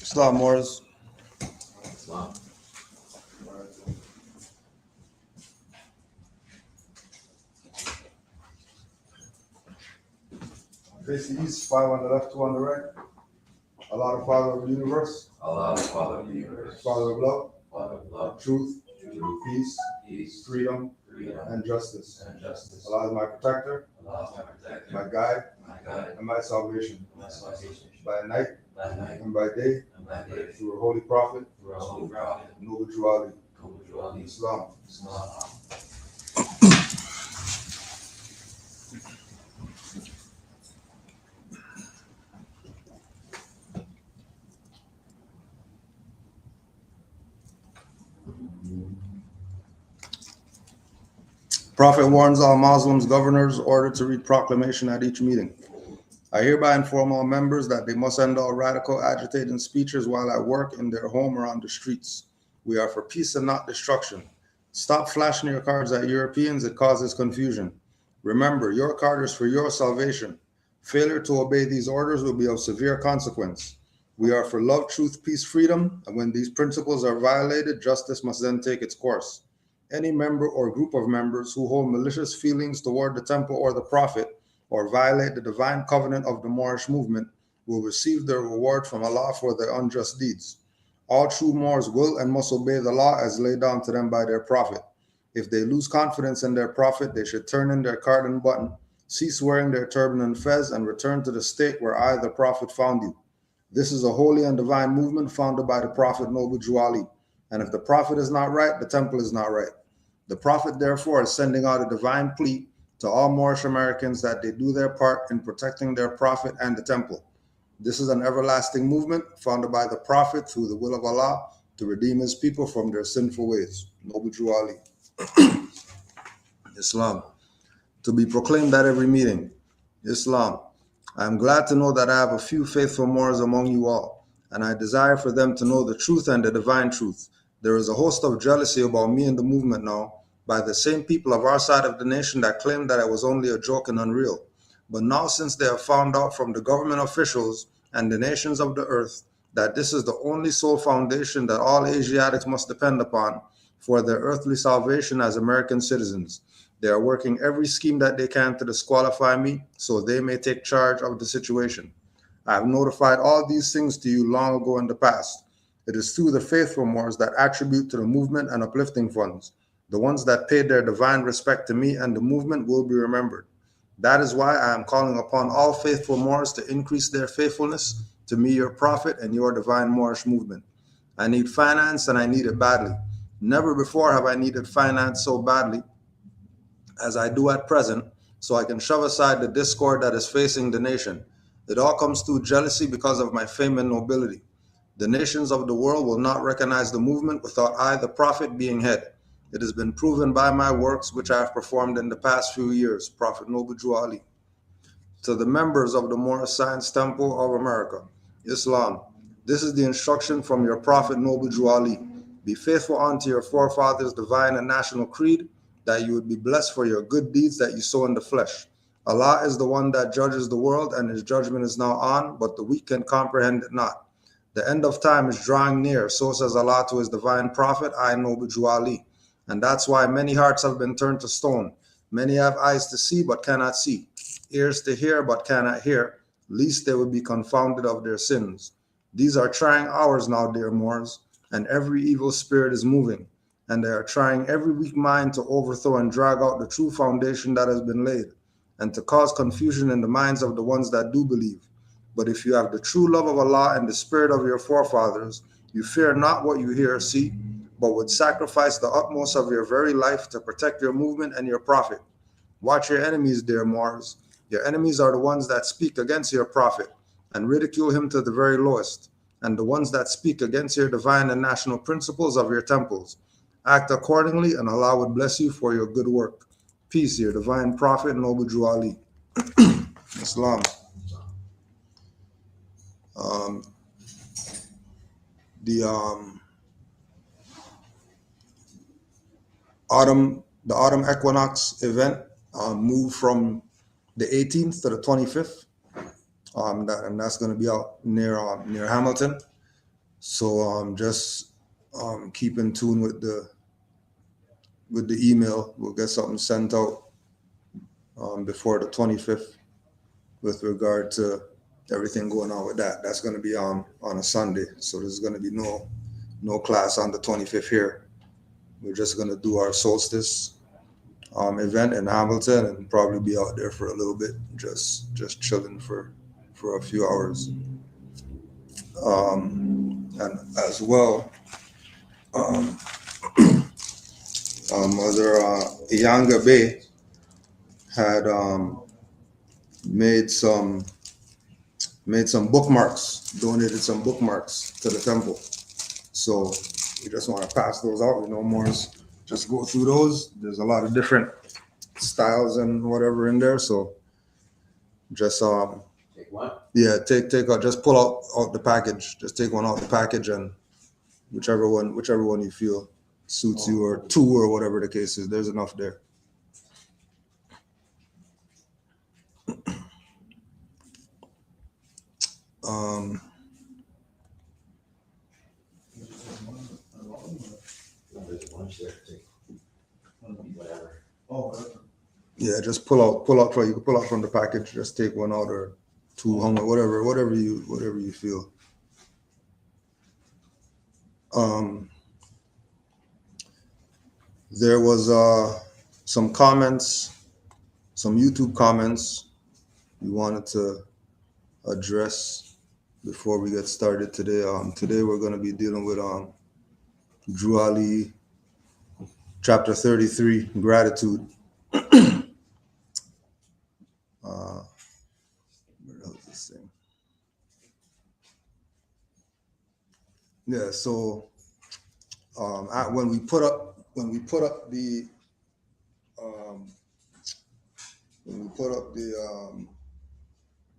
Islam, Moors. Islam. Face the east, 5 on the left, 2 on the right. Allah, the Father of the universe. Allah, the Father of the universe. Father of love. Father of love. Truth. Truth. Peace. Freedom. And justice. Justice. Allah is my protector. Allah is my protector. My guide. My guide. And my salvation. My salvation. By night. By night. And by day. And by day. Through a holy prophet. Through a holy prophet. Noble Juali. Noble Juali. Islam. Islam. Prophet warns all Muslims governors ordered to read proclamation at each meeting. I hereby inform all members that they must end all radical agitating speeches while at work, in their home, or on the streets. We are for peace and not destruction. Stop flashing your cards at Europeans. It causes confusion. Remember, your card is for your salvation. Failure to obey these orders will be of severe consequence. We are for love, truth, peace, freedom, and when these principles are violated, justice must then take its course. Any member or group of members who hold malicious feelings toward the temple or the prophet, or violate the divine covenant of the Moorish movement, will receive their reward from Allah for their unjust deeds. All true Moors will and must obey the law as laid down to them by their prophet. If they lose confidence in their prophet, they should turn in their card and button, cease wearing their turban and fez, and return to the state where I, the prophet, found you. This is a holy and divine movement founded by the prophet Noble Juali. And if the prophet is not right, the temple is not right. The prophet, therefore, is sending out a divine plea to all Moorish Americans that they do their part in protecting their prophet and the temple. This is an everlasting movement founded by the prophet through the will of Allah to redeem his people from their sinful ways. Noble Juali. Islam. To be proclaimed at every meeting. Islam. I am glad to know that I have a few faithful Moors among you all, and I desire for them to know the truth and the divine truth. There is a host of jealousy about me and the movement now by the same people of our side of the nation that claimed that I was only a joke and unreal. But now, since they have found out from the government officials and the nations of the earth that this is the only sole foundation that all Asiatics must depend upon for their earthly salvation as American citizens, they are working every scheme that they can to disqualify me so they may take charge of the situation. I have notified all these things to you long ago in the past. It is through the faithful Moors that attribute to the movement and uplifting funds. The ones that paid their divine respect to me and the movement will be remembered. That is why I am calling upon all faithful Moors to increase their faithfulness to me, your prophet, and your divine Moorish movement. I need finance, and I need it badly. Never before have I needed finance so badly as I do at present, so I can shove aside the discord that is facing the nation. It all comes through jealousy because of my fame and nobility. The nations of the world will not recognize the movement without I, the prophet, being head. It has been proven by my works, which I have performed in the past few years. Prophet Noble Juali. To the members of the Moorish Science Temple of America, Islam, this is the instruction from your Prophet Noble Juali. Be faithful unto your forefathers' divine and national creed, that you would be blessed for your good deeds that you sow in the flesh. Allah is the one that judges the world, and his judgment is now on, but the weak can comprehend it not. The end of time is drawing near, so says Allah to his divine prophet, I, Noble Juali. And that's why many hearts have been turned to stone. Many have eyes to see, but cannot see, ears to hear, but cannot hear, lest they would be confounded of their sins. These are trying hours now, dear Moors, and every evil spirit is moving, and they are trying every weak mind to overthrow and drag out the true foundation that has been laid, and to cause confusion in the minds of the ones that do believe. But if you have the true love of Allah and the spirit of your forefathers, you fear not what you hear or see, but would sacrifice the utmost of your very life to protect your movement and your prophet. Watch your enemies, dear Moors. Your enemies are the ones that speak against your prophet and ridicule him to the very lowest, and the ones that speak against your divine and national principles of your temples. Act accordingly, and Allah would bless you for your good work. Peace, your divine prophet, Noble Juali. Islam. The autumn equinox event moved from the 18th to the 25th, and that's going to be out near Hamilton. So just keep in tune with the email. We'll get something sent out before the 25th with regard to everything going on with that. That's going to be on a Sunday, so there's going to be no class on the 25th here. We're just going to do our solstice event in Hamilton and probably be out there for a little bit, just chilling for a few hours. And as well, Mother Iyanga Bay had made some bookmarks, donated some bookmarks to the temple. So we just want to pass those out. Moors just go through those. There's a lot of different styles and whatever in there. So just Take one. Yeah, take out. Just pull out the package. Just take one out the package, and whichever one you feel suits you, or two, or whatever the case is. There's enough there. There's a bunch there. Take whatever. Yeah, just pull out. You can pull out from the package. Just take one out, or two, whatever you feel. There was some comments, some YouTube comments we wanted to address before we get started today. Today we're going to be dealing with Deuteronomy chapter 33, gratitude. Where the hell is this thing? Yeah, so when we put up the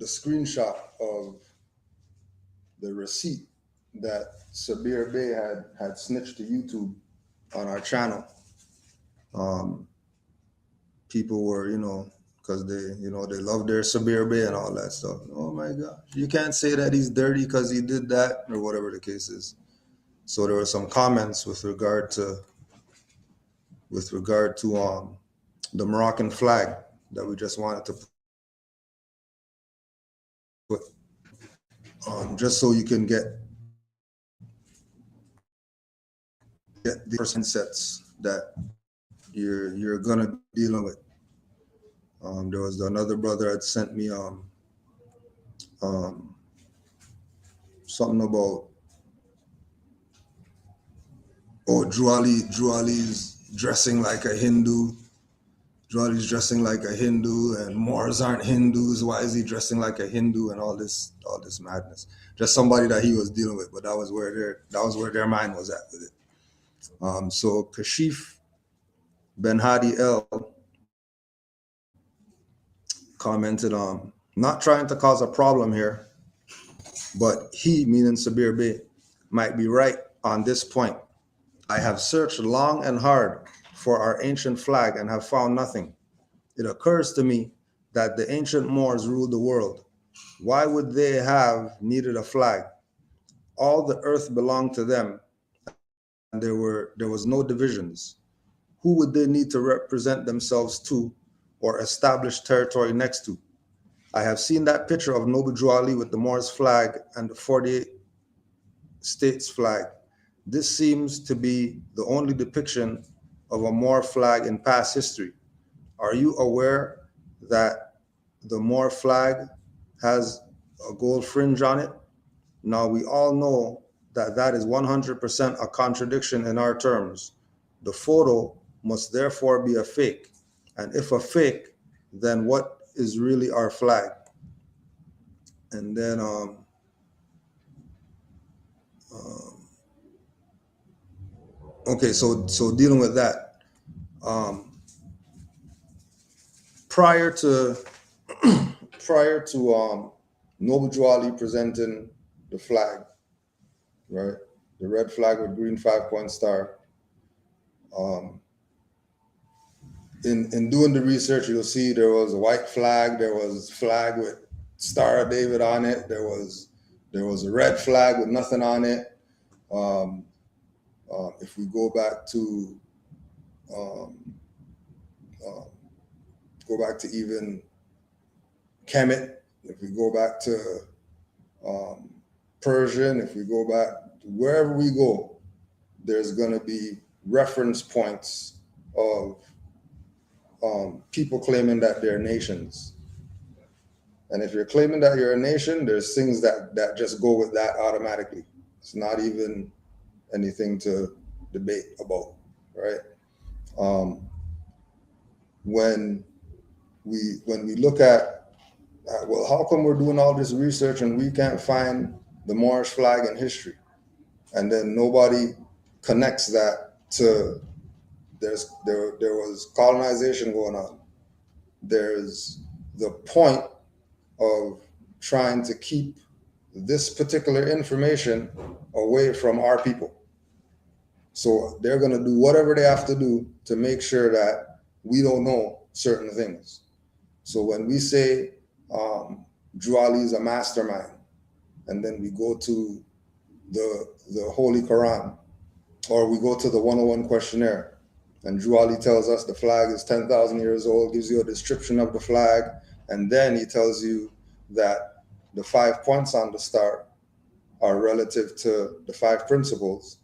screenshot of the receipt that Sabir Bey had snitched to YouTube on our channel, people were, because they love their Sabir Bey and all that stuff. Oh my gosh, you can't say that he's dirty because he did that, or whatever the case is. So there were some comments with regard to the Moroccan flag that we just wanted to put just so you can get the mindsets that you're gonna be dealing with. There was another brother had sent me something about Drew Ali's dressing like a Hindu. Drew Ali's dressing like a Hindu, and Moors aren't Hindus. Why is he dressing like a Hindu, and all this madness? Just somebody that he was dealing with, but that was where their mind was at with it. So Kashif Ben Hadi El commented on not trying to cause a problem here, but he, meaning Sabir Bey, might be right on this point. I have searched long and hard for our ancient flag and have found nothing. It occurs to me that the ancient Moors ruled the world. Why would they have needed a flag? All the earth belonged to them, and there was no divisions. Who would they need to represent themselves to or establish territory next to? I have seen that picture of Noble Drew Ali with the Moors flag and the 48 states flag. This seems to be the only depiction of a Moor flag in past history. Are you aware that the Moor flag has a gold fringe on it? Now, we all know that is 100% a contradiction in our terms. The photo must therefore be a fake. And if a fake, then what is really our flag? And then okay, so dealing with that, prior to Noble Drew Ali presenting the flag, right, the red flag with green 5-point star, in doing the research, you'll see there was a white flag, there was flag with Star of David on it, there was a red flag with nothing on it, If we go back to even Kemet, if we go back to Persian, if we go back wherever we go, there's going to be reference points of people claiming that they're nations. And if you're claiming that you're a nation, there's things that just go with that automatically. It's not even anything to debate about, right? When we look at, well, how come we're doing all this research and we can't find the Moorish flag in history? And then nobody connects that to there was colonization going on. There's the point of trying to keep this particular information away from our people. So they're going to do whatever they have to do to make sure that we don't know certain things. So when we say Juali is a mastermind, and then we go to the Holy Quran, or we go to the 101 questionnaire, and Juali tells us the flag is 10,000 years old, gives you a description of the flag, and then he tells you that the 5 points on the star are relative to the 5 principles.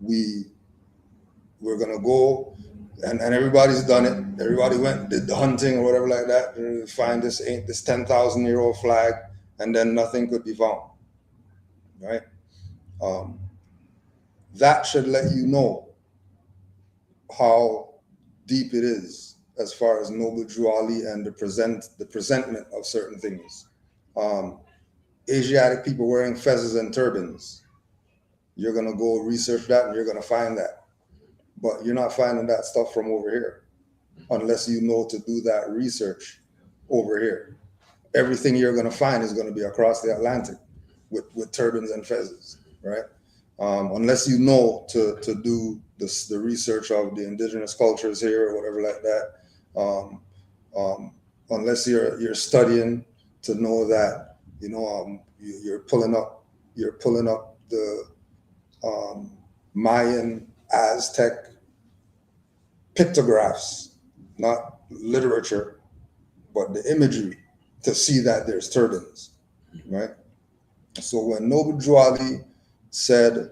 We're gonna go, and everybody's done it. Everybody went, did the hunting or whatever like that, and find this 10,000-year-old flag, and then nothing could be found, right? That should let you know how deep it is as far as Noble Juali and the presentment of certain things. Asiatic people wearing fezzes and turbans. You're going to go research that and you're going to find that. But you're not finding that stuff from over here unless you know to do that research over here. Everything you're going to find is going to be across the Atlantic with turbans and fezzes, right? Unless you know to do the research of the indigenous cultures here or whatever like that. Unless you're studying to know that, you're pulling up the Mayan, Aztec pictographs, not literature, but the imagery to see that there's turbans, right? So when Noble Juali said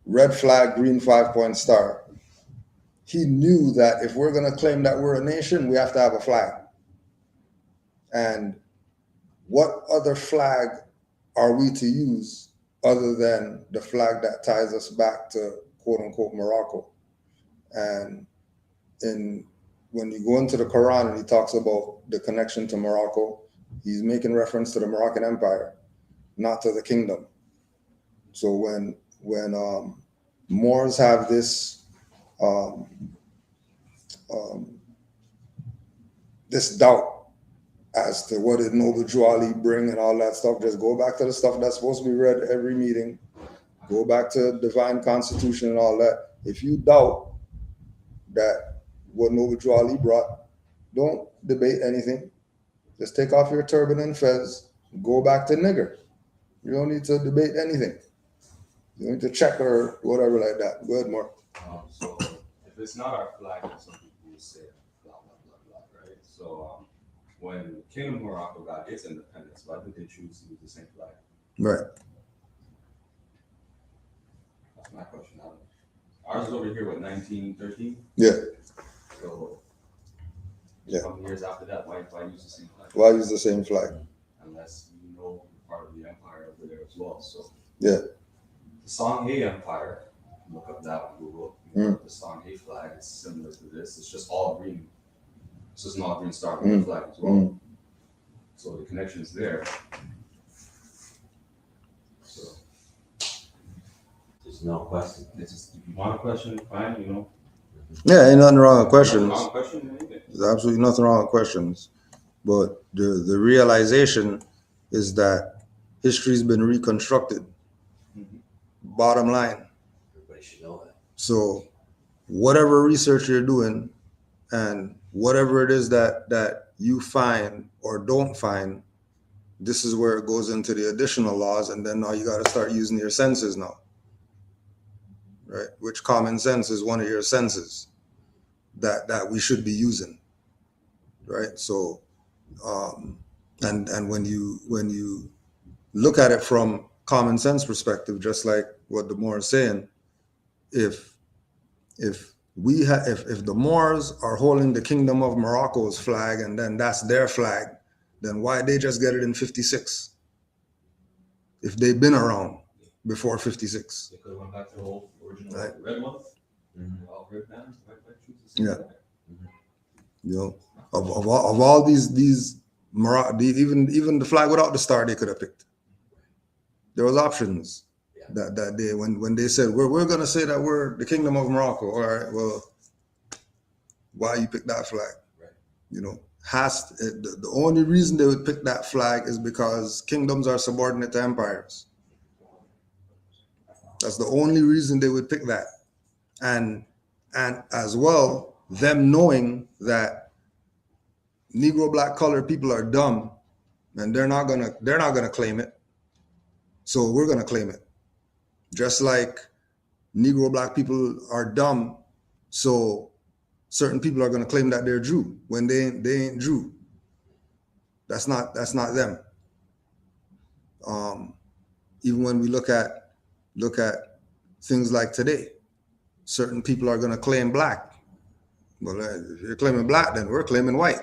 red flag, green 5-point star, he knew that if we're going to claim that we're a nation, we have to have a flag. And what other flag are we to use other than the flag that ties us back to quote unquote Morocco? And when you go into the Quran and he talks about the connection to Morocco, he's making reference to the Moroccan Empire, not to the kingdom. So when Moors have this this doubt as to what did Noble Juali bring and all that stuff, just go back to the stuff that's supposed to be read every meeting. Go back to Divine Constitution and all that. If you doubt that what Noble Juali brought, don't debate anything. Just take off your turban and fez, go back to nigger. You don't need to debate anything. You don't need to check or whatever like that. Go ahead, Mark. So if it's not our flag, then some people will say blah, blah, blah, blah, right? So when Kingdom of Morocco got its independence, why did they choose to use the same flag? Right. That's my question. Ours is over here, what, 1913? Yeah. So yeah. How many years after that, why use the same flag? Why use the same flag? Unless you know you're part of the empire over there as well. So yeah. The Songhai Empire, look up that on Google. The Songhai flag is similar to this. It's just all green. It's just an all green star with the flag as well. So the connection is there. So there's no question. It's just, if you want a question, fine, Yeah, ain't nothing wrong with questions. Nothing wrong with questions. There's absolutely nothing wrong with questions. But the realization is that history's been reconstructed. Bottom line. Everybody should know that. So whatever research you're doing and whatever it is that you find or don't find, this is where it goes into the additional laws, and then now you got to start using your senses now, right? Which common sense is one of your senses that we should be using, right? So, and when you look at it from common sense perspective, just like what the Moor is saying, if the Moors are holding the Kingdom of Morocco's flag and then that's their flag, then why they just get it in 56? If they've been around before 56. They could have went back to the old original Right. red one. Mhm. All red bands, white shoes. Yeah. You know, of all these even the flag without the star they could have picked. There was options. Yeah. That day when they said we're gonna say that we're the Kingdom of Morocco. All right, well, why you pick that flag? Right. You know, the only reason they would pick that flag is because kingdoms are subordinate to empires. That's the only reason they would pick that, and as well, them knowing that Negro, black, colored people are dumb, and they're not gonna claim it. So we're gonna claim it, just like Negro, black people are dumb, so certain people are gonna claim that they're Jew when they ain't Jew. That's not them. Even when we look at things like today, certain people are going to claim black. Well, if you're claiming black, then we're claiming white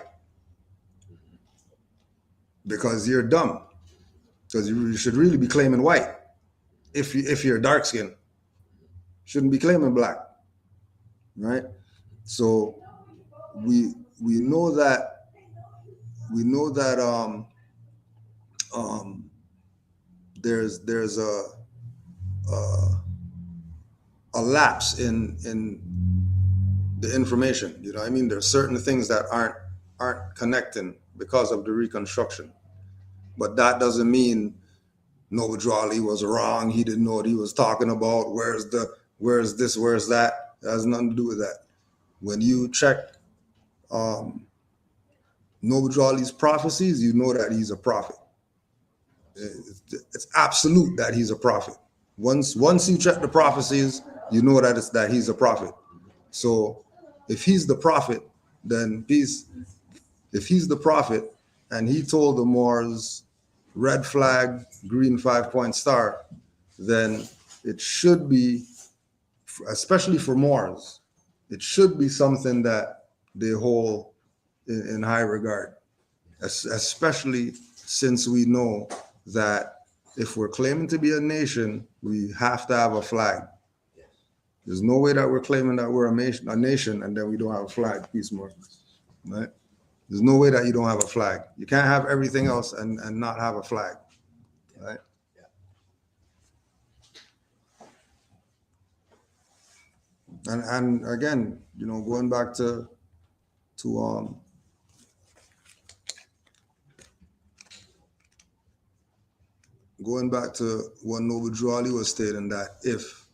because you're dumb. Because you should really be claiming white if you're dark skinned. Shouldn't be claiming black, right? So we know that there's a lapse in the information. You know what I mean? There's certain things that aren't connecting because of the reconstruction. But that doesn't mean Noble Drew Ali was wrong. He didn't know what he was talking about. Where's this, where's that? It has nothing to do with that. When you check Noble Drew Ali's prophecies, you know that he's a prophet. It's absolute that he's a prophet. Once you check the prophecies, you know that he's a prophet. So if he's the prophet, then if he's the prophet and he told the Moors red flag, green 5-point star, then it should be, especially for Moors, it should be something that they hold in high regard, especially since we know that if we're claiming to be a nation, we have to have a flag. There's no way that we're claiming that we're a nation and then we don't have a flag. Peace, more, right? There's no way that you don't have a flag. You can't have everything else and not have a flag, right? Yeah. And again, you know, going back to what Noble Drew Ali was stating, that if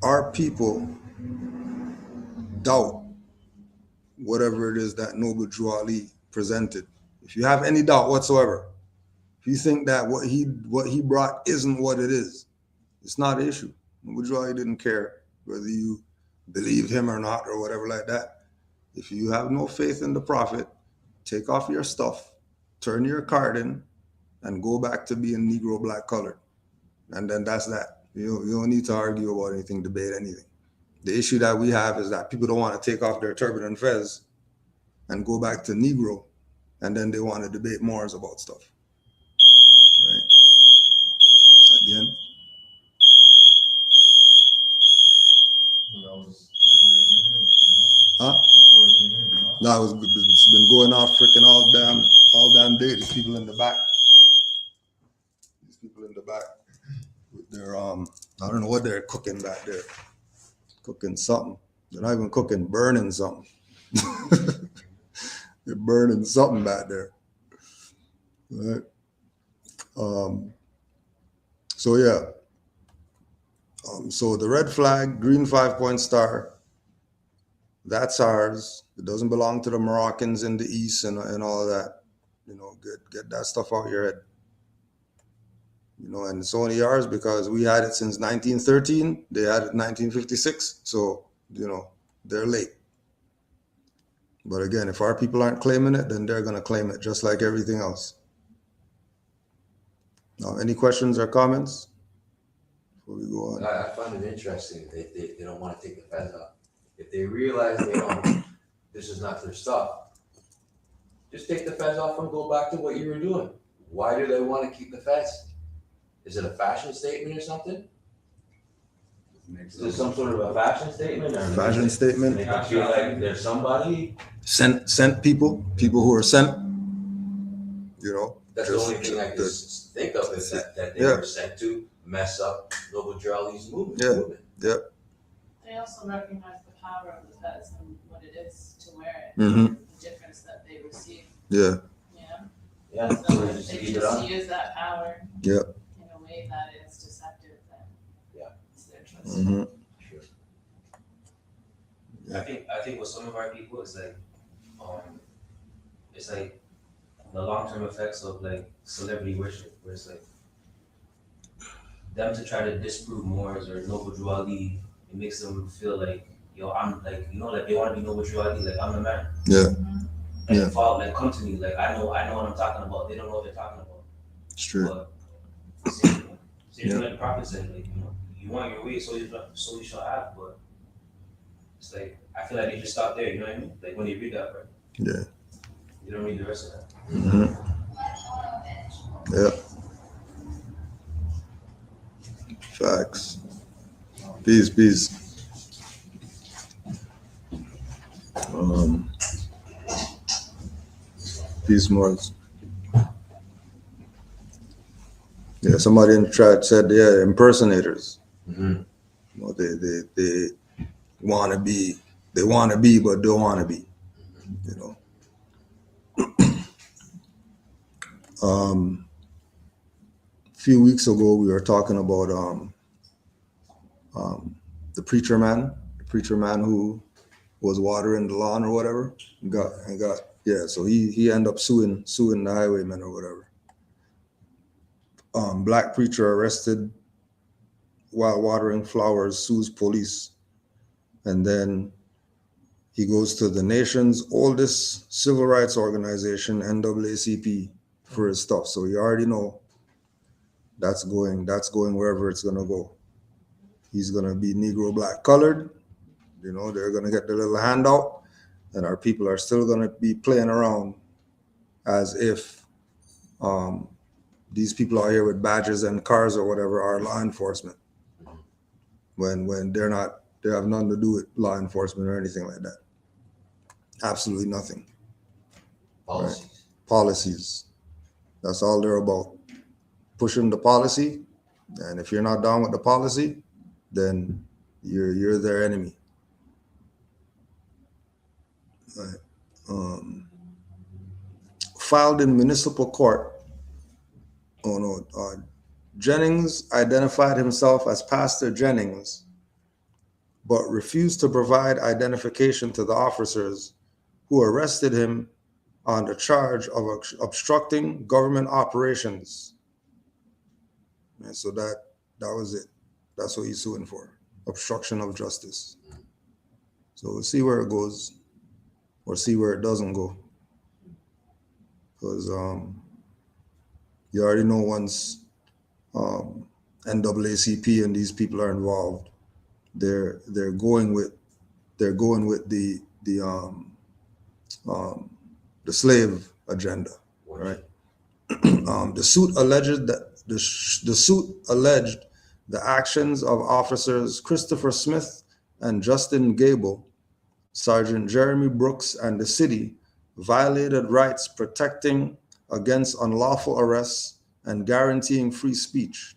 our people doubt whatever it is that Noble Drew Ali presented, if you have any doubt whatsoever, if you think that what he brought isn't what it is, it's not an issue. Noble Drew Ali didn't care whether you believed him or not or whatever like that. If you have no faith in the prophet, take off your stuff, turn your card in, and go back to being Negro, black, colored. And then that's that. You don't need to argue about anything, debate anything. The issue that we have is that people don't want to take off their turban and fez and go back to Negro, and then they want to debate Moors about stuff. Right? Again. No, it's been going off freaking all damn day. These people in the back with their I don't know what they're cooking back there. Cooking something. They're not even cooking, burning something. They're burning something back there. Right? So yeah. So the red flag, green 5-point star, that's ours. It doesn't belong to the Moroccans in the east and all of that. Get that stuff out of your head. And it's only ours because we had it since 1913. They had it in 1956. So, they're late. But again, if our people aren't claiming it, then they're going to claim it just like everything else. Now, any questions or comments before we go on? I find it interesting. They don't want to take the feds out. If they realize this is not their stuff, just take the feds off and go back to what you were doing. Why do they want to keep the feds? Is it a fashion statement or something? Is it some sort of a fashion statement? Or Fashion statement? Make them feel like there's somebody? Sent people who are sent, That's the only thing I can think of is that they were sent to mess up Noble Jolly's movement. Yeah. They also recognize the power of the feds and what it is to wear it, Mm-hmm. the difference that they receive. Yeah. Yeah. So So if they just use that power in a way that is deceptive, then it's their choice. Mm-hmm. I think with some of our people it's like the long-term effects of like celebrity worship, where it's like them to try to disprove Moors or Noble Drew Ali, it makes them feel like, yo, I'm like, like they want to be Noble Drew Ali, like I'm the man. Yeah. Like follow, like come to me, like I know what I'm talking about. They don't know what they're talking about. It's true. But same like the prophet said, like you want your way, so you shall have. But it's like I feel like they just stop there. You know what I mean? Like when you read that part. Yeah. You don't read the rest of that. Mm-hmm. Yeah. Facts. Peace. Peace, Morris. Yeah, somebody in the chat said, impersonators. Mm-hmm. They want to be, but don't want to be. A few weeks ago, we were talking about the preacher man who was watering the lawn or whatever. So he ended up suing the highwayman or whatever. Black preacher arrested while watering flowers, sues police, and then he goes to the nation's oldest civil rights organization, NAACP, for his stuff. So you already know that's going wherever it's gonna go. He's gonna be Negro, black, colored. They're gonna get the little handout, and our people are still gonna be playing around as if these people out here with badges and cars or whatever are law enforcement. When they're not, they have nothing to do with law enforcement or anything like that. Absolutely nothing. Policies. Right? Policies. That's all they're about. Pushing the policy, and if you're not down with the policy, then you're their enemy. Right. Filed in municipal court. Jennings identified himself as Pastor Jennings, but refused to provide identification to the officers who arrested him on the charge of obstructing government operations. And so that was it. That's what he's suing for, obstruction of justice. So we'll see where it goes, or see where it doesn't go. Because you already know once NAACP and these people are involved, they're going with the slave agenda, right? The suit alleged the actions of officers Christopher Smith and Justin Gable, Sergeant Jeremy Brooks, and the city violated rights protecting against unlawful arrests and guaranteeing free speech.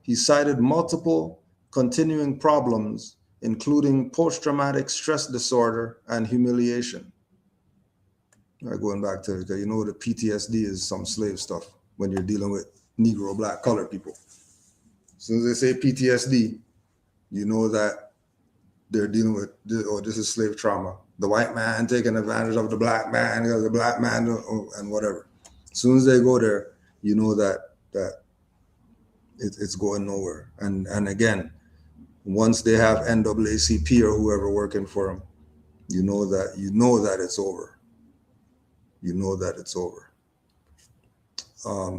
He cited multiple continuing problems, including post-traumatic stress disorder and humiliation. Going back to, the PTSD is some slave stuff when you're dealing with Negro, black, colored people. As soon as they say PTSD, you know that they're dealing with, oh, this is slave trauma. The white man taking advantage of the black man, because the black man, and whatever. As soon as they go there, you know that it's going nowhere. And again, once they have NAACP or whoever working for them, you know that it's over. You know that it's over.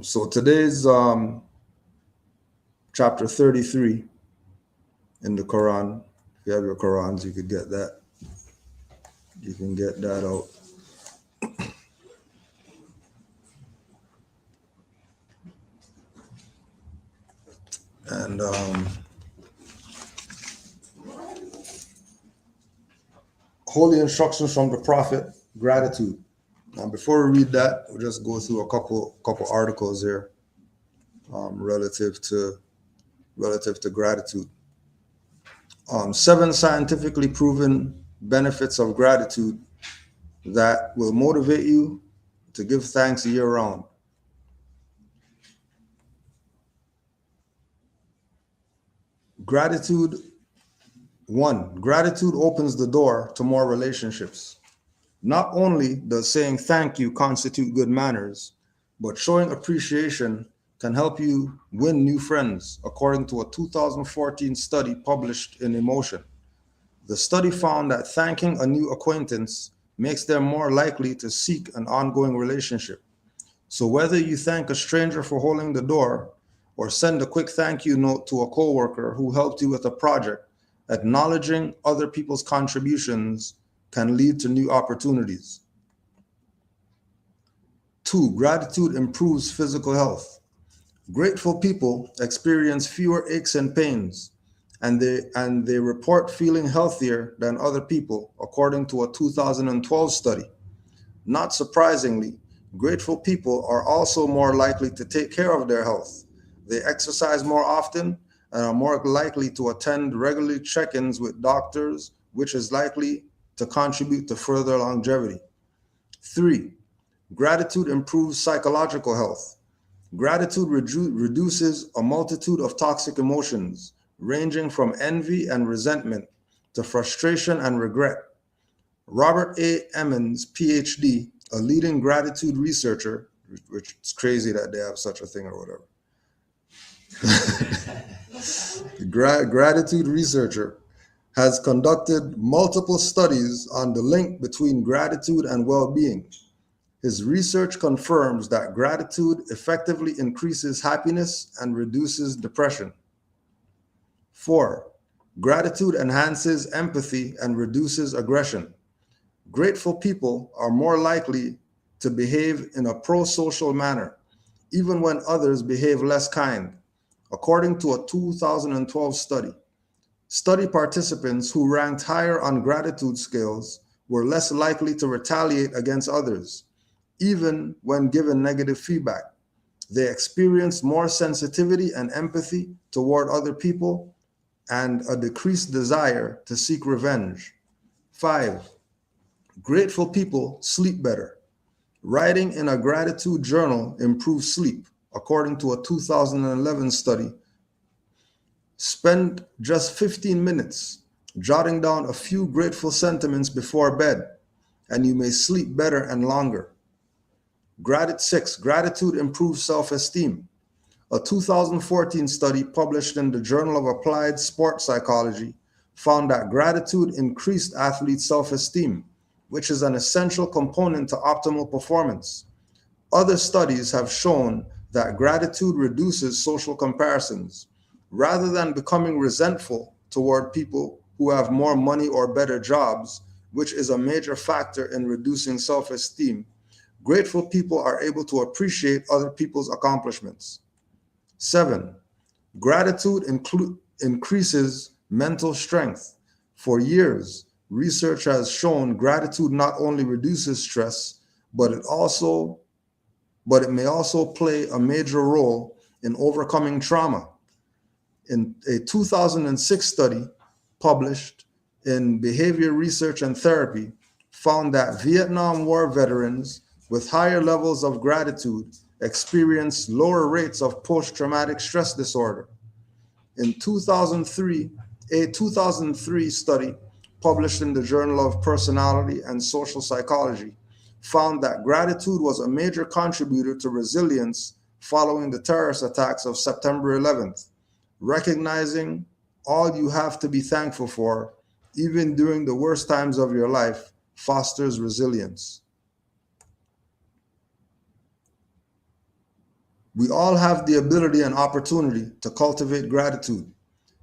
So today's chapter 33 in the Quran. If you have your Qurans, you could get that. You can get that out. And holy instructions from the Prophet, gratitude. Now, before we read that, we'll just go through a couple articles here relative to gratitude. 7 scientifically proven benefits of gratitude that will motivate you to give thanks year-round. Gratitude. 1, gratitude opens the door to more relationships. Not only does saying thank you constitute good manners, but showing appreciation can help you win new friends, according to a 2014 study published in Emotion. The study found that thanking a new acquaintance makes them more likely to seek an ongoing relationship. So whether you thank a stranger for holding the door or send a quick thank you note to a coworker who helped you with a project, acknowledging other people's contributions can lead to new opportunities. 2, gratitude improves physical health. Grateful people experience fewer aches and pains, and they report feeling healthier than other people, according to a 2012 study. Not surprisingly, grateful people are also more likely to take care of their health. They exercise more often and are more likely to attend regular check-ins with doctors, which is likely to contribute to further longevity. 3, gratitude improves psychological health. Gratitude reduces a multitude of toxic emotions, ranging from envy and resentment to frustration and regret. Robert A. Emmons, PhD, a leading gratitude researcher, which is crazy that they have such a thing or whatever. Gratitude researcher has conducted multiple studies on the link between gratitude and well-being. His research confirms that gratitude effectively increases happiness and reduces depression. 4, gratitude enhances empathy and reduces aggression. Grateful people are more likely to behave in a pro-social manner, even when others behave less kind, according to a 2012 study. Study participants who ranked higher on gratitude scales were less likely to retaliate against others, even when given negative feedback. They experienced more sensitivity and empathy toward other people and a decreased desire to seek revenge. 5, grateful people sleep better. Writing in a gratitude journal improves sleep, according to a 2011 study. Spend just 15 minutes jotting down a few grateful sentiments before bed, and you may sleep better and longer. 6, gratitude improves self-esteem. A 2014 study published in the Journal of Applied Sport Psychology found that gratitude increased athletes' self-esteem, which is an essential component to optimal performance. Other studies have shown that gratitude reduces social comparisons. Rather than becoming resentful toward people who have more money or better jobs, which is a major factor in reducing self-esteem, grateful people are able to appreciate other people's accomplishments. 7, gratitude increases mental strength. For years, research has shown gratitude not only reduces stress, but it may also play a major role in overcoming trauma. In a 2006 study published in Behavior Research and Therapy found that Vietnam War veterans with higher levels of gratitude experienced lower rates of post-traumatic stress disorder. In 2003, A 2003 study published in the Journal of Personality and Social Psychology found that gratitude was a major contributor to resilience following the terrorist attacks of September 11th. Recognizing all you have to be thankful for, even during the worst times of your life, fosters resilience. We all have the ability and opportunity to cultivate gratitude.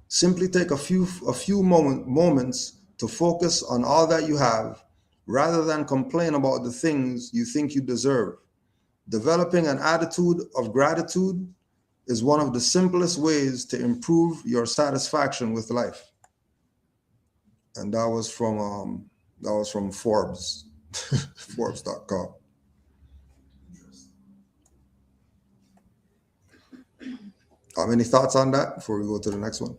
Simply take a few moments to focus on all that you have, rather than complain about the things you think you deserve. Developing an attitude of gratitude is one of the simplest ways to improve your satisfaction with life. And that was from Forbes, Forbes.com. Any thoughts on that before we go to the next one?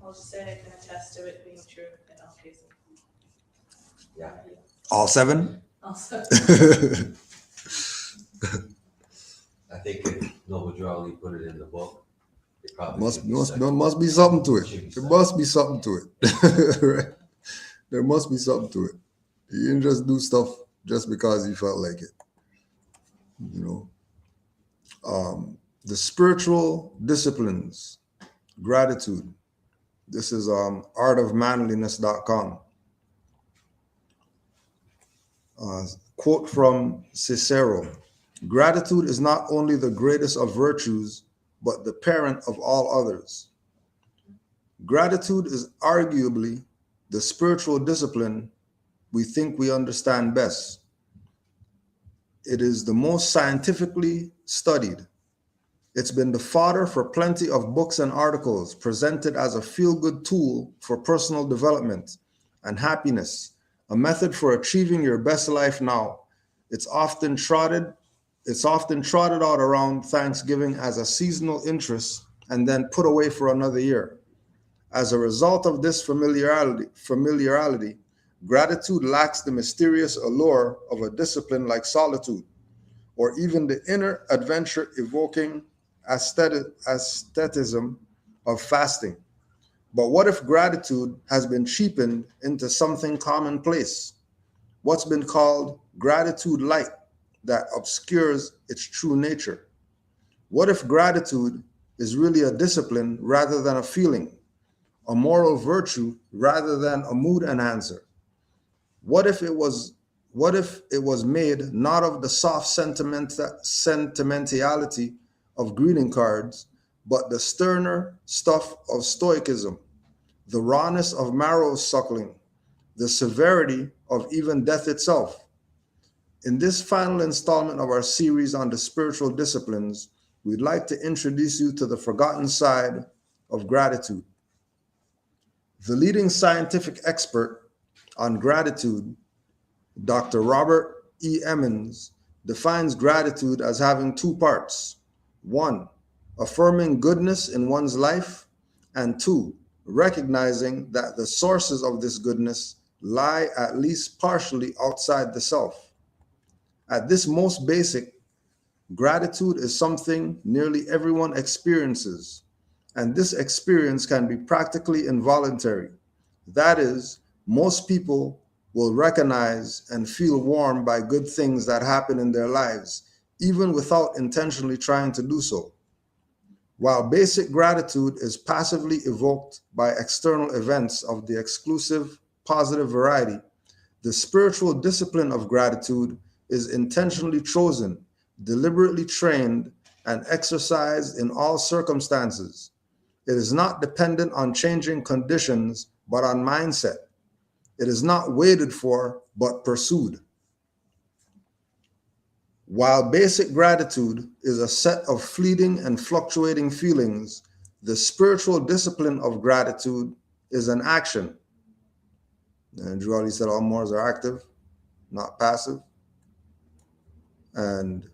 I'll just say I can attest to it being true in all cases. Yeah. All 7? Also, I think if Noble Drawley put it in the book, it probably Must should be second. be something to it. Should be There second. must be something to it. Right? There must be something to it. You didn't just do stuff just because you felt like it. The spiritual disciplines, gratitude. This is artofmanliness.com. Quote from Cicero: "Gratitude is not only the greatest of virtues, but the parent of all others." Gratitude is arguably the spiritual discipline we think we understand best. It is the most scientifically studied. It's been the fodder for plenty of books and articles, presented as a feel-good tool for personal development and happiness, a method for achieving your best life now. It's often trotted out around Thanksgiving as a seasonal interest and then put away for another year. As a result of this familiarity, gratitude lacks the mysterious allure of a discipline like solitude, or even the inner adventure-evoking aestheticism of fasting. But what if gratitude has been cheapened into something commonplace? What's been called gratitude light that obscures its true nature? What if gratitude is really a discipline rather than a feeling, a moral virtue rather than a mood enhancer? What if it was made not of the soft sentimentality of greeting cards, but the sterner stuff of stoicism, the rawness of marrow suckling, the severity of even death itself? In this final installment of our series on the spiritual disciplines, we'd like to introduce you to the forgotten side of gratitude. The leading scientific expert on gratitude, Dr. Robert E. Emmons, defines gratitude as having 2 parts. 1, affirming goodness in one's life, and 2, recognizing that the sources of this goodness lie at least partially outside the self. At this most basic, gratitude is something nearly everyone experiences, and this experience can be practically involuntary. That is, most people will recognize and feel warmed by good things that happen in their lives, even without intentionally trying to do so. While basic gratitude is passively evoked by external events of the exclusive positive variety, the spiritual discipline of gratitude is intentionally chosen, deliberately trained, and exercised in all circumstances. It is not dependent on changing conditions, but on mindset. It is not waited for, but pursued. While basic gratitude is a set of fleeting and fluctuating feelings, the spiritual discipline of gratitude is an action. And Drew already said all Moors are active, not passive. And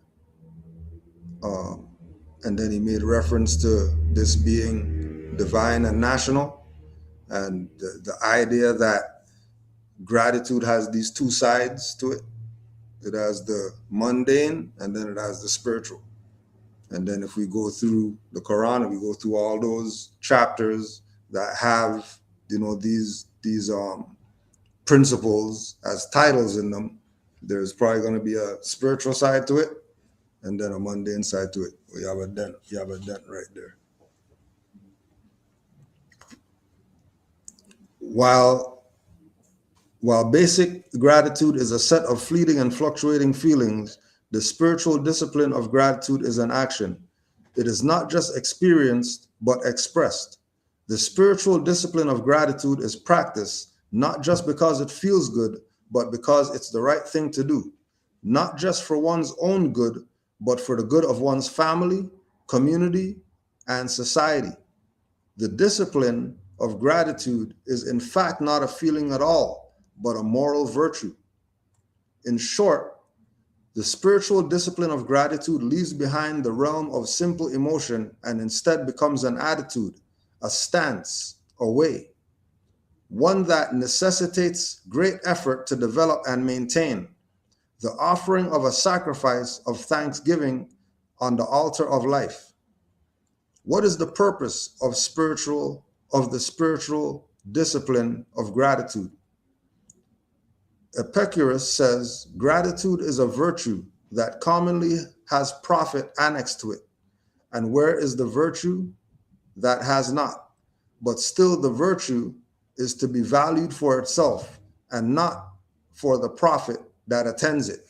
then he made reference to this being divine and national, and the idea that gratitude has these 2 sides to it. It has the mundane, and then it has the spiritual. And then if we go through the Quran and we go through all those chapters that have, these principles as titles in them, there's probably going to be a spiritual side to it and then a mundane side to it. You have a dent right there. While basic gratitude is a set of fleeting and fluctuating feelings, the spiritual discipline of gratitude is an action. It is not just experienced, but expressed. The spiritual discipline of gratitude is practice, not just because it feels good, but because it's the right thing to do, not just for one's own good, but for the good of one's family, community, and society. The discipline of gratitude is in fact not a feeling at all, but a moral virtue. In short, the spiritual discipline of gratitude leaves behind the realm of simple emotion and instead becomes an attitude, a stance, a way, one that necessitates great effort to develop and maintain, the offering of a sacrifice of thanksgiving on the altar of life. What is the purpose of the spiritual discipline of gratitude? Epicurus says, gratitude is a virtue that commonly has profit annexed to it. And where is the virtue that has not? But still the virtue is to be valued for itself and not for the profit that attends it.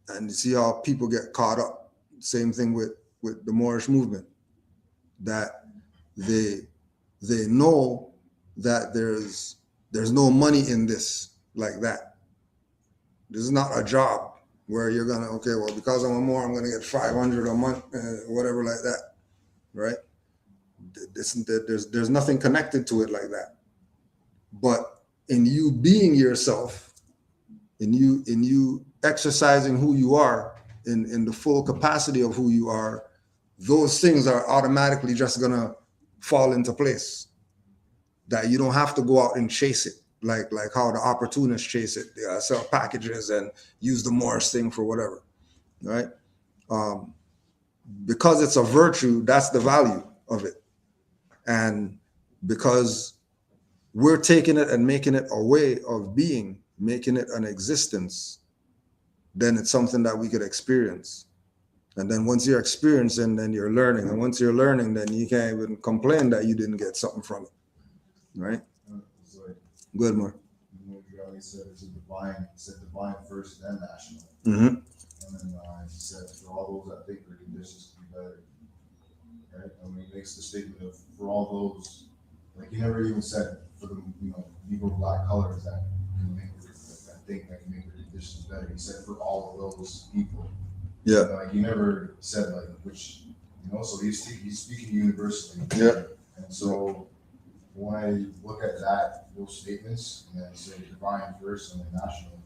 And you see how people get caught up. Same thing with the Moorish movement, that they know that there's no money in this like that. This is not a job where you're gonna, okay, well, because I'm a Moor, I'm gonna get 500 a month, whatever like that, right? There's nothing connected to it like that. But in you being yourself, in you exercising who you are, in the full capacity of who you are, those things are automatically just gonna fall into place. That you don't have to go out and chase it, like how the opportunists chase it. They sell packages and use the Moorish thing for whatever, right? Because it's a virtue, that's the value of it. And because we're taking it and making it a way of being, making it an existence, then it's something that we could experience. And then once you're experiencing, then you're learning. And once you're learning, then you can't even complain that you didn't get something from it. Right? Good, Moor. You said it's divine first, then national. Mm-hmm. And then he said, for all those that think their conditions could be better. Right? And when he makes the statement of, for all those, like he never even said for the people of black colors that can make that think that can make their conditions better. He said for all of those people. Yeah. Like he never said like which, so he's speaking universally. Yeah. And so when I look at those statements and then say divine first and then national,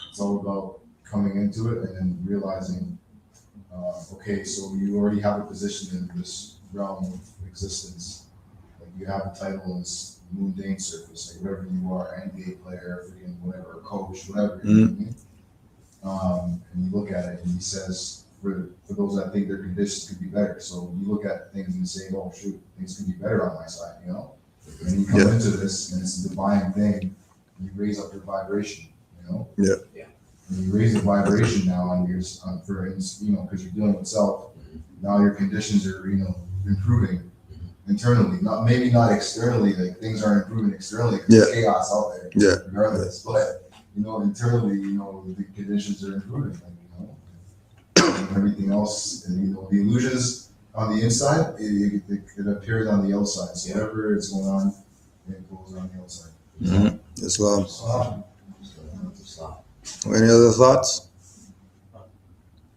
it's all about coming into it and then realizing, okay, so you already have a position in this realm of existence. Like you have a title in this mundane surface, like whatever you are, NBA player, freaking whatever, coach, whatever. Mm-hmm. You know what I mean? And you look at it and he says, for those that think their conditions could be better. So you look at things and say, oh shoot, things could be better on my side, And you come into this and it's a divine thing, and you raise up your vibration, Yeah. And you raise the vibration now on because you're dealing with self. Now your conditions are, improving internally, maybe not externally, like things aren't improving externally because there's chaos out there. Yeah. Regardless, but internally, the conditions are improving, and everything else, and the illusions on the inside, it appears on the outside. So whatever is going on, it goes on the outside. Mm-hmm. Islam. Any other thoughts?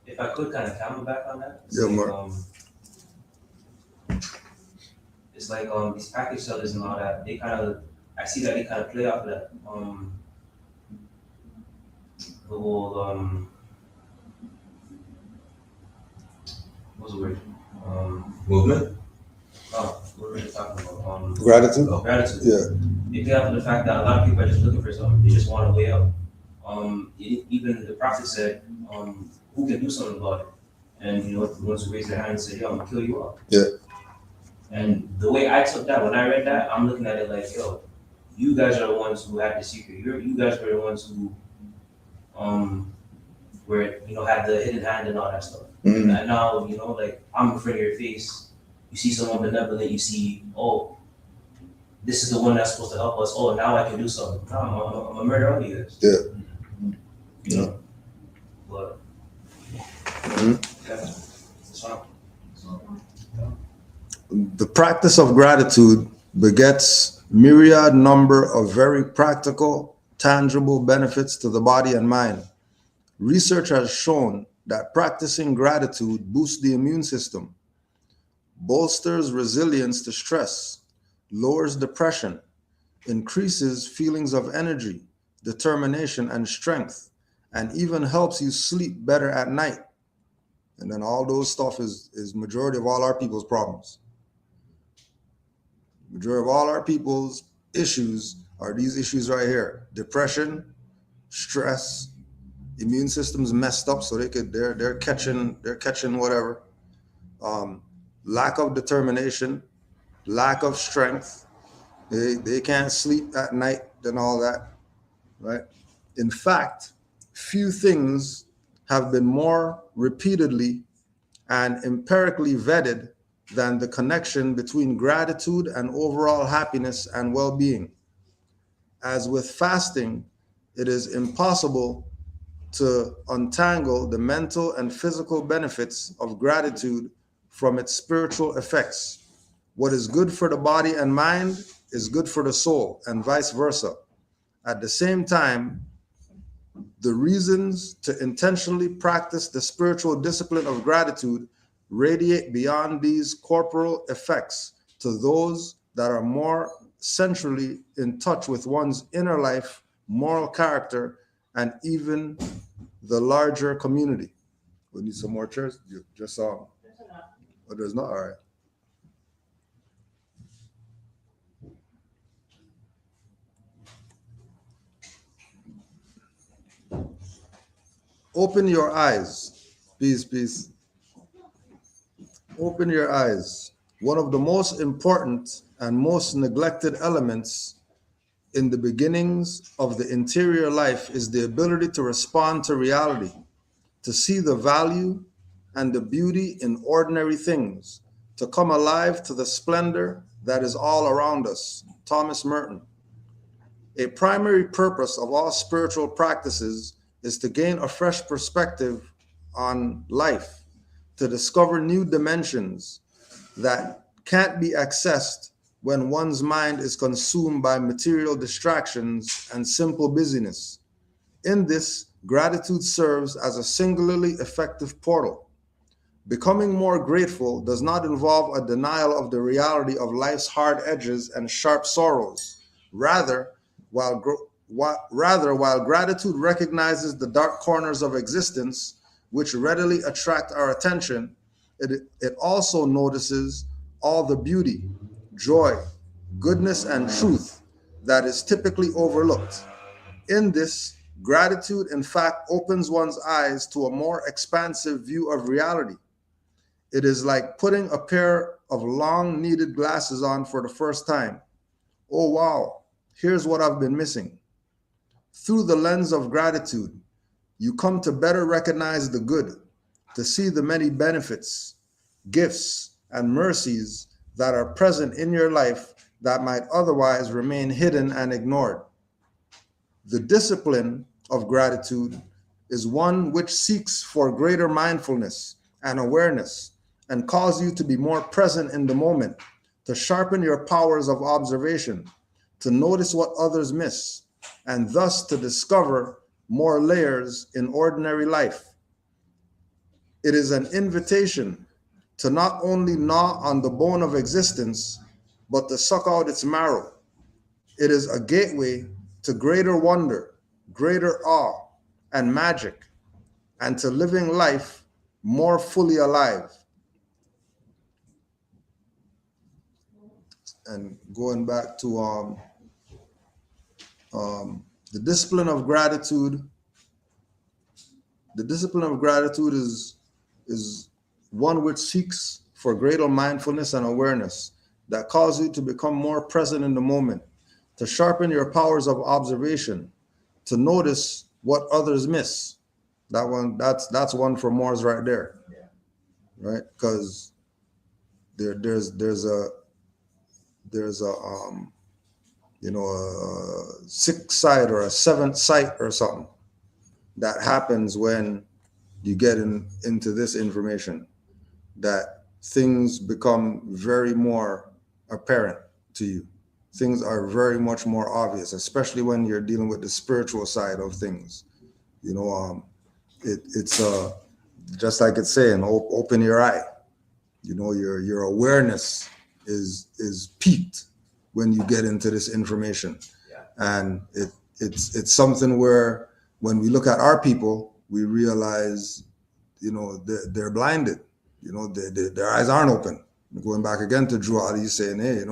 If I could kind of comment back on that. Yeah, Mark. It's like these package sellers and all that, I see that they kind of play off of that. The whole what's the word? Movement? What were we talking about? Gratitude? Gratitude. Yeah. They play off of the fact that a lot of people are just looking for something. They just want a way up. Even the prophet said, who can do something about it? and you know, the ones who raise their hand and say, yo, I'm gonna kill you all. Yeah. And the way I took that, when I read that, I'm looking at it like, yo, you guys are the ones who had the secret. You guys were the ones who where, you know, had the hidden hand and all that stuff. And now, you know, like, I'm in front of your face, you see someone benevolent, you see, oh, this is the one that's supposed to help us. Oh, now I can do something. No, I'm a murder all you guys. Yeah. You know? But it's fine. The practice of gratitude begets myriad number of very practical, tangible benefits to the body and mind. Research has shown that practicing gratitude boosts the immune system, bolsters resilience to stress, lowers depression, increases feelings of energy, determination, and strength, and even helps you sleep better at night. And then all those stuff is majority of all our people's problems. Majority of all our people's issues are these issues right here: depression, stress, immune system's messed up, so they're catching whatever. Lack of determination, lack of strength. They can't sleep at night and all that, right? In fact, few things have been more repeatedly and empirically vetted than the connection between gratitude and overall happiness and well-being. As with fasting, it is impossible to untangle the mental and physical benefits of gratitude from its spiritual effects. What is good for the body and mind is good for the soul, and vice versa. At the same time, the reasons to intentionally practice the spiritual discipline of gratitude radiate beyond these corporal effects to those that are more centrally in touch with one's inner life, moral character, and even the larger community. We need some more chairs? Just saw. There's enough. Oh, there's not? All right. Open your eyes. Peace. Open your eyes. One of the most important and most neglected elements in the beginnings of the interior life is the ability to respond to reality, to see the value and the beauty in ordinary things, to come alive to the splendor that is all around us. Thomas Merton. A primary purpose of all spiritual practices is to gain a fresh perspective on life, to discover new dimensions that can't be accessed when one's mind is consumed by material distractions and simple busyness. In this, gratitude serves as a singularly effective portal. Becoming more grateful does not involve a denial of the reality of life's hard edges and sharp sorrows. Rather, while gratitude recognizes the dark corners of existence, which readily attract our attention, it also notices all the beauty, joy, goodness, and truth that is typically overlooked. In this, gratitude, in fact, opens one's eyes to a more expansive view of reality. It is like putting a pair of long-needed glasses on for the first time. Oh, wow, here's what I've been missing. Through the lens of gratitude, you come to better recognize the good, to see the many benefits, gifts, and mercies that are present in your life that might otherwise remain hidden and ignored. The discipline of gratitude is one which seeks for greater mindfulness and awareness and calls you to be more present in the moment, to sharpen your powers of observation, to notice what others miss, and thus to discover more layers in ordinary life. It is an invitation to not only gnaw on the bone of existence, but to suck out its marrow. It is a gateway to greater wonder, greater awe, and magic, and to living life more fully alive. And going back to the discipline of gratitude. The discipline of gratitude is one which seeks for greater mindfulness and awareness that cause you to become more present in the moment, to sharpen your powers of observation, to notice what others miss. That's one for Moors right there. Yeah. Right? Because there's a sixth sight or a seventh sight or something that happens when you get into this information, that things become very more apparent to you. Things are very much more obvious, especially when you're dealing with the spiritual side of things. It's just like it's saying, open your eye. Your awareness is peaked when you get into this information. Yeah. And it's something where when we look at our people, we realize, they're blinded. Their eyes aren't open. Going back again to Drew Ali saying, hey,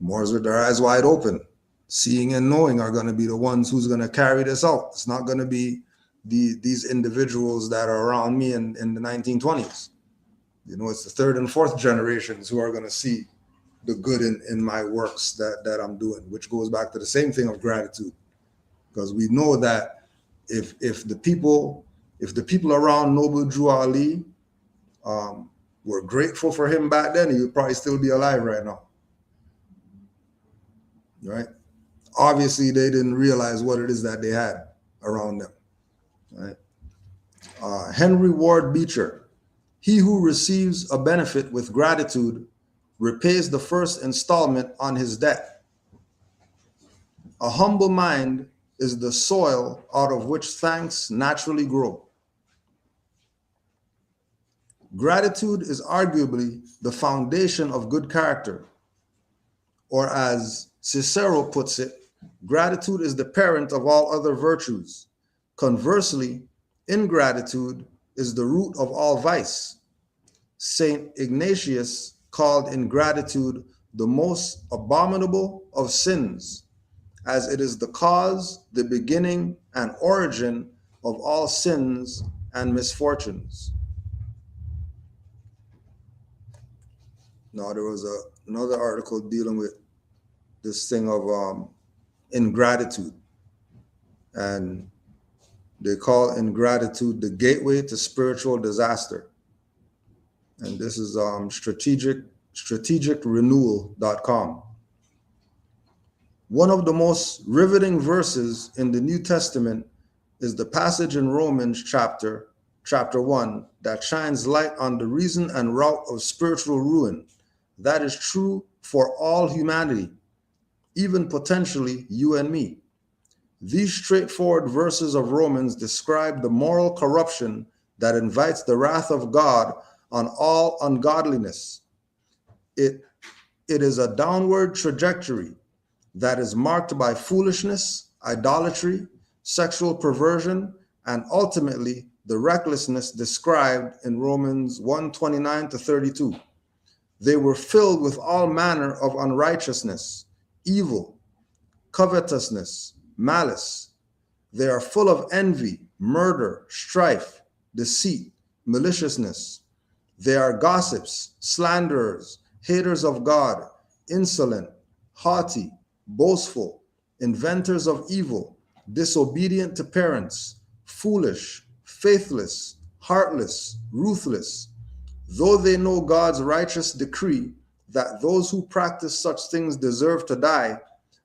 Moors with their eyes wide open, seeing and knowing are going to be the ones who's going to carry this out. It's not going to be these individuals that are around me in the 1920s. It's the third and fourth generations who are going to see the good in my works that I'm doing, which goes back to the same thing of gratitude. Because we know that if the people around Noble Drew Ali were grateful for him back then, he would probably still be alive right now. Right? Obviously, they didn't realize what it is that they had around them. Right? Henry Ward Beecher: he who receives a benefit with gratitude repays the first installment on his debt. A humble mind is the soil out of which thanks naturally grow. Gratitude is arguably the foundation of good character, or as Cicero puts it, gratitude is the parent of all other virtues. Conversely, ingratitude is the root of all vice. Saint Ignatius called ingratitude the most abominable of sins, as it is the cause, the beginning, and origin of all sins and misfortunes. Now, there was another article dealing with this thing of ingratitude, and they call ingratitude the gateway to spiritual disaster. And this is strategicrenewal.com. One of the most riveting verses in the New Testament is the passage in Romans chapter 1 that shines light on the reason and route of spiritual ruin. That is true for all humanity, even potentially you and me. These straightforward verses of Romans describe the moral corruption that invites the wrath of God on all ungodliness. It is a downward trajectory that is marked by foolishness, idolatry, sexual perversion, and ultimately the recklessness described in Romans 1:29-32. They were filled with all manner of unrighteousness, evil, covetousness, malice. They are full of envy, murder, strife, deceit, maliciousness. They are gossips, slanderers, haters of God, insolent, haughty, boastful, inventors of evil, disobedient to parents, foolish, faithless, heartless, ruthless. Though they know God's righteous decree that those who practice such things deserve to die,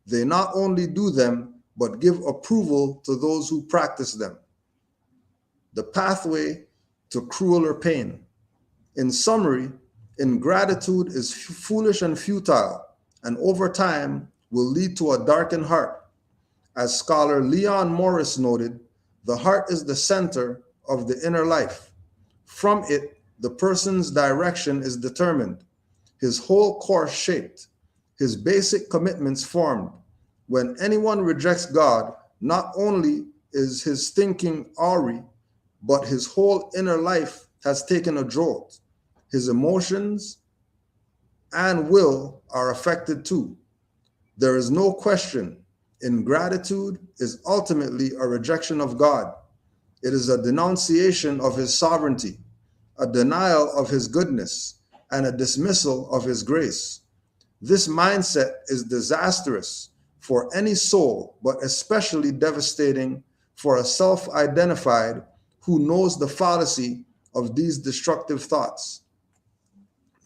they not only do them, but give approval to those who practice them. The pathway to crueler pain. In summary, ingratitude is foolish and futile, and over time will lead to a darkened heart. As scholar Leon Morris noted, the heart is the center of the inner life. From it, the person's direction is determined, his whole course shaped, his basic commitments formed. When anyone rejects God, not only is his thinking awry, but his whole inner life has taken a jolt. His emotions and will are affected too. There is no question, ingratitude is ultimately a rejection of God. It is a denunciation of his sovereignty, a denial of his goodness, and a dismissal of his grace. This mindset is disastrous for any soul, but especially devastating for a self-identified who knows the fallacy of these destructive thoughts.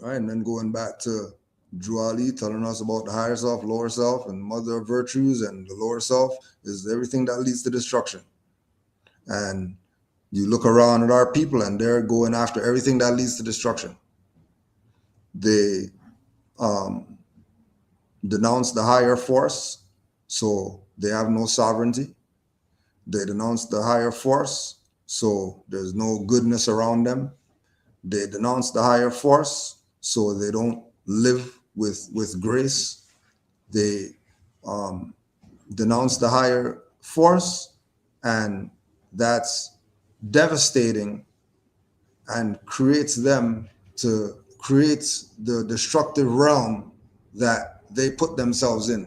All right, and then going back to Juali telling us about the higher self, lower self, and mother of virtues, and the lower self is everything that leads to destruction. And you look around at our people and they're going after everything that leads to destruction. They denounce the higher force, so they have no sovereignty. They denounce the higher force, so there's no goodness around them. They denounce the higher force, so they don't live with grace. They denounce the higher force, and that's devastating and creates them to create the destructive realm that they put themselves in,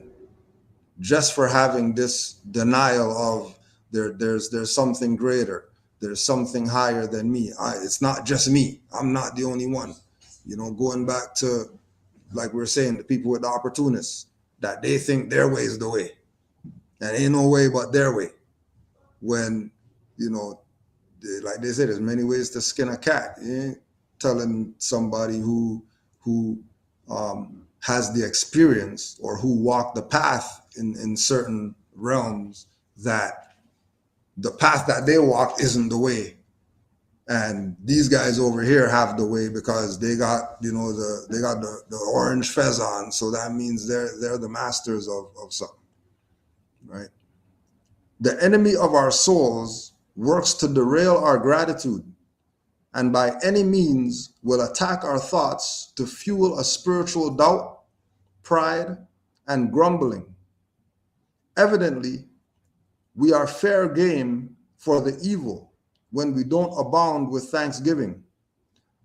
just for having this denial of there's something greater, there's something higher than me. It's not just me. I'm not the only one. You know, going back to, like we were saying, the people with the opportunists, that they think their way is the way. And ain't no way but their way. When, you know, like they said, there's many ways to skin a cat. You ain't telling somebody who has the experience or who walked the path in certain realms that the path that they walk isn't the way. And these guys over here have the way because they got, you know, the orange fez on. So that means they're the masters of something, right? The enemy of our souls works to derail our gratitude, and by any means will attack our thoughts to fuel a spiritual doubt, pride, and grumbling. Evidently, we are fair game for the evil when we don't abound with thanksgiving.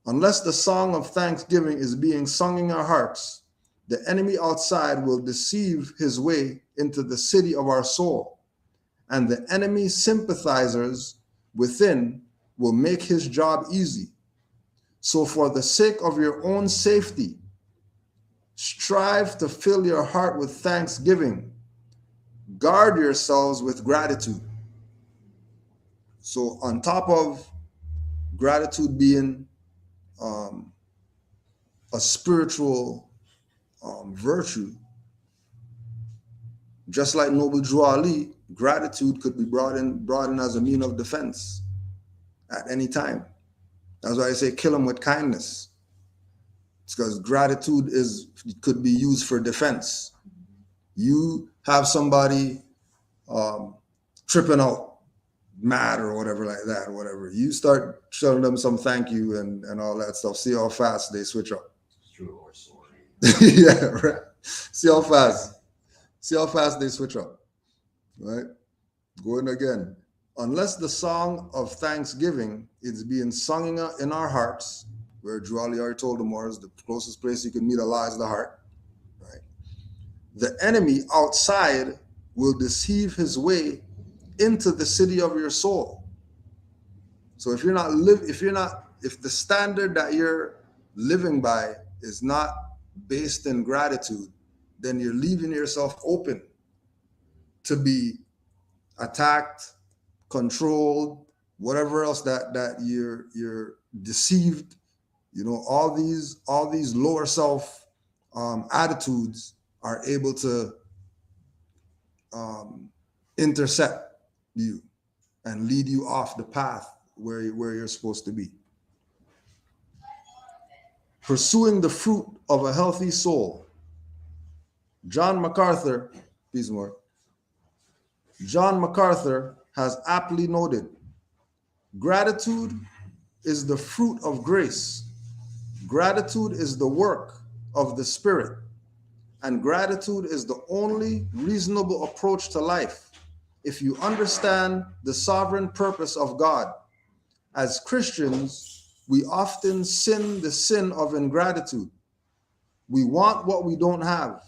Unless the song of thanksgiving is being sung in our hearts, the enemy outside will deceive his way into the city of our soul, and the enemy's sympathizers within will make his job easy. So for the sake of your own safety, strive to fill your heart with thanksgiving. Guard yourselves with gratitude. So on top of gratitude being a spiritual virtue, just like Noble Drew Ali, gratitude could be brought in as a mean of defense at any time. That's why I say kill them with kindness. It's because gratitude could be used for defense. You have somebody tripping out, mad or whatever like that, or whatever. You start showing them some thank you and all that stuff. See how fast they switch up. True or sorry. Yeah, right. See how fast they switch up. Right? Going again. Unless the song of thanksgiving is being sung in our hearts, where Juali already told the Moors, the closest place you can meet Allah is the heart. Right? The enemy outside will deceive his way into the city of your soul. So if the standard that you're living by is not based in gratitude, then you're leaving yourself open to be attacked, controlled, whatever else that you're deceived. You know, all these lower self attitudes are able to intercept you and lead you off the path where you're supposed to be. Pursuing the fruit of a healthy soul. John MacArthur, peace more. John MacArthur has aptly noted, gratitude is the fruit of grace. Gratitude is the work of the Spirit. And gratitude is the only reasonable approach to life if you understand the sovereign purpose of God. As Christians, we often sin the sin of ingratitude. We want what we don't have.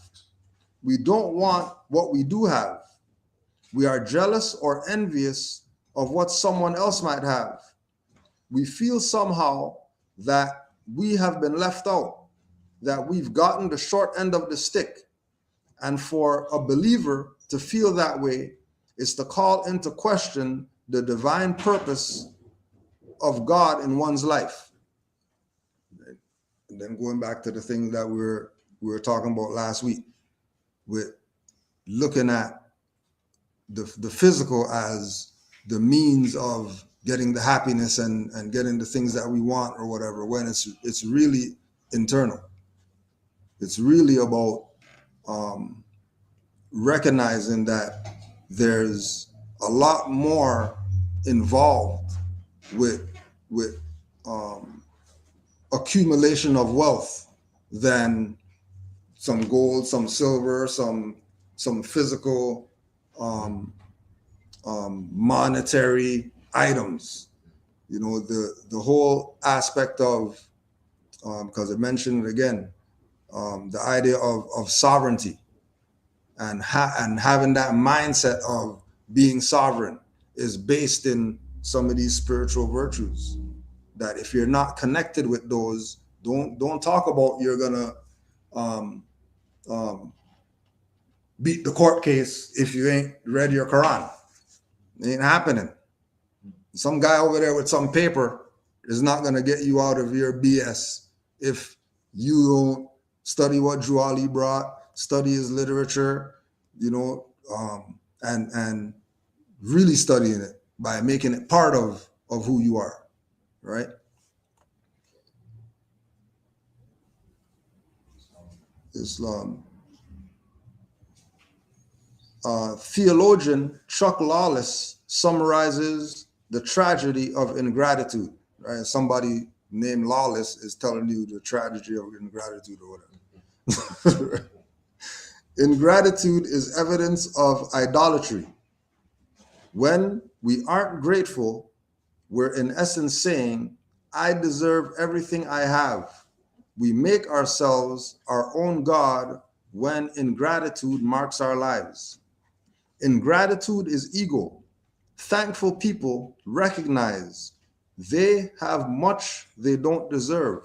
We don't want what we do have. We are jealous or envious of what someone else might have. We feel somehow that we have been left out, that we've gotten the short end of the stick. And for a believer to feel that way is to call into question the divine purpose of God in one's life. And then going back to the thing that we were talking about last week, with looking at the physical as the means of getting the happiness and getting the things that we want or whatever, when it's really internal. It's really about recognizing that there's a lot more involved with accumulation of wealth than some gold, some silver, some physical monetary items. You know, the whole aspect of, because I mentioned it again, the idea of sovereignty and having that mindset of being sovereign is based in some of these spiritual virtues. That if you're not connected with those, don't talk about you're gonna beat the court case if you ain't read your Quran. It ain't happening. Some guy over there with some paper is not going to get you out of your BS if you don't study what Drew Ali brought, study his literature, you know, and really studying it by making it part of who you are, right? Islam. Theologian Chuck Lawless summarizes the tragedy of ingratitude, right? Somebody named Lawless is telling you the tragedy of ingratitude or whatever. Ingratitude is evidence of idolatry. When we aren't grateful, we're in essence saying, I deserve everything I have. We make ourselves our own God when ingratitude marks our lives. Ingratitude is ego. Thankful people recognize they have much they don't deserve.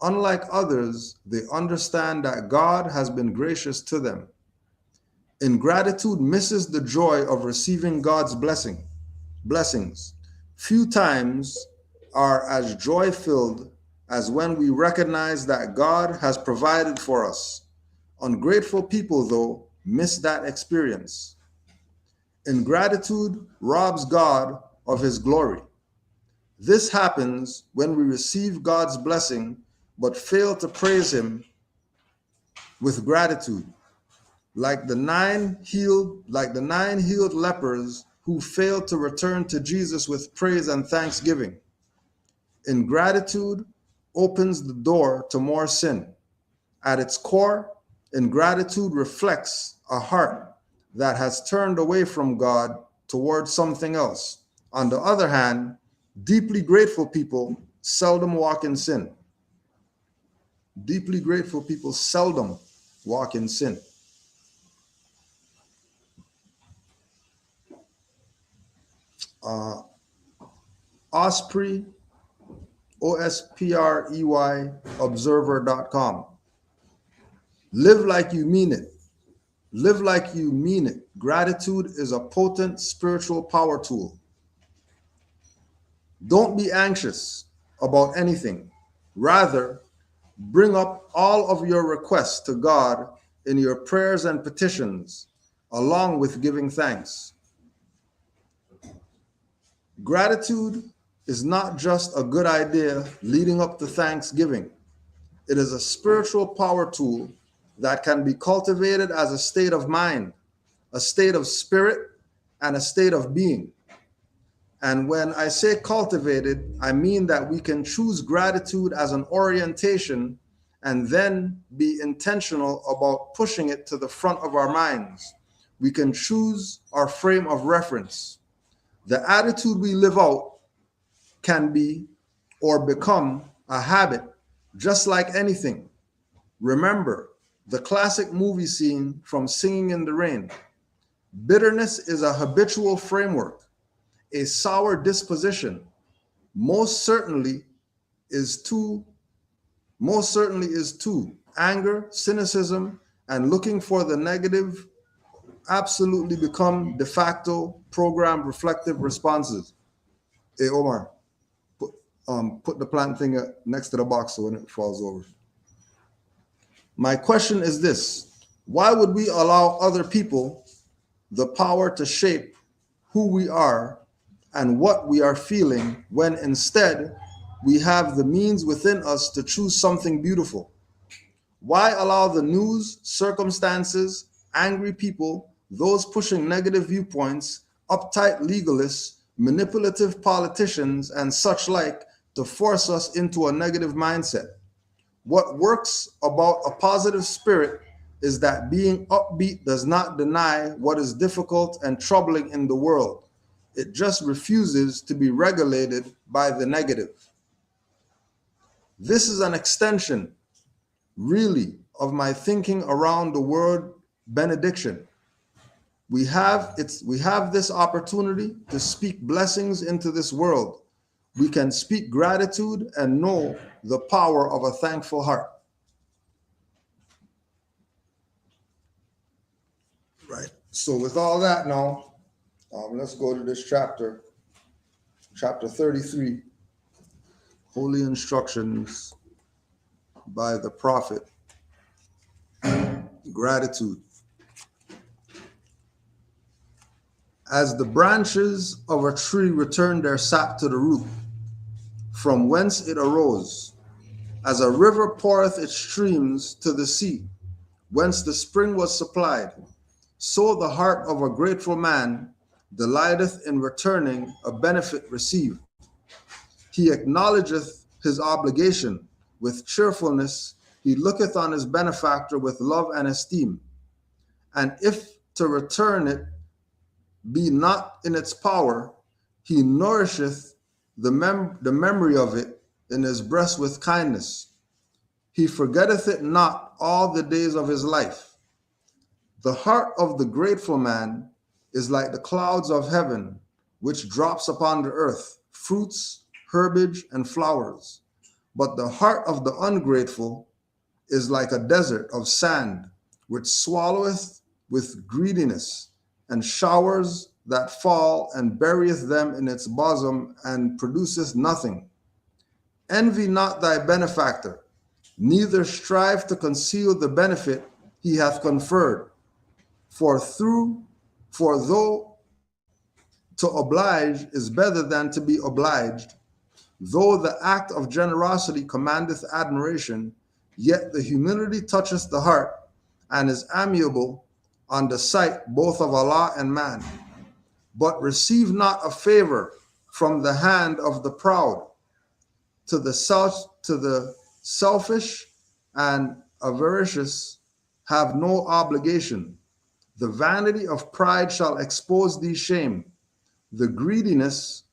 Unlike others, they understand that God has been gracious to them. Ingratitude misses the joy of receiving God's blessings. Few times are as joy-filled as when we recognize that God has provided for us. Ungrateful people, though, miss that experience. Ingratitude robs God of his glory. This happens when we receive God's blessing but fail to praise him with gratitude, like the nine healed lepers who failed to return to Jesus with praise and thanksgiving. Ingratitude opens the door to more sin. At its core, ingratitude reflects a heart that has turned away from God towards something else. On the other hand, deeply grateful people seldom walk in sin. Deeply grateful people seldom walk in sin. Osprey, OSPREY, observer.com. Live like you mean it. Live like you mean it. Gratitude is a potent spiritual power tool. Don't be anxious about anything. Rather, bring up all of your requests to God in your prayers and petitions, along with giving thanks. Gratitude is not just a good idea leading up to Thanksgiving. It is a spiritual power tool that can be cultivated as a state of mind, a state of spirit, and a state of being. And when I say cultivated, I mean that we can choose gratitude as an orientation and then be intentional about pushing it to the front of our minds. We can choose our frame of reference. The attitude we live out can be or become a habit, just like anything. Remember the classic movie scene from Singing in the Rain. Bitterness is a habitual framework, a sour disposition, most certainly most certainly is two: anger, cynicism, and looking for the negative absolutely become de facto programmed reflective responses. Hey, Omar, put the plant thing next to the box so when it falls over. My question is this: why would we allow other people the power to shape who we are and what we are feeling when instead we have the means within us to choose something beautiful? Why allow the news, circumstances, angry people, those pushing negative viewpoints, uptight legalists, manipulative politicians, and such like to force us into a negative mindset? What works about a positive spirit is that being upbeat does not deny what is difficult and troubling in the world. It just refuses to be regulated by the negative. This is an extension, really, of my thinking around the word benediction. We have this opportunity to speak blessings into this world. We can speak gratitude and know the power of a thankful heart. Right. So with all that now, let's go to this chapter 33, Holy Instructions by the Prophet. Gratitude. As the branches of a tree return their sap to the root, from whence it arose, as a river poureth its streams to the sea, whence the spring was supplied, so the heart of a grateful man delighteth in returning a benefit received. He acknowledgeth his obligation with cheerfulness. He looketh on his benefactor with love and esteem. And if to return it be not in its power, he nourisheth the memory of it in his breast with kindness. He forgetteth it not all the days of his life. The heart of the grateful man is like the clouds of heaven, which drops upon the earth, fruits, herbage, and flowers. But the heart of the ungrateful is like a desert of sand, which swalloweth with greediness, and showers that fall and burieth them in its bosom, and produceth nothing. Envy not thy benefactor, neither strive to conceal the benefit he hath conferred. For though to oblige is better than to be obliged, though the act of generosity commandeth admiration, yet the humility toucheth the heart, and is amiable on the sight both of Allah and man. But receive not a favor from the hand of the proud. To the selfish and avaricious have no obligation. The vanity of pride shall expose thee shame. The greediness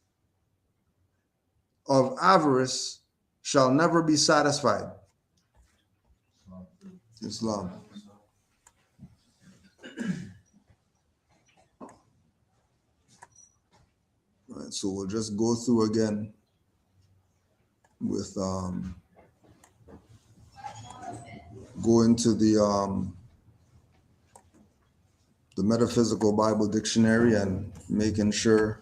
of avarice shall never be satisfied. Islam. All right, so we'll just go through again with go into the Metaphysical Bible Dictionary and making sure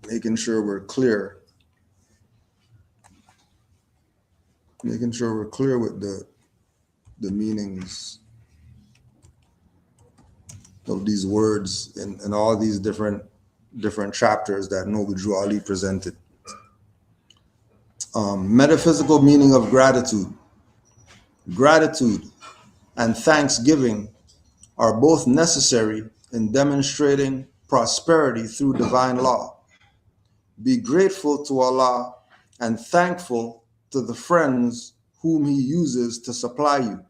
we're clear. Making sure we're clear with the meanings of these words in all these different chapters that Noble Drew Ali presented. Metaphysical meaning of gratitude. Gratitude and thanksgiving are both necessary in demonstrating prosperity through divine law. Be grateful to Allah and thankful to the friends whom He uses to supply you.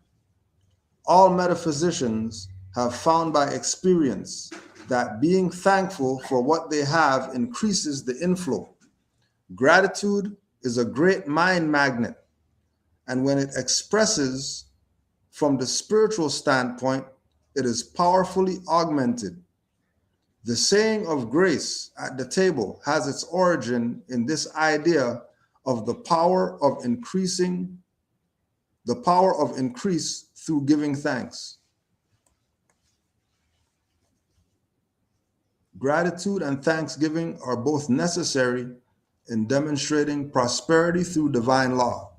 All metaphysicians have found by experience that being thankful for what they have increases the inflow. Gratitude is a great mind magnet, and when it expresses from the spiritual standpoint, it is powerfully augmented. The saying of grace at the table has its origin in this idea of the power of increase through giving thanks. Gratitude and thanksgiving are both necessary in demonstrating prosperity through divine law.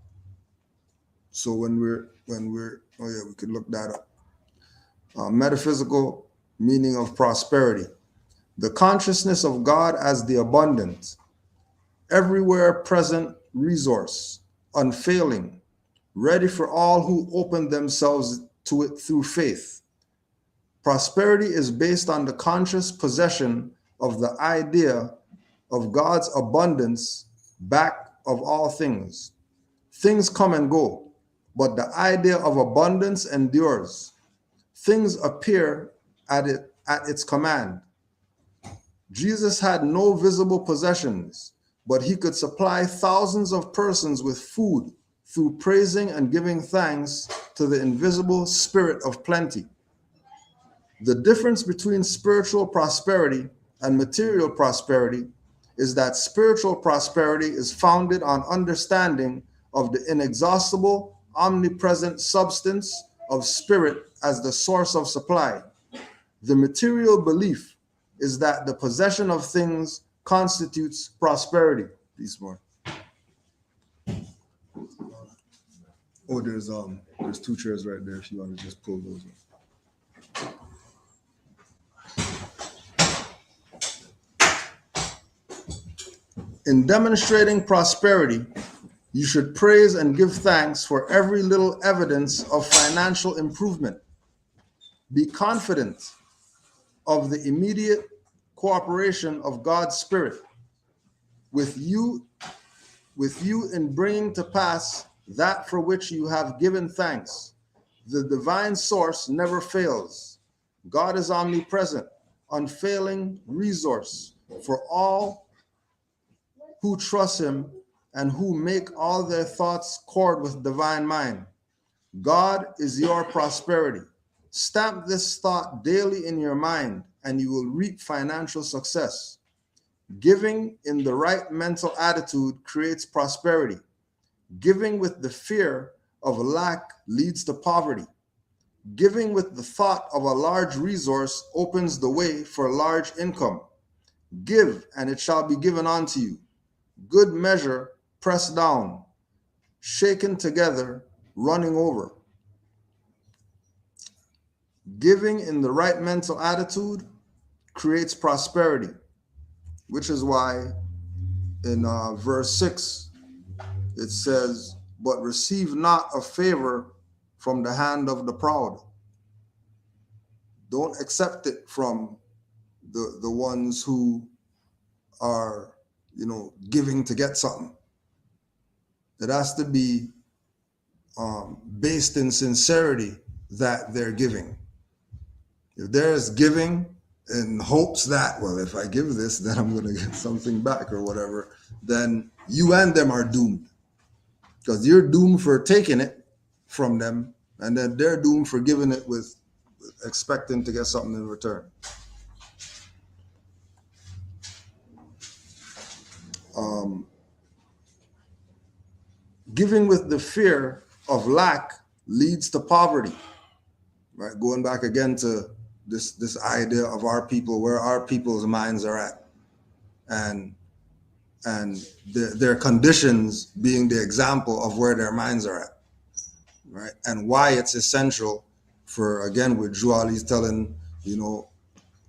So when we're we could look that up. Metaphysical meaning of prosperity. The consciousness of God as the abundant, everywhere present resource, unfailing, ready for all who open themselves to it through faith. Prosperity is based on the conscious possession of the idea of God's abundance back of all things. Things come and go, but the idea of abundance endures. Things appear at its command. Jesus had no visible possessions, but he could supply thousands of persons with food through praising and giving thanks to the invisible spirit of plenty. The difference between spiritual prosperity and material prosperity is that spiritual prosperity is founded on understanding of the inexhaustible, omnipresent substance of spirit as the source of supply. The material belief is that the possession of things constitutes prosperity. Peace more. Oh, there's 2 chairs right there if you want to just pull those in. In demonstrating prosperity, you should praise and give thanks for every little evidence of financial improvement. Be confident of the immediate cooperation of God's Spirit with you in bringing to pass that for which you have given thanks. The divine source never fails. God is omnipresent, unfailing resource for all who trust him and who make all their thoughts accord with divine mind. God is your prosperity. Stamp this thought daily in your mind, and you will reap financial success. Giving in the right mental attitude creates prosperity. Giving with the fear of lack leads to poverty. Giving with the thought of a large resource opens the way for large income. Give, and it shall be given unto you. Good measure, pressed down, shaken together, running over. Giving in the right mental attitude creates prosperity, which is why in verse 6, it says, but receive not a favor from the hand of the proud. Don't accept it from the ones who are, giving to get something. It has to be based in sincerity that they're giving. If there's giving in hopes that, well, if I give this, then I'm going to get something back or whatever, then you and them are doomed. Because you're doomed for taking it from them, and then they're doomed for giving it with expecting to get something in return. Giving with the fear of lack leads to poverty. Right? Going back again to this idea of our people, where our people's minds are at, and their conditions being the example of where their minds are at, right? And why it's essential for, again, with Juali's telling,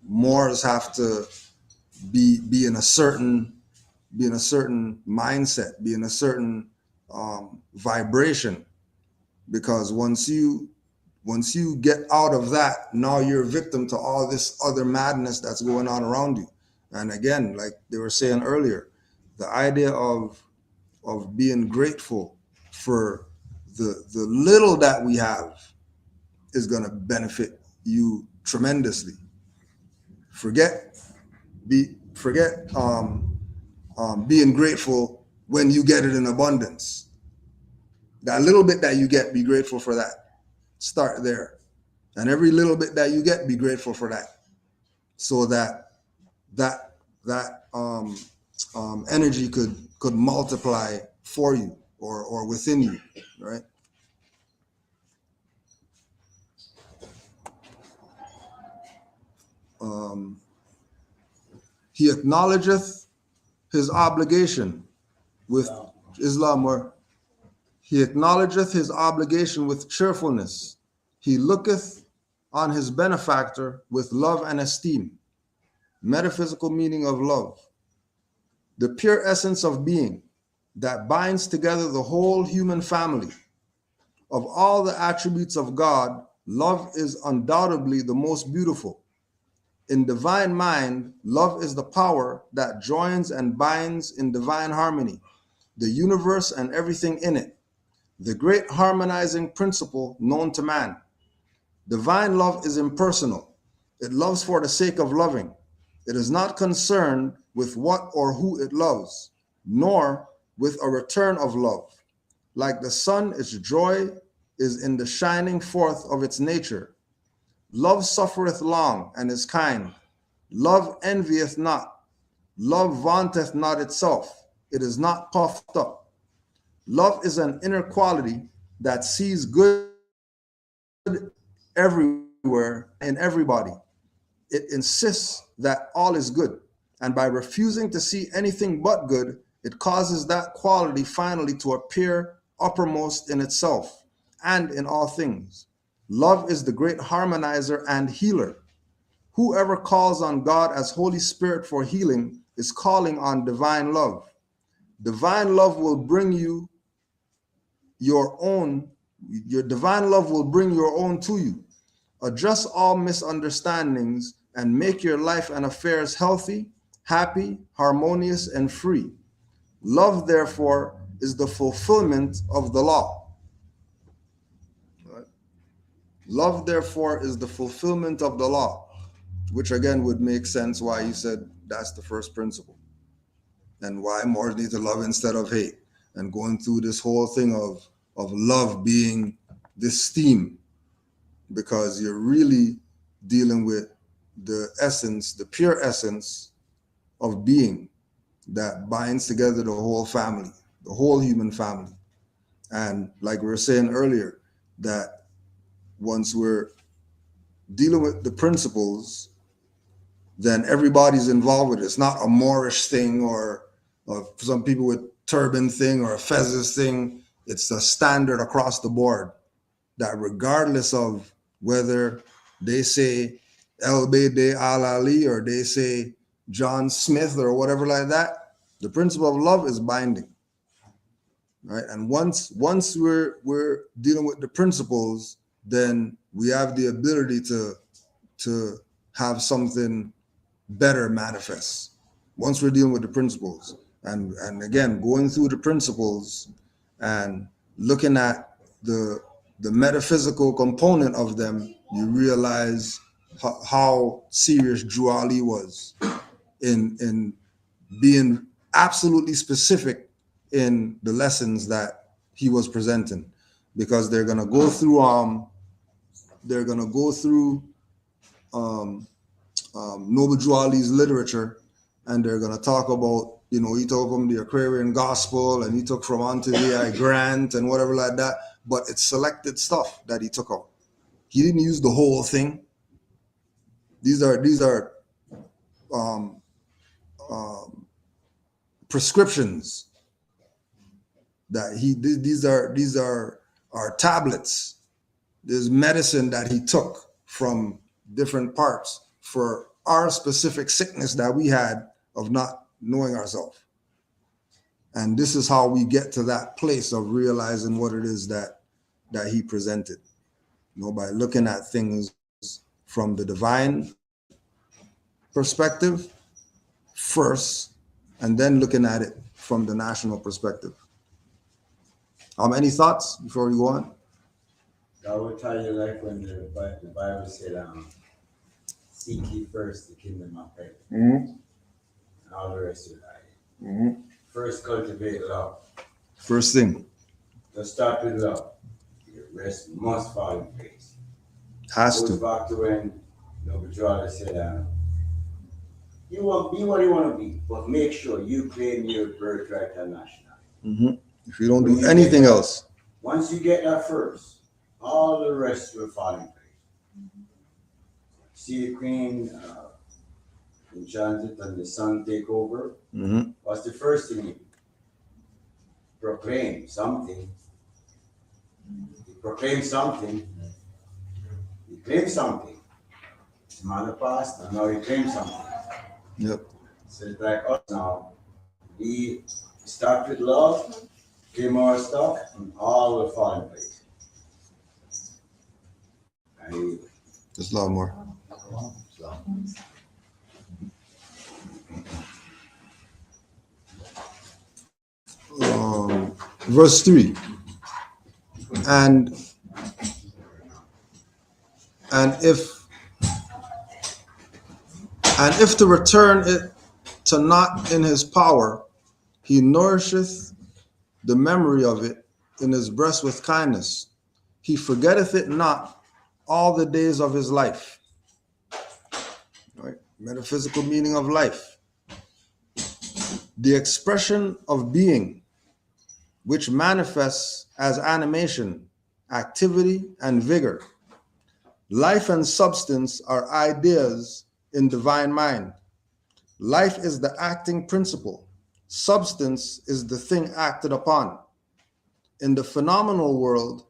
Moors have to be in a certain mindset, be in a certain vibration, because once you get out of that, now you're a victim to all this other madness that's going on around you. And again, like they were saying earlier, the idea of being grateful for the little that we have is going to benefit you tremendously. Forget being grateful when you get it in abundance. That little bit that you get, be grateful for that. Start there. And every little bit that you get, be grateful for that. So that energy could multiply for you or within you, right? He acknowledgeth his obligation with Islam, or he acknowledgeth his obligation with cheerfulness. He looketh on his benefactor with love and esteem. Metaphysical meaning of love. The pure essence of being that binds together the whole human family. Of all the attributes of God, love is undoubtedly the most beautiful. In divine mind, love is the power that joins and binds in divine harmony the universe and everything in it, the great harmonizing principle known to man. Divine love is impersonal. It loves for the sake of loving. It is not concerned with what or who it loves, nor with a return of love. Like the sun, its joy is in the shining forth of its nature. Love suffereth long and is kind. Love envieth not. Love vaunteth not itself. It is not puffed up. Love is an inner quality that sees good everywhere in everybody. It insists that all is good, and by refusing to see anything but good, it causes that quality finally to appear uppermost in itself and in all things. Love is the great harmonizer and healer. Whoever calls on God as Holy Spirit for healing is calling on divine love. Divine love will bring you your own. Your divine love will bring your own to you. Adjust all misunderstandings and make your life and affairs healthy, happy, harmonious, and free. Love, therefore, is the fulfillment of the law. Right? Love, therefore, is the fulfillment of the law, which again would make sense why he said that's the first principle, and why more need to love instead of hate, and going through this whole thing of love being this theme, because you're really dealing with the essence, the pure essence of being that binds together the whole family, the whole human family. And like we were saying earlier, that once we're dealing with the principles, then everybody's involved with it. It's not a Moorish thing or some people with turban thing or a fezzes thing. It's a standard across the board that regardless of whether they say El Bede Al Ali or they say John Smith or whatever like that, the principle of love is binding, right? And once we're dealing with the principles, then we have the ability to have something better manifest. Once we're dealing with the principles, and again, going through the principles and looking at the metaphysical component of them, you realize how serious Drew Ali was in being absolutely specific in the lessons that he was presenting, because they're gonna go through Noble Drew Ali's literature, and they're gonna talk about, he took from the Aquarian Gospel and he took from Unto Thee I Grant and whatever like that, but it's selected stuff that he took out. He didn't use the whole thing. These are prescriptions that these are tablets. There's medicine that he took from different parts for our specific sickness that we had of not knowing ourselves. And this is how we get to that place of realizing what it is that he presented, by looking at things from the divine perspective first, and then looking at it from the national perspective. Any thoughts before we go on? I will tell you, like when the Bible said, seek ye first the kingdom of heaven, and all the rest will add. First, cultivate love. First thing. To start with love, the rest must fall in place. Has Goes to. back to when Noble Jordan said, you want be what you want to be, but make sure you claim your birthright and nationality. If you don't do anything else. Once you get that first, all the rest will fall in place. See the queen enchanted and the sun take over. Mm-hmm. What's the first thing you do? Proclaim something. You proclaim something. You claim something. Man of past, and now you claim something. Yep. So it's like us now. We start with love, claim our stuff, and all will fall in place. Just a lot more. Verse 3. And if to return it to naught in his power, he nourisheth the memory of it in his breast with kindness. He forgetteth it not all the days of his life. Right? Metaphysical meaning of life. The expression of being, which manifests as animation, activity, and vigor. Life and substance are ideas in divine mind. Life is the acting principle. Substance is the thing acted upon. In the phenomenal world,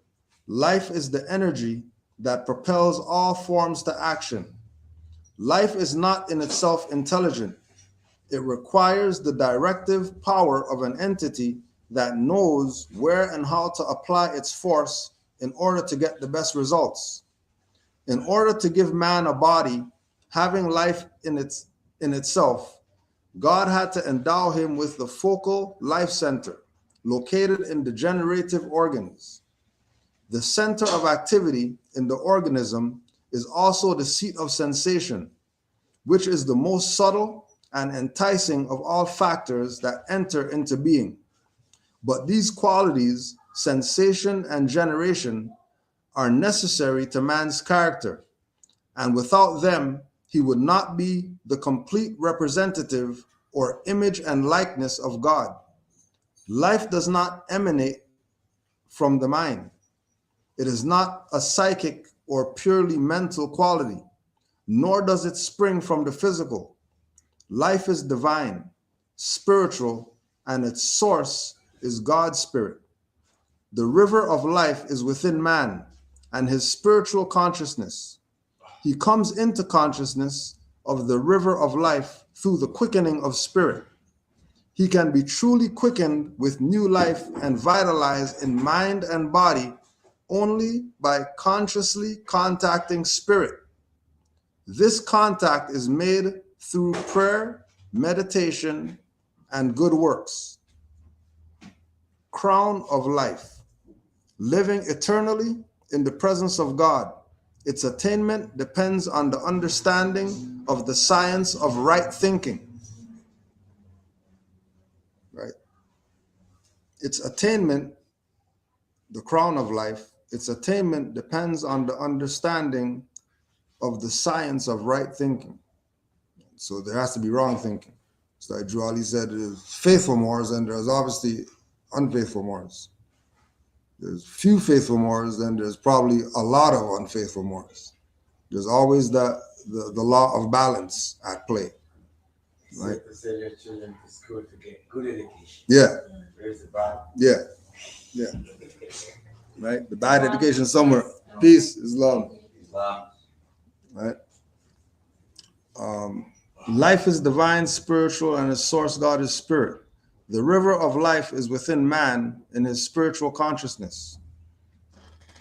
life is the energy that propels all forms to action. Life is not in itself intelligent. It requires the directive power of an entity that knows where and how to apply its force in order to get the best results. In order to give man a body having life in itself, God had to endow him with the focal life center located in the generative organs. The center of activity in the organism is also the seat of sensation, which is the most subtle and enticing of all factors that enter into being. But these qualities, sensation and generation, are necessary to man's character, and without them, he would not be the complete representative or image and likeness of God. Life does not emanate from the mind. It is not a psychic or purely mental quality, nor does it spring from the physical. Life is divine, spiritual, and its source is God's spirit. The river of life is within man and his spiritual consciousness. He comes into consciousness of the river of life through the quickening of spirit. He can be truly quickened with new life and vitalized in mind and body only by consciously contacting spirit. This contact is made through prayer, meditation, and good works. Crown of life, living eternally in the presence of God. Its attainment depends on the understanding of the science of right thinking. Right? Its attainment, the crown of life, its attainment depends on the understanding of the science of right thinking. So there has to be wrong thinking. So like Drew Ali said, there's faithful Moors and there's obviously unfaithful Moors. There's few faithful Moors, then there's probably a lot of unfaithful Moors. There's always the law of balance at play. Right? To send your children to school to get good education. Yeah. Where's the bad? Yeah. Yeah. Right? The bad education somewhere. Peace, Islam. Right? Life is divine, spiritual, and its source God is spirit. The river of life is within man in his spiritual consciousness.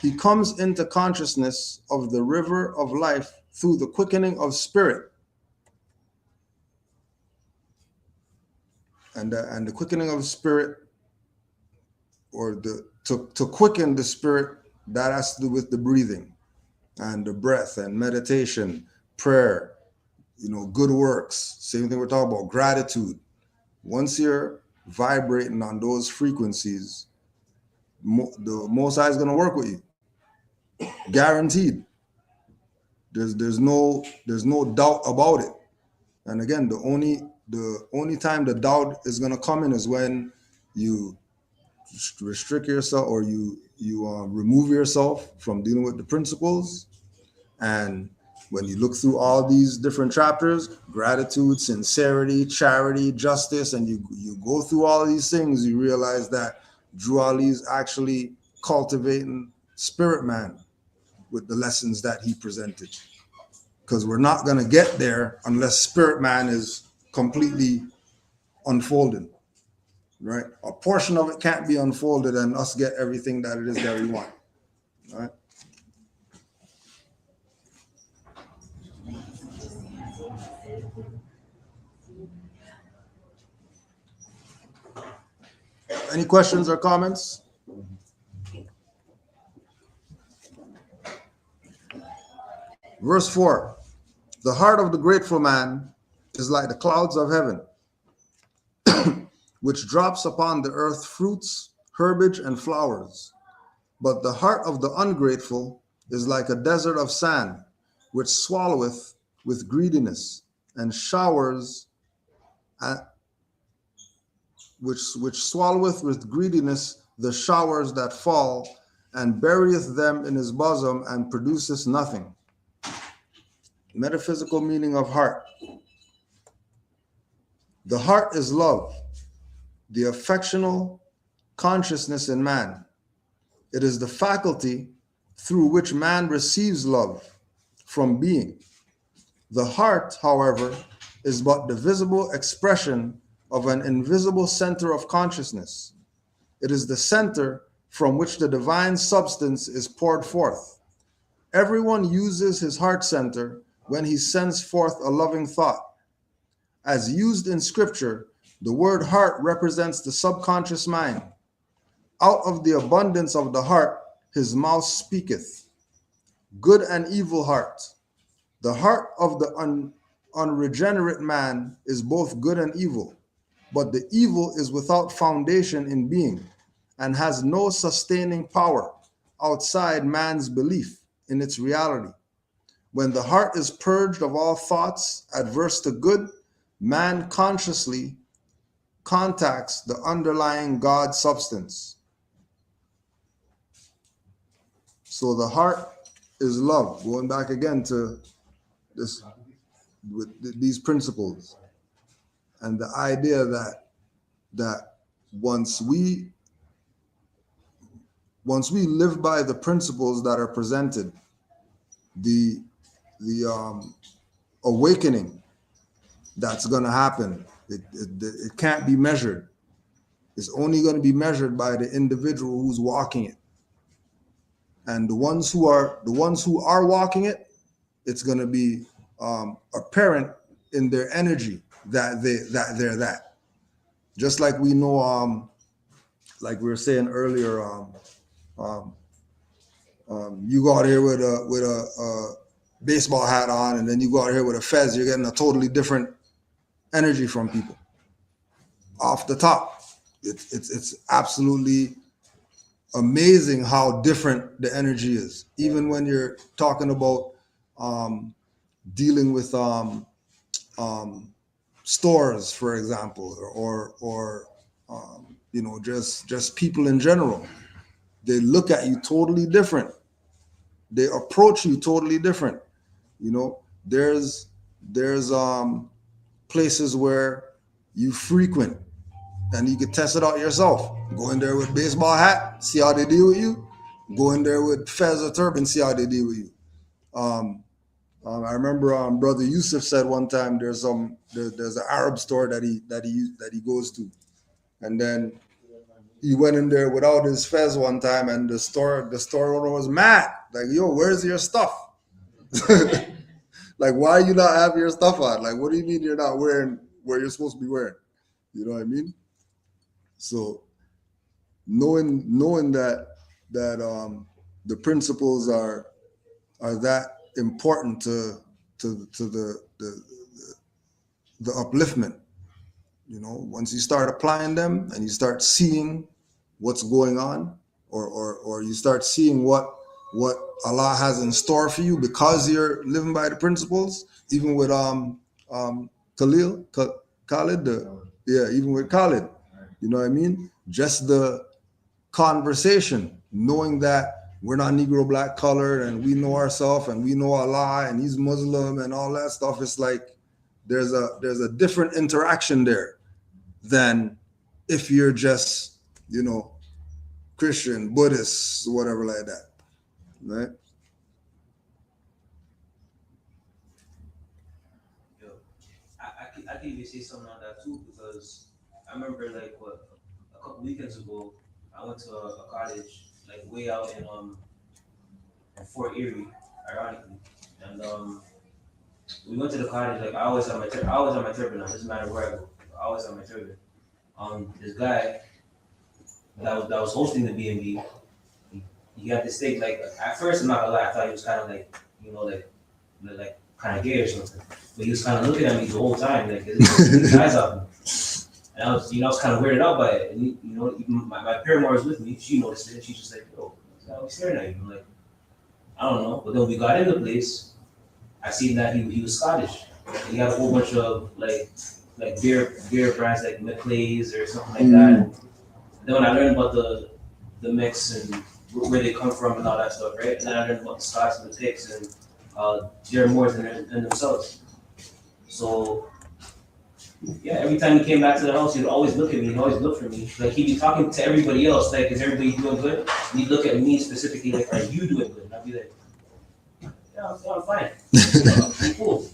He comes into consciousness of the river of life through the quickening of spirit. And the quickening of spirit, or to quicken the spirit, that has to do with the breathing and the breath and meditation, prayer, good works. Same thing we're talking about, gratitude. Once you're vibrating on those frequencies, the Most High is going to work with you, guaranteed. There's no doubt about it. And again, the only time the doubt is going to come in is when you restrict yourself, or you remove yourself from dealing with the principles. And when you look through all these different chapters, gratitude, sincerity, charity, justice, and you go through all these things, you realize that Drew Ali is actually cultivating spirit man with the lessons that he presented. Because we're not going to get there unless spirit man is completely unfolded, right? A portion of it can't be unfolded and us get everything that it is that we want, right? Any questions or comments? Verse 4, the heart of the grateful man is like the clouds of heaven, which drops upon the earth fruits, herbage, and flowers. But the heart of the ungrateful is like a desert of sand, which swalloweth with greediness, and showers, which swalloweth with greediness the showers that fall, and buryeth them in his bosom, and produceth nothing. Metaphysical meaning of heart. The heart is love, the affectional consciousness in man. It is the faculty through which man receives love from being. The heart, however, is but the visible expression of an invisible center of consciousness. It is the center from which the divine substance is poured forth. Everyone uses his heart center when he sends forth a loving thought. As used in scripture, the word heart represents the subconscious mind. Out of the abundance of the heart, his mouth speaketh. Good and evil heart. The heart of the unregenerate man is both good and evil, but the evil is without foundation in being and has no sustaining power outside man's belief in its reality. When the heart is purged of all thoughts adverse to good, man consciously contacts the underlying God substance. So the heart is love. Going back again to this, with these principles, and the idea that once we live by the principles that are presented, the awakening that's going to happen, it can't be measured. It's only going to be measured by the individual who's walking it. And the ones who are walking it, it's going to be apparent in their energy that they're that. Just like we know, like we were saying earlier, you go out here with a baseball hat on, and then you go out here with a fez, you're getting a totally different energy from people. Off the top, it's absolutely amazing how different the energy is. Even when you're talking about dealing with stores, for example, or just people in general, they look at you totally different. They approach you totally different. There's places where you frequent and you can test it out yourself. Go in there with baseball hat, see how they deal with you. Go in there with fez or turban, see how they deal with you. I remember Brother Yusuf said one time there's an Arab store that he goes to, and then he went in there without his fez one time, and the store owner was mad. Like, yo, where's your stuff? Like, why you not have your stuff on? Like, what do you mean you're not wearing where you're supposed to be wearing? You know what I mean? So knowing that the principles are that important to the upliftment. Once you start applying them and you start seeing what's going on, or you start seeing what Allah has in store for you because you're living by the principles, even with Khalid, even with Khalid, you know what I mean? Just the conversation, knowing that we're not Negro black colored and we know ourselves and we know Allah and he's Muslim and all that stuff. It's like there's a different interaction there than if you're just, you know, Christian, Buddhist, whatever like that, right? Yo, I can even say something on that too, because I remember like a couple weekends ago, I went to a cottage like way out in Fort Erie, ironically, and we went to the cottage. Like I always have my turban on. Doesn't matter where I go, I always have my turban. This guy that was hosting the B&B, he got this thing. Like at first, I'm not gonna lie, I thought he was kind of like, you know, like kind of gay or something. But he was kind of looking at me the whole time, like his eyes off me. And I was kind of weirded out by it. And you know, even my paramour was with me. She noticed it. She's just like, "Yo, why are we staring at you?" I'm like, I don't know. But then we got in the place. I seen that he was Scottish. He had a whole bunch of like beer brands like McClay's or something like that. And then when I learned about the mix and where they come from and all that stuff, right? And then I learned about the Scots and the Picts and they're Moors in themselves. So yeah, every time he came back to the house, he'd always look at me. He'd always look for me. Like he'd be talking to everybody else. Like, is everybody doing good? And he'd look at me specifically, like, are you doing good? And I'd be like, yeah, I'm fine. I'm cool.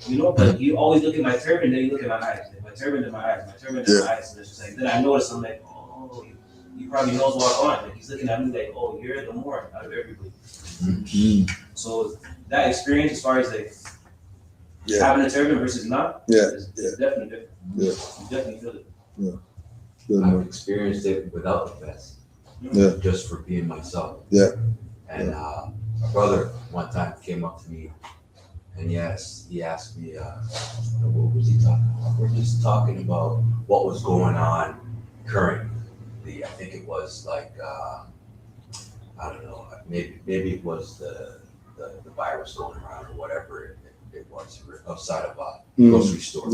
You know, but you always look at my turban, then you look at my eyes. Like, my turban in my eyes, my turban in my eyes. And it's just like, then I notice, I'm like, oh, he probably knows what's going on. Like, he's looking at me like, oh, you're the Moor out of everybody. So that experience, as far as like having a turban versus not, is definitely different. You definitely feel it. I've experienced it without the vest, just for being myself. And my brother one time came up to me, and he asked me, what was he talking about? We're just talking about what was going on currently. I think it was like, I don't know, maybe it was the virus going around or whatever it was outside of a grocery store.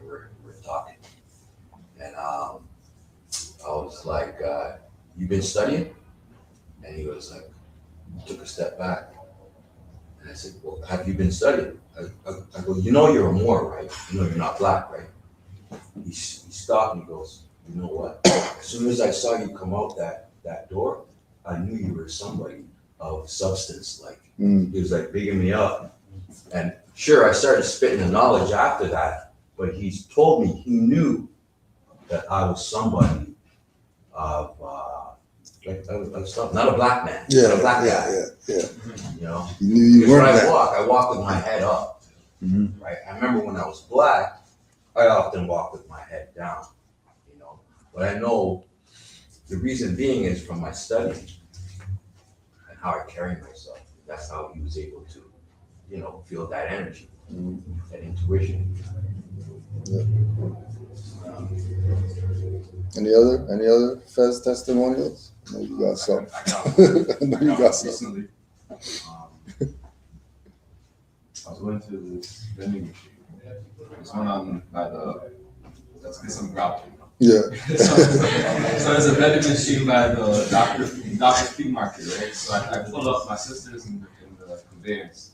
We're talking, and I was like, "You been studying?" And he was like, took a step back, and I said, "Well, have you been studying?" I go, "You know you're a Moor, right? You know you're not black, right?" He stopped and he goes, "You know what? As soon as I saw you come out that door, I knew you were somebody of substance. Like he was like bigging me up." And sure, I started spitting the knowledge after that, but he's told me he knew that I was somebody of not a black man, not a black guy. You know, You knew you because when weren't that. I walk with my head up. Right. I remember when I was black, I often walked with my head down. You know, but I know the reason being is from my study and how I carry myself. That's how he was able to, you know, feel that energy, that intuition. Any other Fez testimonials? I know you got some. I know you got some. Recently, I was going to this vending machine. This one on by let's get some gravel. Yeah. So there's a vending machine by the Doctor's Feed Market, right? So I pulled up my sisters in the conveyance.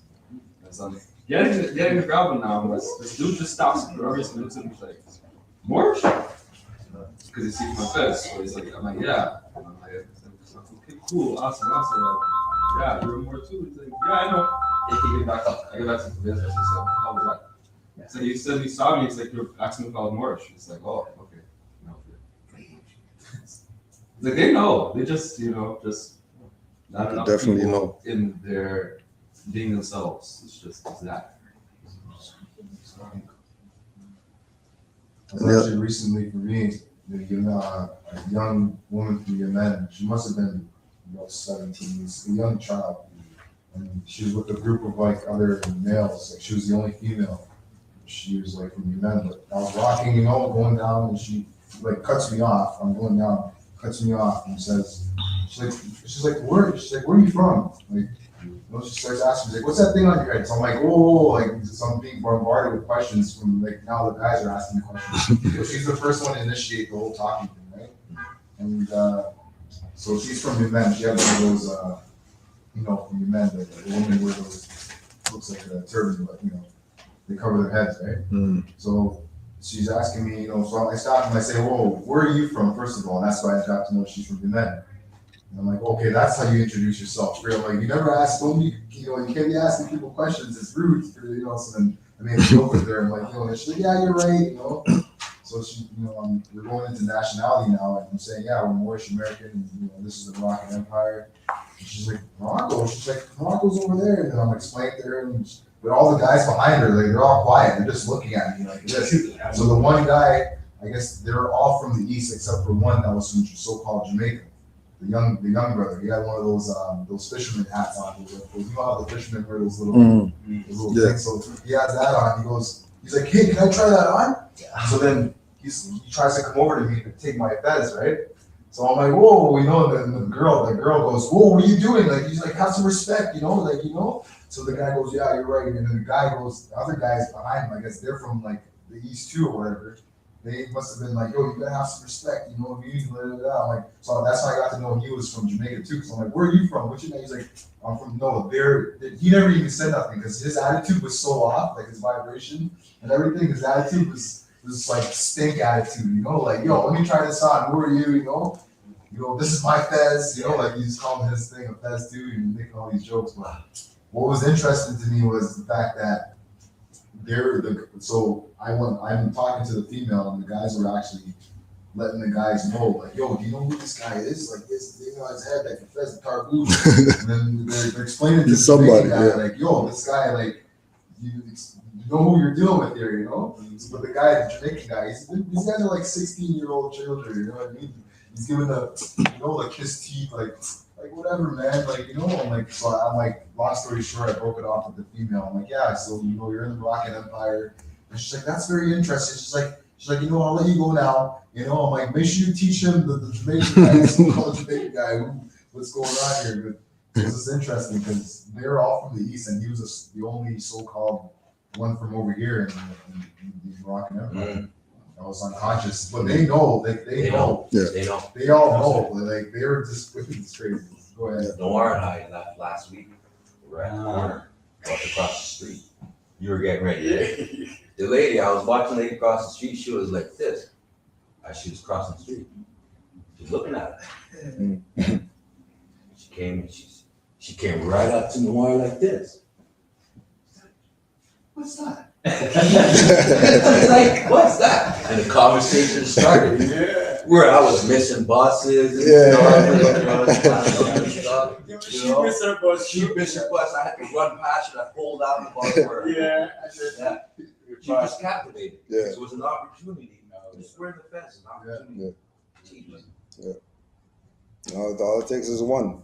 And so I'm getting the gravel now. This dude just stops for no reason. Looks at me like, "Moor?" Because he sees my face. So he's like, I'm like, "Yeah." And I'm like, "Okay, cool, awesome. Like, yeah, you're a Moor too." He's like, "Yeah, I know." He get back up. I get back to the conveyance. I said, "So how was that?" So he said he saw me. He's like, "You're asking me if I was Moorish." It's like, "Oh, okay." No. It's like they know. They just, just not enough Definitely people know. in their being themselves. It's that. Actually, recently for me, a young woman from Yemen. She must have been about 17, a young child, and she was with a group of like other males. Like she was the only female. She was like from Yemen, but I was walking, going down, and she like cuts me off. I'm going down, cuts me off, and says, she's like, where are you from? Like, she starts asking me, like, what's that thing on your head? So I'm like, whoa, like, so I'm being bombarded with questions from, like, now the guys are asking me questions. So she's the first one to initiate the whole talking thing, right? And So she's from Yemen. She has one of those, from Yemen, the women wear those, looks like a turban, but, they cover their heads, right? So she's asking me, so I stop and I say, whoa, where are you from, first of all? And that's why I got to know she's from Yemen. And I'm like, okay, that's how you introduce yourself. Real, like, you never ask, you can't be asking people questions. It's rude, so then I made a joke with her. I'm like, she's like, yeah, you're right, So she, we're going into nationality now, and I'm saying, yeah, we're Moorish American, and this is the Moroccan Empire. And she's like, Morocco? She's like, Morocco's over there. And then I'm explaining to her, but all the guys behind her, like, they're all quiet. They're just looking at me like this. So the one guy, I guess they're all from the East except for one that was from so-called Jamaica. The young brother, he had one of those fisherman hats on. You know how the fishermen wear those little things. So he has that on. He's like, hey, can I try that on? So then he tries to come over to me to take my fez, right? So I'm like, whoa, and the girl goes, whoa, what are you doing? Like, he's like, have some respect, So the guy goes, yeah, you're right. And then the other guys behind him, I guess they're from like the East too or whatever. They must have been like, yo, you gotta have some respect, I'm like, so that's how I got to know he was from Jamaica too. Because I'm like, where are you from? What's your name? He's like, I'm from he never even said nothing because his attitude was so off, like his vibration and everything. His attitude was like stink attitude, like, yo, let me try this on. Who are you? This is my fez, like he's calling his thing a fez too, and making all these jokes. But what was interesting to me was the fact that I'm talking to the female, and the guys were actually letting the guys know, like, yo, do you know who this guy is? Like, this thing on his head, like, the fez, the tarboose. And then they're explaining to somebody, guy, like, yo, this guy, like, you know who you're dealing with here, But the guy, the Jamaican guy, these guys are like 16-year-old children, you know what I mean? He's giving like his teeth, like whatever, man, so I'm like, long story short, I broke it off with the female. I'm like, yeah, so you're in the Moroccan Empire, and she's like, that's very interesting. She's like, I'll let you go now. I'm like, make sure you teach him the Jamaican guy, the so-called Jamaican guy, what's going on here. But this is interesting because they're all from the East, and he was the only so-called one from over here in the Moroccan Empire. I was unconscious, but they know, they know. Yeah. They all know, like they were just it's crazy. Go ahead. Noir and I left last week. We were at the corner, walked across the street. You were getting ready. Yeah. The lady, I was watching the lady across the street. She was like this as she was crossing the street. She was looking at it. She came and she came right up to Noir like this. What's that? Like, what's that? And the conversation started. Yeah. Where I was missing buses. She missed her bus. I had to run past her. I pulled out the bus for her. Yeah. She was captivated. Yeah. So it was an opportunity. Just wearing the fence is an opportunity. Yeah. All it takes is one.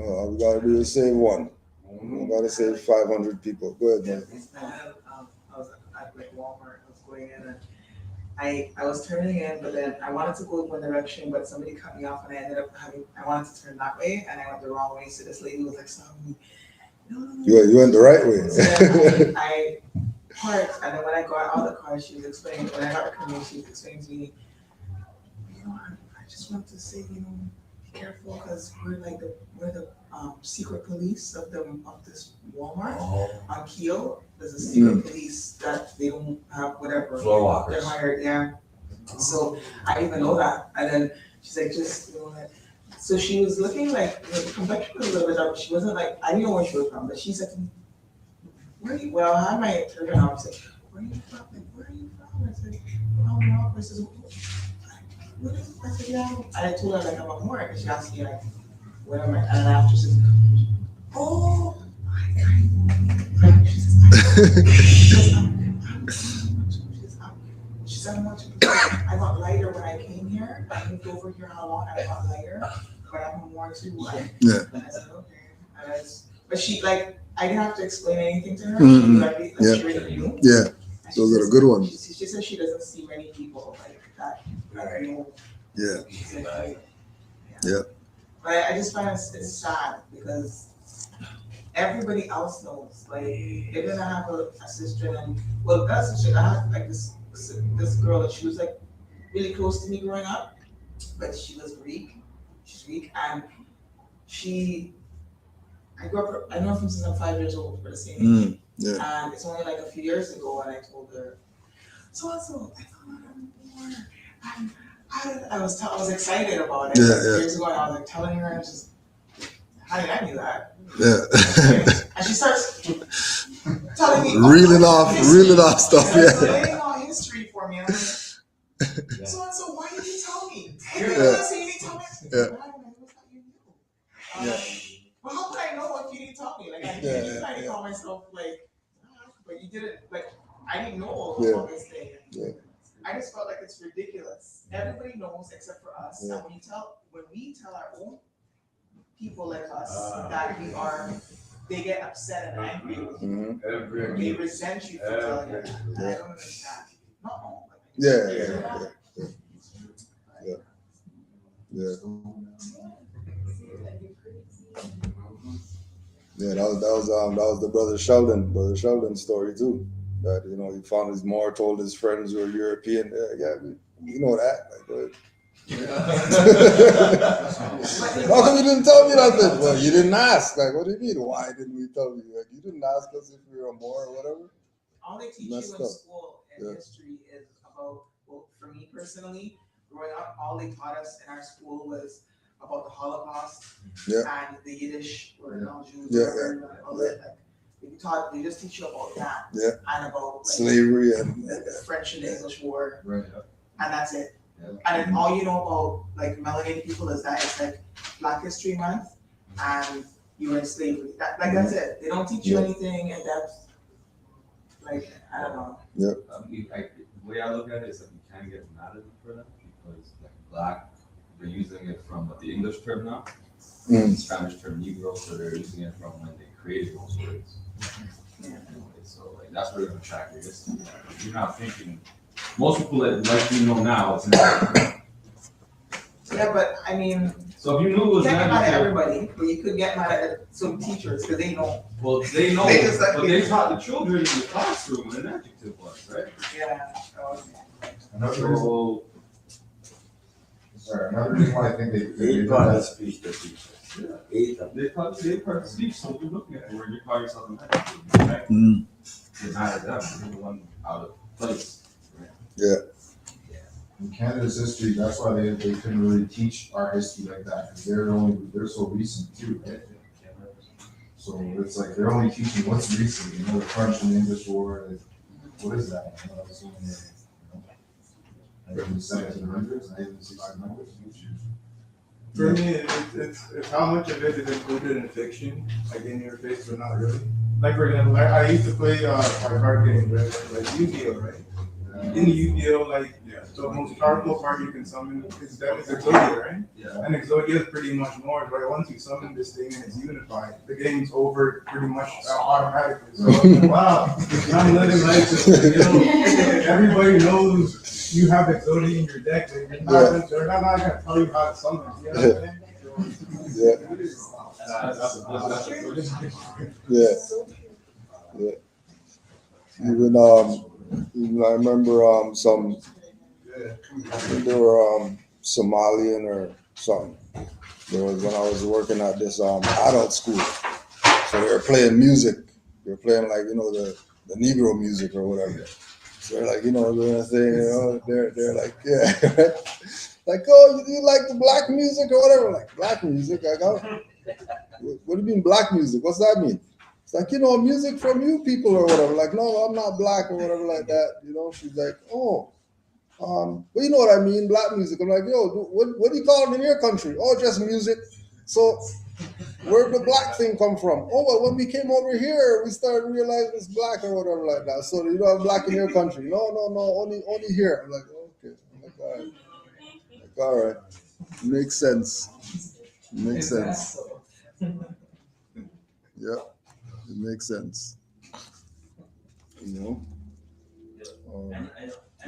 All we gotta do is save one. We gotta save 500 people. Go ahead, man. I was at like Walmart. I was going in and I was turning in, but then I wanted to go one direction, but somebody cut me off, and I ended up I wanted to turn that way, and I went the wrong way. So this lady was like, stopping me. No. You went the right way. So then I parked, and then when I got out of the car, she was explaining. When I got her coming, she was explaining to me, I just want to say, be careful because we're the secret police of this Walmart on Keel. There's a secret police that they don't have whatever. Floor walkers. They're hired, yeah. So I didn't even know that. And then she's like, just so she was looking like the complexion was a little bit dark. She wasn't like, I didn't know where she was from, but she said to me, where are you? Well, I had my turban on. She said, where are you from? Like, where are you from? I said, oh no. I said, what is it? I said, yeah. And I told her like I'm a Moor, and she asked me like, what am I? And then after she said, oh my God. She said, I got lighter when I came here. I moved over here how long? I got lighter, but I'm a Moor too. Yeah. And I said, okay. But she like, I didn't have to explain anything to her. She really knew. Yeah. Those are the good ones. She said she doesn't see many people like that. Yeah. Yeah. But I just find it's sad because everybody else knows. Like, even I have a sister, and well, that's a sister. I had like this girl, and she was like really close to me growing up, but she was Greek. She's next week, and I grew up, I know her since I'm 5 years old, we're the same age. And it's only like a few years ago when I told her, so I found out more. And I was excited about it. Years ago, and I was like telling her, and just, how did I do that? And she starts telling me, reeling off stuff. Laying out history for me. And I'm like, so why did you tell me? You didn't tell me. I don't know what you knew. But how could I know if you didn't tell me? Like, I didn't try to call myself, like, but you didn't, like, I didn't know about this thing. I just felt like it's ridiculous. Everybody knows except for us. And when we tell our own people like us that they get upset and angry with you. They resent you for telling them. I don't understand. No. Yeah, that was the brother Sheldon story too. That he found his Moor, told his friends who were European. You know that. How come you didn't tell me nothing? Well, you didn't ask. Like, what do you mean? Why didn't we tell you? Like, you didn't ask us if we were a Moor or whatever. All they teach you in school and history is about. Well, for me personally, growing up, all they taught us in our school was about the Holocaust and the Yiddish or Jews, they just teach you about that and about like, slavery and the French and the English War, and that's it. And then all you know about like melanated people is that it's like Black History Month and you were in slavery. That's it. They don't teach you anything in depth. Like, I don't know. The way I look at it is that you can't get mad at them for that because like Black, they're using it from the English term now, the Spanish term Negro, so they're using it from when they created those words. So like that's where they're gonna track your history. You're not thinking. Most people like you know now it's not. Yeah, but I mean, so if you knew it was you can't get mad at everybody, but you could get mad at some teachers because they know. Well, they know, but they taught the children in the classroom what an adjective was, right? Yeah. Another reason why I think they taught the speech to teachers. They taught the speech, so you're looking at the word, you call yourself an adjective, right? You're mad at them, you're the one out of place. In Canada's history, that's why they couldn't really teach our history like that because they're so recent too, right? So it's like they're only teaching what's recent. The French and the English War. What is that? In the 1700s, 1600s. For me, it's how much of it is included in fiction, like in your face, but not really. Like for example, I used to play card games, right? Like Yu-Gi-Oh, right? In Yu-Gi-Oh, the most powerful card you can summon is Exodia, right? Yeah. And Exodia is pretty much more, but once you summon this thing and it's unified, the game's over pretty much automatically. So wow, I'm living life just everybody knows you have Exodia in your deck, but they're not gonna tell you how to summon it. You know what I'm saying? Even I remember they were Somalian or something. There was when I was working at this adult school. So they were playing music. They were playing the Negro music or whatever. So they're like, doing a thing, they're like, right? Like, oh, you like the black music or whatever? Like, black music? Like, what do you mean black music? What's that mean? It's like, music from you people or whatever. Like, no, I'm not black or whatever like that. She's like, oh, well, you know what I mean, black music. I'm like, yo, what do you call it in your country? Oh, just music. So where'd the black thing come from? Oh, well, when we came over here, we started realizing it's black or whatever like that. So you don't have black in your country? No, only here. I'm like, okay. I'm like, all right. Makes sense. Yeah. It makes sense.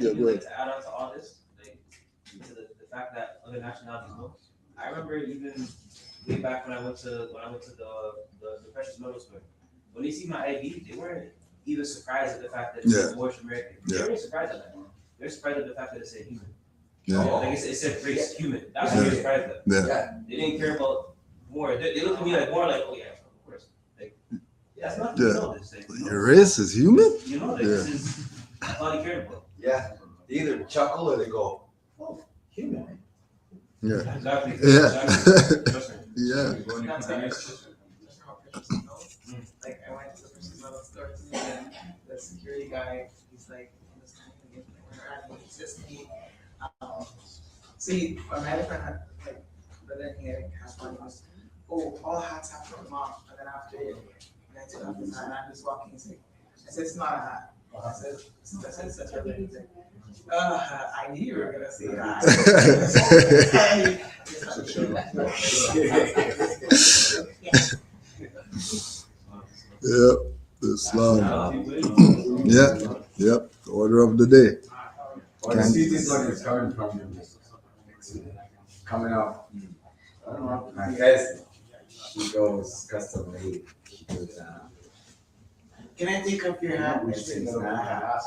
I would like to add on to all this, to the fact that other nationalities know. I remember even way back when I went to the precious metal store. When they see my ID, they weren't even surprised at the fact that it's Moorish American. They weren't surprised at that. They're surprised at the fact that it said human. Yeah. Like it said race, human. That's what surprised them. Yeah. They didn't care about more. They looked at me like more like, oh yeah, of course. Like, yeah, it's not, you know this. Like, you know, Your race is human? You know, like, this is, that's all he cared about. Yeah. They either chuckle or they go, oh, human. Yeah. Exactly. Yeah. Exactly. Yeah. That's why like I went to the person's little store today and the security guy, he's like, in this company, he says to me, see, my friend had like, but then he has one, he goes, oh, all hats have to come off, and then after it, and I took off his hat, and I'm just walking, he's like, I said, it's not a hat. I said, it's such a thing. He's like, I knew you were gonna say that. Yep. Islam. Yeah. Yep. The order of the day. Well, the sweetest one is coming from you. Coming up. My cousin, she goes custom made. She goes, can I take up your hat? I said, it's not a hat.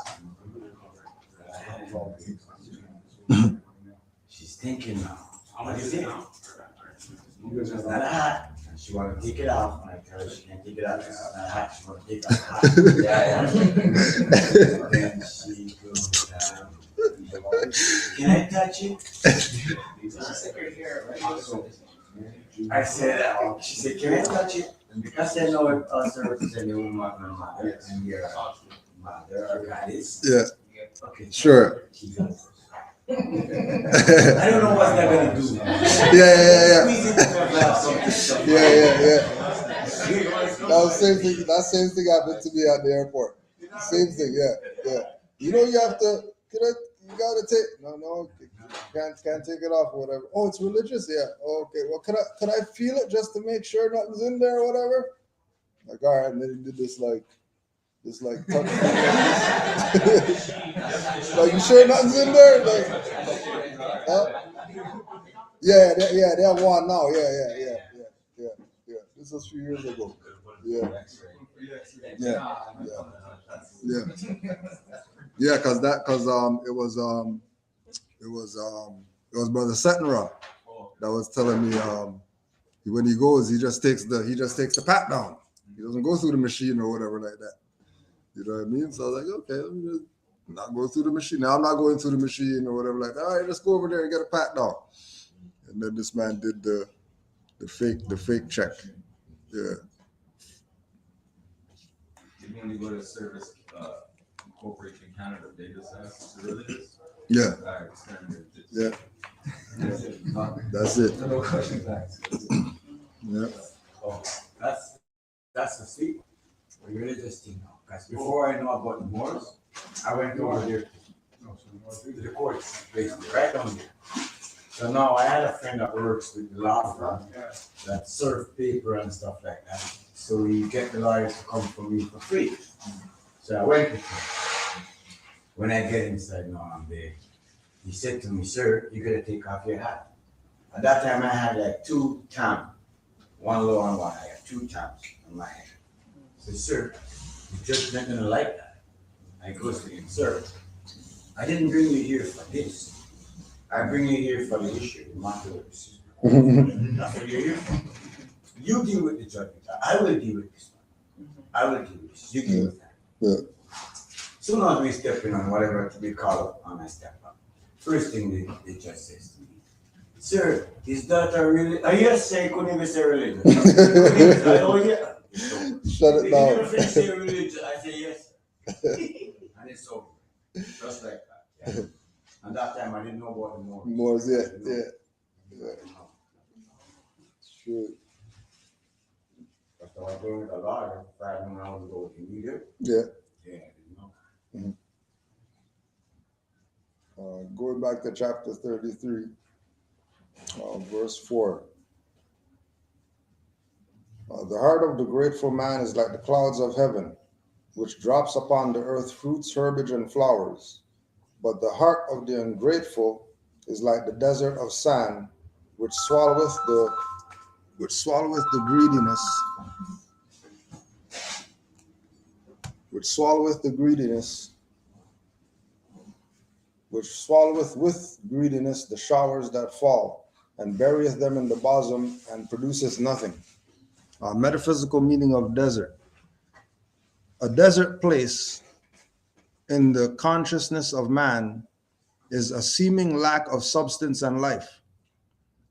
She's thinking now, how much is it? She goes, it's not a hat. And she want to take it off. And I tell her she can't take it off. It's not a hat. She want to take off the hat. And then she goes, can I touch it? She said, your hair, right? I said, she said, can I touch it? And because I know it also represents a woman, my mother, and your mother or goddess. Yeah. Okay. Sure. She goes, I don't know what they're gonna do. Yeah. Yeah. That same thing happened to me at the airport. Same thing, yeah. You know, you have to. You gotta take. No, can't take it off or whatever. Oh, it's religious, yeah. Oh, okay. Well, could I feel it just to make sure nothing's in there or whatever? Like, all right. And then he did this touch. Like, you sure nothing's in there? Like, yeah. They have one now. Yeah. This was a few years ago. Yeah. Yeah, because it was Brother Settenra that was telling me when he goes, he just takes the pat down. He doesn't go through the machine or whatever like that. You know what I mean? So I was like, okay, let me just not go through the machine. Now I'm not going through the machine or whatever like that. All right, let's go over there and get a pat down. And then this man did the fake check. Yeah. Even when you go to service corporation in Canada, they just ask, is it religious? Yeah. Yeah. That's it. No questions asked. Yeah. Oh, that's the sweet religious thing now. Because before I know about the Moors, I went over there to the courts, basically, right down there. So now I had a friend that works with the law firm that serve paper and stuff like that. So you get the lawyers to come for me for free. So I went with him. When I get inside now, I'm there. He said to me, sir, you gotta take off your hat. At that time I had like 2 tabs, one low and one high, 2 tabs on my head. I said, sir, the judge not gonna like that. I goes to him, sir, I didn't bring you here for this. I bring you here for the issue, not the issue. That's what you're here for. You deal with the judge. I will deal with this one. I will deal with this. You deal with that. Yeah. Soon as we step in on whatever to be called up on, I step up. First thing the judge says to me, sir, is that a religion? Yes, I couldn't even say religion. Oh, yeah. Shut it down. If you never say religion, I say yes. And it's over. Just like that. Yeah. And that time I didn't know about the Moors. Moors, yeah. Sure. But I was doing with a lawyer 5 hours ago with the media. Yeah. Yeah, I didn't know. Going back to chapter 33, verse 4. The heart of the grateful man is like the clouds of heaven, which drops upon the earth fruits, herbage, and flowers. But the heart of the ungrateful is like the desert of sand, which swalloweth the greediness, which swalloweth with greediness the showers that fall, and buryeth them in the bosom, and produceth nothing. Metaphysical meaning of desert. A desert place in the consciousness of man is a seeming lack of substance and life.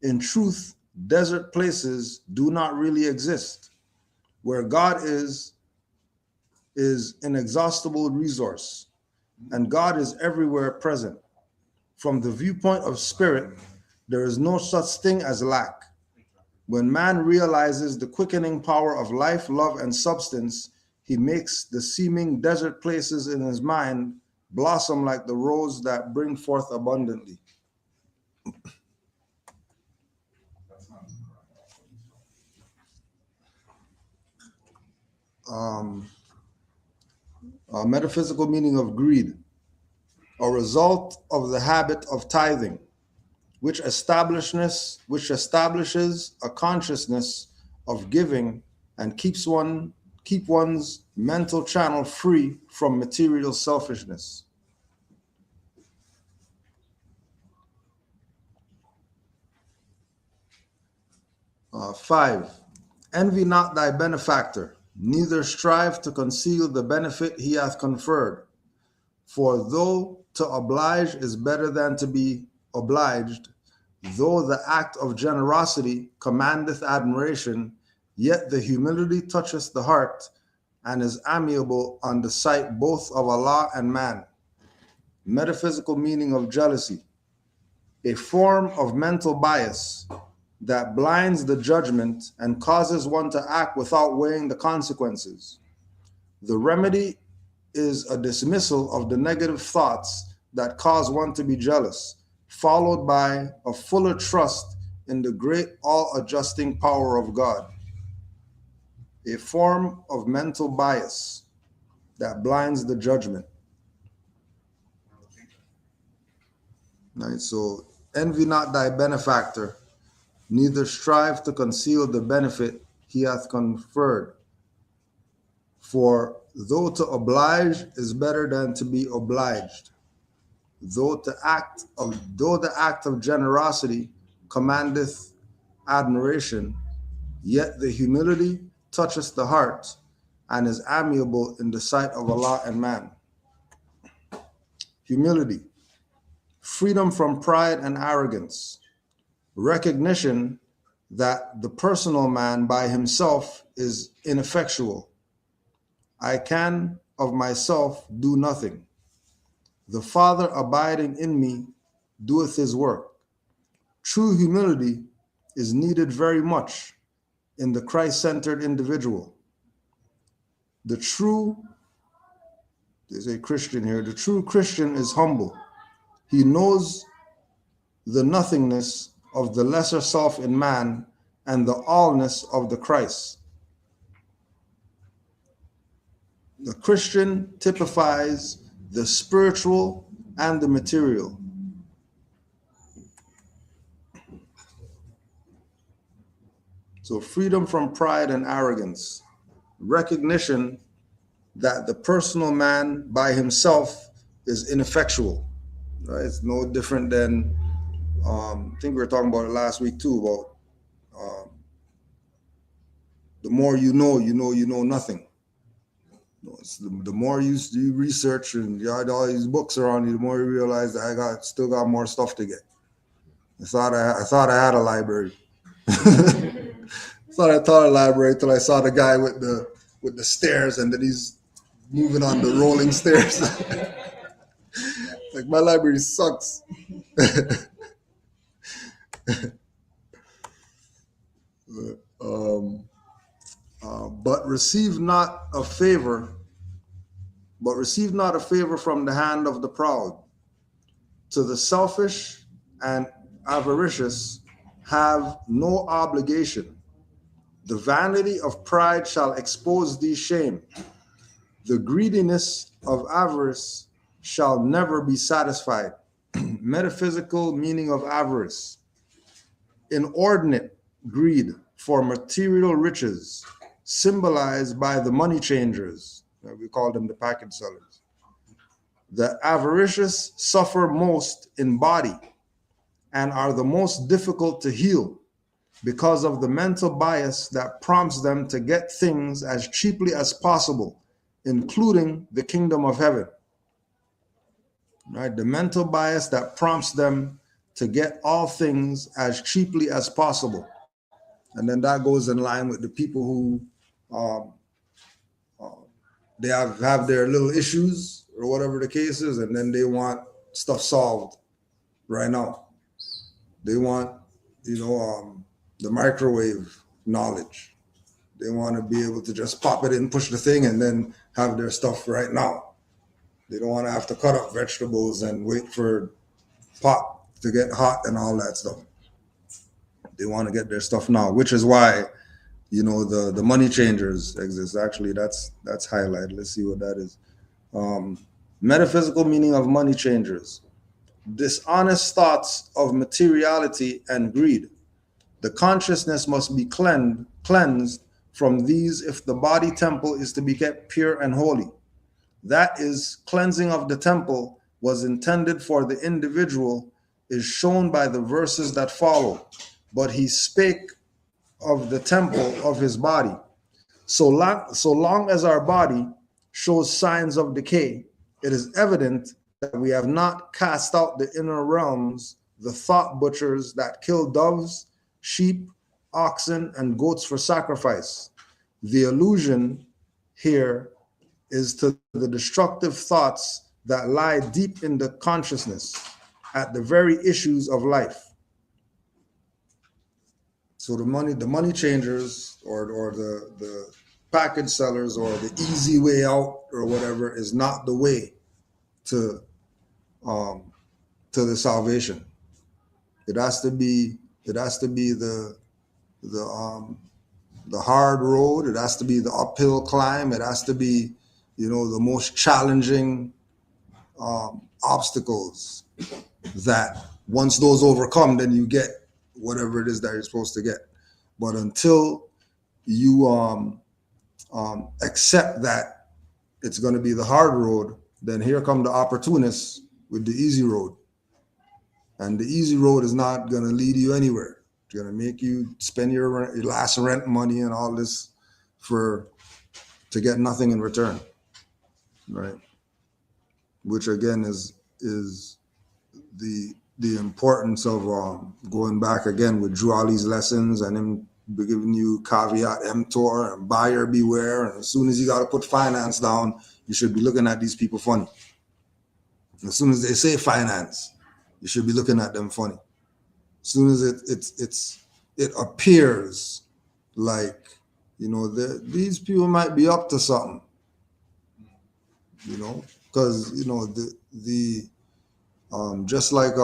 In truth, desert places do not really exist. Where God is inexhaustible resource, and God is everywhere present. From the viewpoint of spirit, there is no such thing as lack. When man realizes the quickening power of life, love, and substance, he makes the seeming desert places in his mind blossom like the rose that bring forth abundantly. Metaphysical meaning of greed. A result of the habit of tithing, which establishes a consciousness of giving and keep one's mental channel free from material selfishness. Five, envy not thy benefactor, neither strive to conceal the benefit he hath conferred. For though to oblige is better than to be obliged, though the act of generosity commandeth admiration, yet the humility toucheth the heart, and is amiable on the sight both of Allah and man. Metaphysical meaning of jealousy. A form of mental bias that blinds the judgment and causes one to act without weighing the consequences. The remedy is a dismissal of the negative thoughts that cause one to be jealous, followed by a fuller trust in the great all-adjusting power of God. A form of mental bias that blinds the judgment. Right, so envy not thy benefactor, neither strive to conceal the benefit he hath conferred. For though to oblige is better than to be obliged, though the act of generosity commandeth admiration, yet the humility toucheth the heart, and is amiable in the sight of Allah and man. Humility, freedom from pride and arrogance, recognition that the personal man by himself is ineffectual. I can of myself do nothing. The Father abiding in me doeth his work. True humility is needed very much in the Christ-centered individual. There's a Christian here, the true Christian is humble. He knows the nothingness of the lesser self in man and the allness of the Christ. The Christian typifies the spiritual and the material. So freedom from pride and arrogance, recognition that the personal man by himself is ineffectual. Right? It's no different than, I think we were talking about it last week too, about the more you know nothing. It's the more you research and you had all these books around you, the more you realize that I still got more stuff to get. I thought I had a library. I thought a library till I saw the guy with the stairs, and then he's moving on the rolling stairs. Like, my library sucks. But receive not a favor from the hand of the proud. To the selfish and avaricious have no obligation. The vanity of pride shall expose thee shame. The greediness of avarice shall never be satisfied. Metaphysical meaning of avarice. Inordinate greed for material riches, symbolized by the money changers. We call them the package sellers. The avaricious suffer most in body and are the most difficult to heal because of the mental bias that prompts them to get things as cheaply as possible, including the kingdom of heaven. Right? The mental bias that prompts them to get all things as cheaply as possible. And then that goes in line with the people who they have their little issues or whatever the case is, and then they want stuff solved right now. They want, the microwave knowledge. They want to be able to just pop it in, push the thing, and then have their stuff right now. They don't want to have to cut up vegetables and wait for pot to get hot and all that stuff. They want to get their stuff now, which is why, the money changers exist. Actually, that's highlighted. Let's see what that is. Metaphysical meaning of money changers. Dishonest thoughts of materiality and greed. The consciousness must be cleansed from these if the body temple is to be kept pure and holy. That is, cleansing of the temple was intended for the individual is shown by the verses that follow. But he spake of the temple of his body. So long as our body shows signs of decay, it is evident that we have not cast out the inner realms, the thought butchers that kill doves, sheep, oxen, and goats for sacrifice. The allusion here is to the destructive thoughts that lie deep in the consciousness at the very issues of life. So the money changers or the package sellers or the easy way out or whatever is not the way to the salvation. It has to be the hard road. It has to be the uphill climb. It has to be, the most challenging obstacles that once those overcome, then you get whatever it is that you're supposed to get. But until you accept that it's going to be the hard road, then here come the opportunists with the easy road. And the easy road is not going to lead you anywhere. It's going to make you spend your last rent money and all this to get nothing in return, right? Which again is the importance of going back again with Drew Ali's lessons and him giving you caveat emptor and buyer beware. And as soon as you got to put finance down, you should be looking at these people funny. As soon as they say finance, you should be looking at them funny. As soon as it appears like, these people might be up to something, because, just like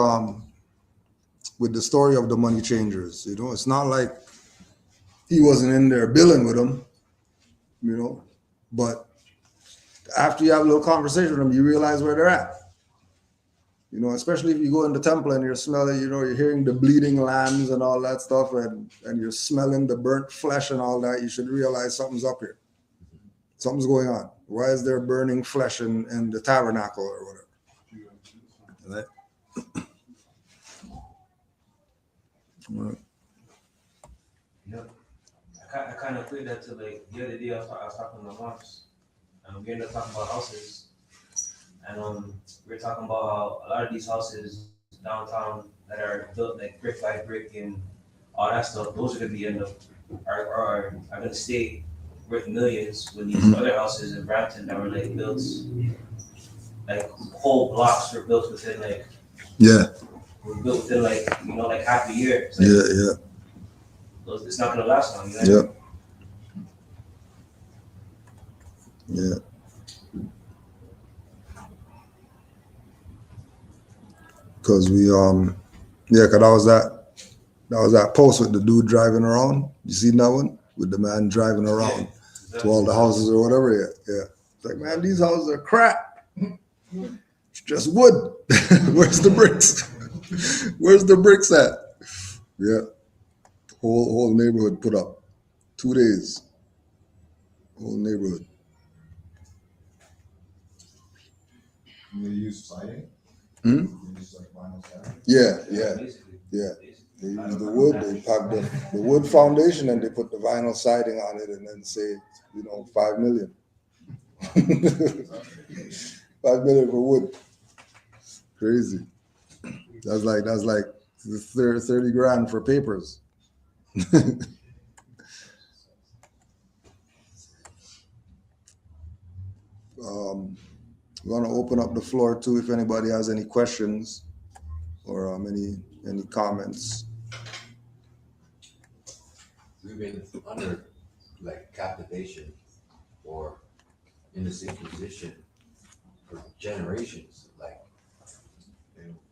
with the story of the money changers, it's not like he wasn't in there billing with them, but after you have a little conversation with them, you realize where they're at. Especially if you go in the temple and you're smelling, you're hearing the bleeding lambs and all that stuff, and you're smelling the burnt flesh and all that, you should realize something's up here. Something's going on. Why is there burning flesh in the tabernacle or whatever? Right? Yep. I kind of equate that to like the other day I was talking to my moms, and we ended up talking about houses, and we were talking about how a lot of these houses downtown that are built like brick by brick and all that stuff, those are gonna are gonna stay worth millions when these other houses in Brampton that were like built, like whole blocks were built within like built within like half a year. It's like, it's not gonna last long, Yeah. Because cause that was that post with the dude driving around. You seen that one? With the man driving around to all the houses or whatever. Yeah. It's like, man, these houses are crap. It's just wood. Where's the bricks? Where's the bricks at? Yeah. Whole neighborhood put up. 2 days. Whole neighborhood. You use siding? Hmm? You use like vinyl siding? Yeah. Basically. Yeah. Basically. They use the wood, they pack the wood foundation and they put the vinyl siding on it and then say, 5 million. 5 million for wood. Crazy. That's like 30 grand for papers. We're gonna open up the floor too if anybody has any questions or any comments. We've been under like captivation or in the same position for generations. Like,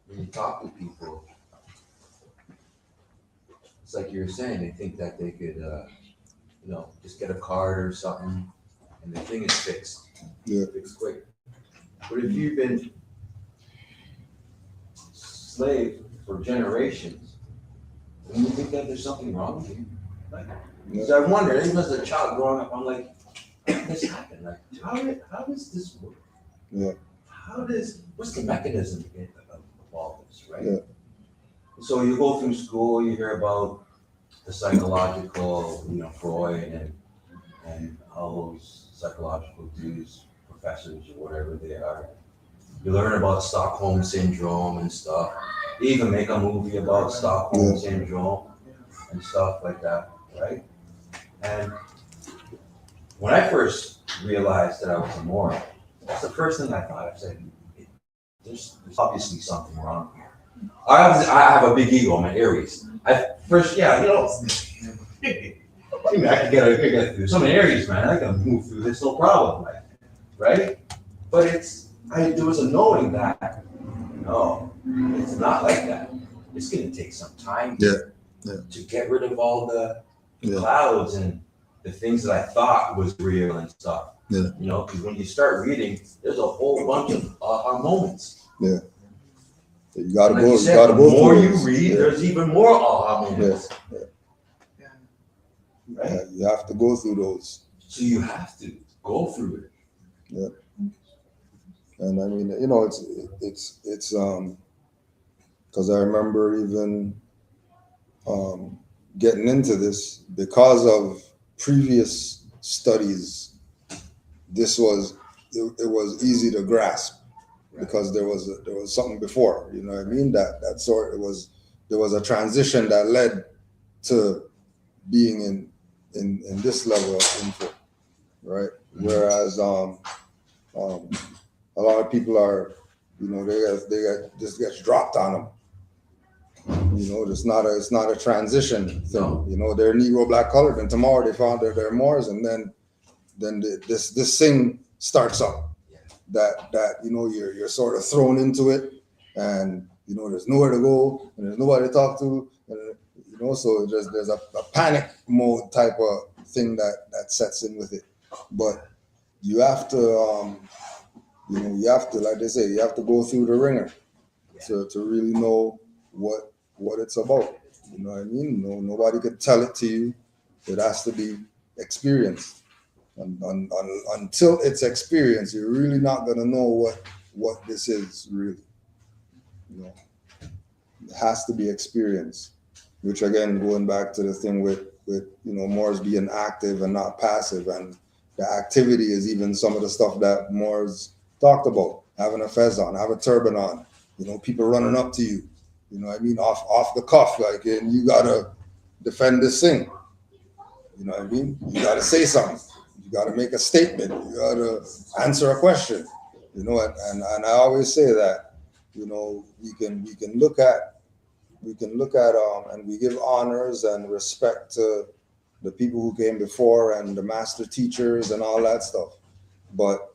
when you talk to people, it's like you were saying, they think that they could, just get a card or something and the thing is fixed. Yeah. Fixed quick. But if you've been slave for generations, don't you think that there's something wrong with you? Like, so I wonder, even as a child growing up, I'm like, how did this happen? Like, how does this work? Yeah. What's the mechanism of all this, right? Yeah. So you go through school, you hear about the psychological, Freud and all those psychological dudes, professors or whatever they are. You learn about Stockholm syndrome and stuff. They even make a movie about Stockholm syndrome and stuff like that, right? And when I first realized that I was a Moor, that's the first thing I thought. I said, there's obviously something wrong here. I have a big ego. I'm an Aries. I can get through some Aries, man. I can move through this, no problem, right? But there was a knowing that, no, it's not like that. It's going to take some time to get rid of all the clouds and the things that I thought was real and stuff. Yeah. Because when you start reading, there's a whole bunch of aha moments. Yeah. You gotta like go. You said, you gotta the go more through you this. read, there's even more aha moments. Right? Yeah, you have to go through those. So you have to go through it. Yeah. And I mean, it's because I remember even getting into this because of previous studies. It was easy to grasp because there was something before. You know what I mean? That sort there was a transition that led to being in this level of info, right? Whereas a lot of people are, just gets dropped on them. It's not a transition thing. They're Negro, black, colored, and tomorrow they found that they're Moors, and then this thing starts up that you're sort of thrown into it, and there's nowhere to go and there's nobody to talk to, and so there's a panic mode type of thing that sets in with it. But you have to like they say, you have to go through the ringer to really know what it's about. You know what I mean? Nobody could tell it to you. It has to be experienced. Until it's experienced, you're really not gonna know what this is really. It has to be experienced. Which again, going back to the thing with Moors being active and not passive, and the activity is even some of the stuff that Moors talked about, having a fez on, have a turban on, people running up to you, off the cuff, like, and you gotta defend this thing. You know what I mean? You gotta say something. You gotta make a statement. You gotta answer a question. And I always say that, we can look at and we give honors and respect to the people who came before and the master teachers and all that stuff. But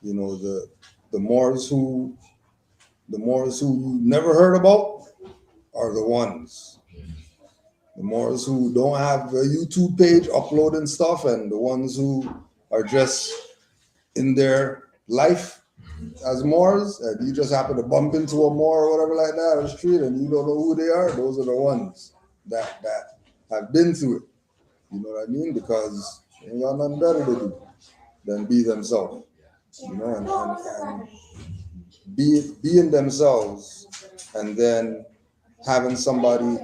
the Moors who you never heard about are the ones. The Moors who don't have a YouTube page uploading stuff, and the ones who are just in their life as Moors, and you just happen to bump into a Moor or whatever like that on the street and you don't know who they are, those are the ones that have been through it. You know what I mean? Because they ain't got nothing better to do than be themselves. And being themselves, and then having somebody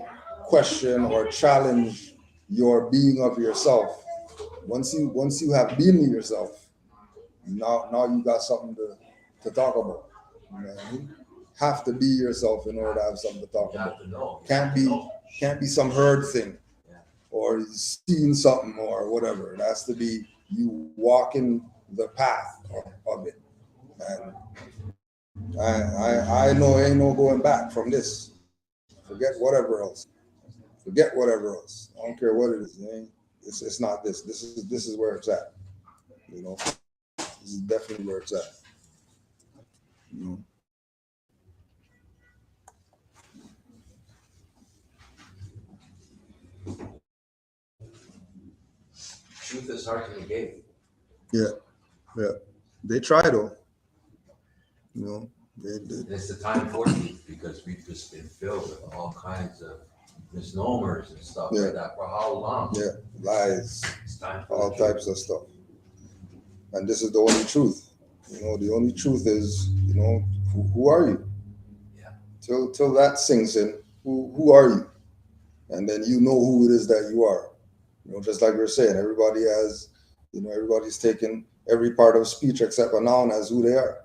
question or challenge your being of yourself. Once you have been yourself, now you got something to talk about. You know what I mean? Have to be yourself in order to have something to talk You about. have to know. Can't be some herd thing, Yeah. or seeing something or whatever. It has to be you walking the path of it. And I know ain't no going back from this. Forget whatever else. Forget whatever else. I don't care what it is. It's not this. This is where it's at. You know, this is definitely where it's at. You know. Truth is hard to negate. Yeah. They try though. You know, And it's the time for truth, because we've just been filled with all kinds of misnomers and stuff like that for how long? Yeah, lies, It's time for all the truth. types of stuff. And this is the only truth. You know, the only truth is, you know, who are you? Yeah. Till that sinks in, who are you? And then you know who it is that you are. You know, just like we're saying, everybody has, you know, everybody's taken every part of speech except a noun as who they are.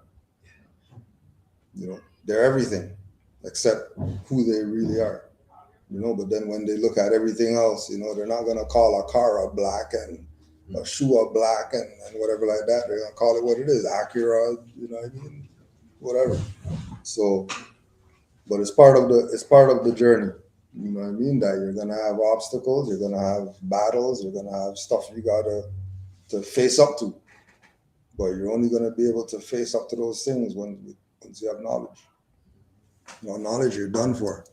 You know, they're everything except who they really are. You know, but then when they look at everything else, you know, they're not gonna call a car a black and a shoe a black and whatever like that. They're gonna call it what it is, Acura, you know what I mean? Whatever. So, but it's part of the journey. You know what I mean? That you're gonna have obstacles, you're gonna have battles, you're gonna have stuff you gotta to face up to. But you're only gonna be able to face up to those things once you have knowledge. No knowledge, you're done for.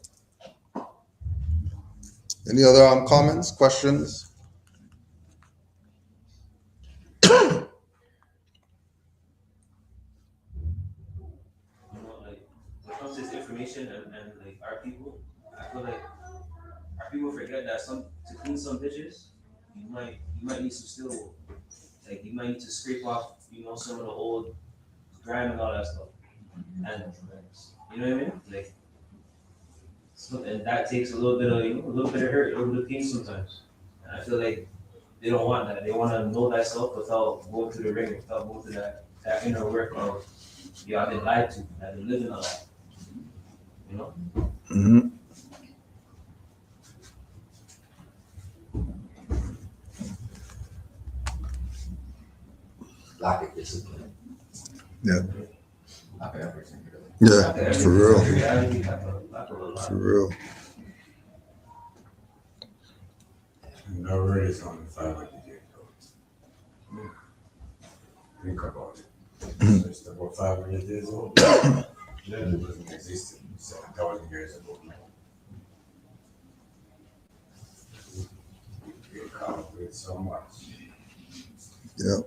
Any other comments, questions? You know, like when it comes to this information and like our people, I feel like our people forget that to clean some dishes, you might need some steel wool. Like you might need to scrape off, you know, some of the old grime and all that stuff. And you know what I mean? Like and that takes a little bit of a little bit of hurt, a little bit of pain sometimes. And I feel like they don't want that. They want to know thyself without going through the ringer, without going through that inner work of I've been lied to, I've been living a lie. You know? Mm-hmm. Lack of discipline. Yeah. Lack of everything, really. Yeah, for real. For real. No word is only 500 years old. Think about it. It's about 500 years old. It wasn't existing 7,000 years ago. You come up with so much. Yeah.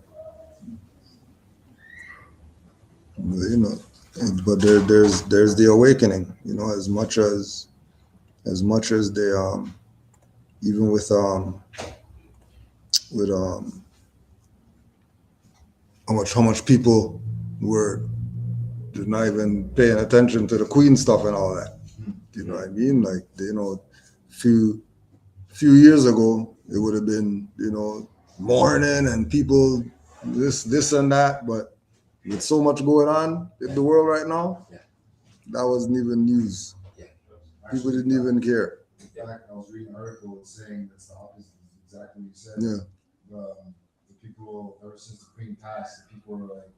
You know, but there's the awakening. You know, as much as they even with how much people did not even paying attention to the Queen stuff and all that. You know what I mean? Like, you know, few years ago it would have been, you know, mourning and people this and that, but with so much going on in the world right now, that wasn't even news. People didn't even care. In fact, I was reading an article saying that's the opposite, exactly what you said. Yeah. The people, ever since the Queen passed, the people were like,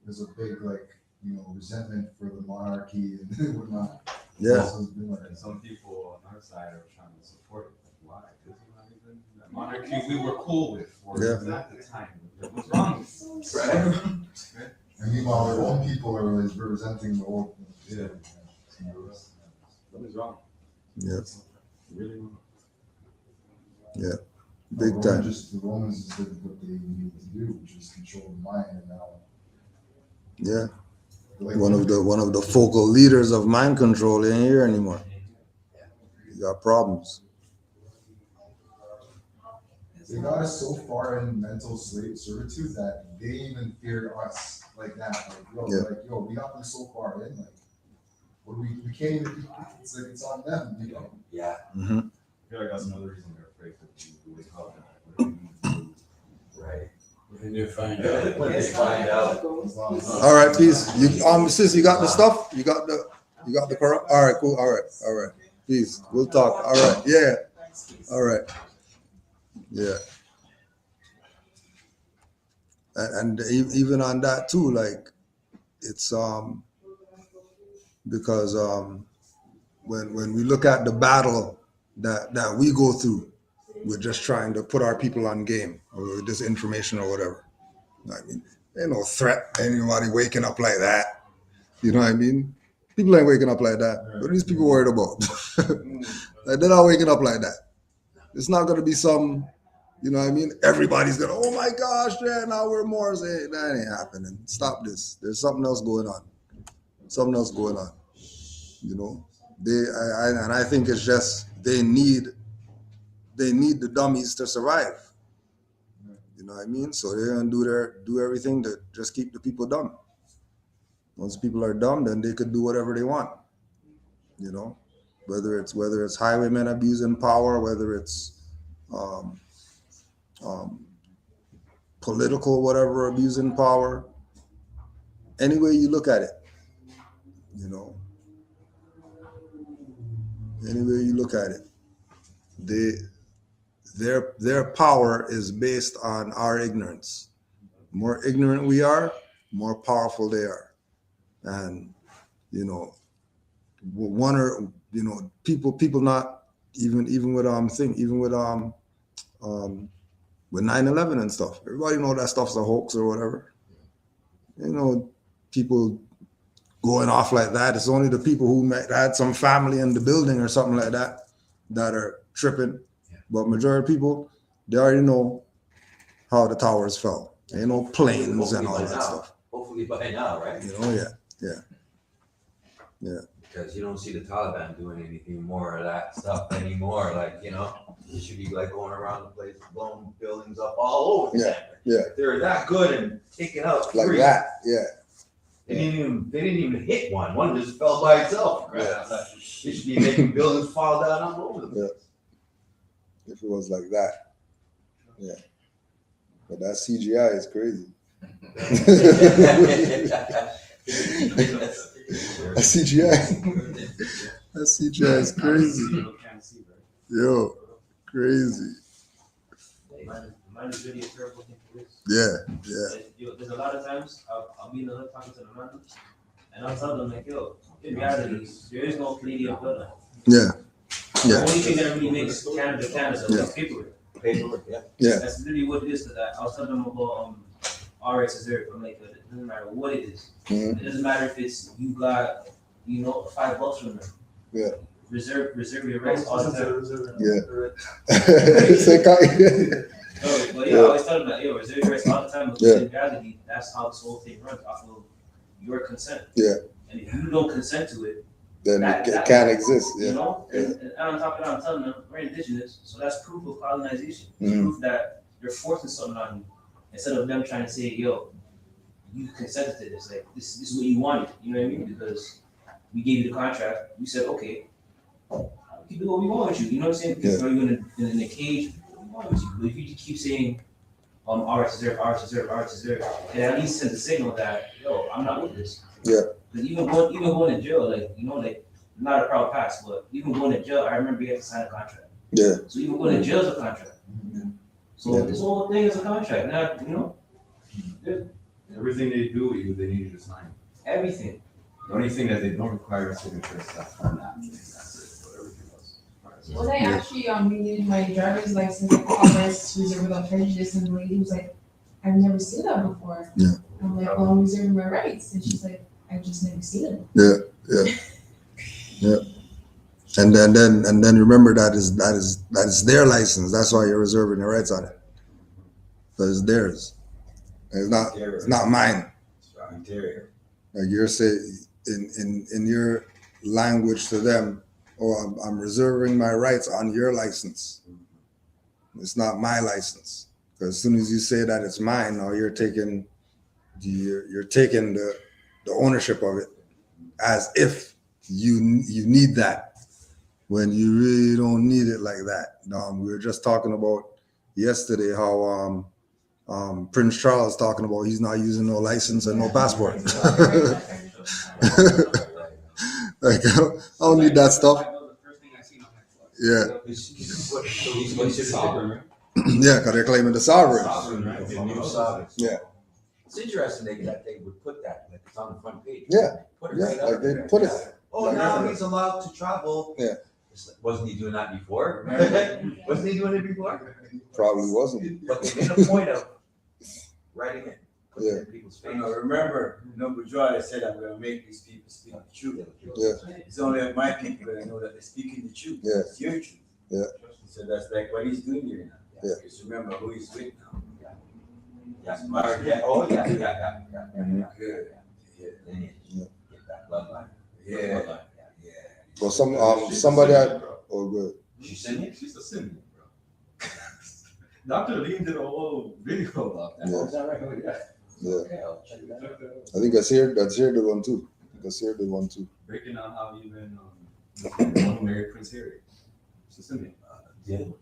there's a big, like, you know, resentment for the monarchy and whatnot. Yeah. So it's been like, And some people on our side are trying to support it. Why? Because it's not even the monarchy we were cool with for at the time. What's wrong? Right? and meanwhile, their own people are like representing the old. Yeah. What is wrong? Yeah. Really wrong. Yeah. Big time. The Romans did what they needed to do, which is control the mind, and now. Yeah. Like, One of the focal leaders of mind control ain't here anymore. You got problems. They got us so far in mental slave servitude that they even fear us like that. Like, Yeah. yo, we got them so far in, like, what we can't even, it's like, it's on them, you know? Yeah. Mm-hmm. I feel like that's another reason they're afraid to wake up. And Right. When you find out. When they find out. All right, peace. You sis, you got the stuff? You got the corrupt? All right, cool. All right. Peace. We'll talk. All right. Yeah. All right. Yeah. And even on that too, like it's because when we look at the battle that we go through, we're just trying to put our people on game or disinformation or whatever. I mean, ain't no threat to anybody waking up like that. You know what I mean? People ain't waking up like that. What are these people worried about? Like, they're not waking up like that. It's not gonna be some, you know what I mean? Everybody's gonna, oh my gosh, yeah, now we're Moors. Hey, that ain't happening. Stop this. There's something else going on. Something else going on. You know? I think it's just they need the dummies to survive. You know what I mean? So they're gonna do everything to just keep the people dumb. Once people are dumb, then they could do whatever they want. You know, whether it's highwaymen abusing power, whether it's political whatever abusing power. Any way you look at it, you know. Any way you look at it, their power is based on our ignorance. The more ignorant we are, more powerful they are. And, you know, people not even with with 9/11 and stuff. Everybody know that stuff's a hoax or whatever. You know, people going off like that. It's only the people who had some family in the building or something like that are tripping. Yeah. But majority of people, they already know how the towers fell. Ain't no planes and all that stuff. Hopefully by now, right? You know, yeah. Because you don't see the Taliban doing anything more of that stuff anymore. Like, you know, you should be like going around the place, blowing buildings up all over. Yeah. If they're that good and taking out like three, that. Yeah. They didn't even hit one. One just fell by itself. Yeah. They should be making buildings fall down all over the place. Yeah. If it was like that. Yeah. But that CGI is crazy. That CGI is crazy. Yo, crazy. Mine is really a terrible thing to risk. Yeah. Like, yo, there's a lot of times I'll be in the hood talking to the man, and I'll tell them like, yo, in reality, there is no Canadian bloodline. Yeah. The only thing that really makes Canada is paperwork. Yeah. That's literally what it is. Because I was telling them about RX reserve. I'm like, it doesn't matter what it is. Mm-hmm. It doesn't matter if it's you got, $5 from them. Yeah. Reserve your rights all the time. But I always tell them that, reserve your rights all the time. Because in reality, that's how this whole thing runs, off of your consent. Yeah. And if you don't consent to it, then it can't exist. Yeah. You know? And on top of that, I'm telling them, we're indigenous, so that's proof of colonization. It's Mm-hmm. proof that they're forcing something on you instead of them trying to say, yo, you consented to this. Like, this is what you wanted. You know what I mean? Because we gave you the contract. We said, okay, we can do what we want with you. You know what I'm saying? We can throw you in a cage. What we want with you. But if you just keep saying, ours reserve, it at least sends a signal that, yo, I'm not with this. Yeah. Because even going to jail, not a proud past, but even going to jail, I remember you had to sign a contract. Yeah. So even going to jail is a contract. So this whole thing is a contract. Now, everything they do with you, they need you to sign. Everything. The only thing that they don't require a signature is that on that. That's it. But everything else. When I actually renewed my driver's license at Commerce Reserve without prejudice, and the lady was like, I've never seen that before. Yeah. I'm like, well, I'm reserving my rights. And she's like, I've just never seen it. Yeah. And then remember that is their license. That's why you're reserving your rights on it. So it's theirs. It's not mine. Like you're saying in your language to them, I'm reserving my rights on your license. It's not my license. Because as soon as you say that it's mine, now you're taking the ownership of it as if you need that when you really don't need it like that. We were just talking about yesterday how Prince Charles talking about he's not using no license and no passport. Like I don't need that stuff. Yeah. Yeah, because they're claiming the sovereign. Yeah. It's interesting that they would put that, like it's on the front page. Yeah. Put it Yeah, right like up they there. put it. Oh, Like now everywhere. he's allowed to travel. Yeah. Wasn't he doing that before? Wasn't he doing it before? Probably wasn't. But they made a point of writing it, putting it in people's face. Remember, Bourgeois said, I'm going to make these people speak the truth. Yeah. It's only my people that know that they're speaking the truth. Yeah. It's your truth. Yeah. So that's like what he's doing here now. Yeah. Because remember who he's with now. Yeah. Yeah. Oh, yeah. Mhm. Good. Yeah. Get that bloodline. Yeah. Bloodline. Yeah. Well, somebody had. Oh, good. She's Simian? She's a Simian, bro. Dr. Lee did a whole video about that. Yeah. Is that right? Oh, yeah. Yeah. Okay, I'll check that out. I think Asir did one too. Breaking down how even the one who married Prince Harry. She's a Simian. Yeah.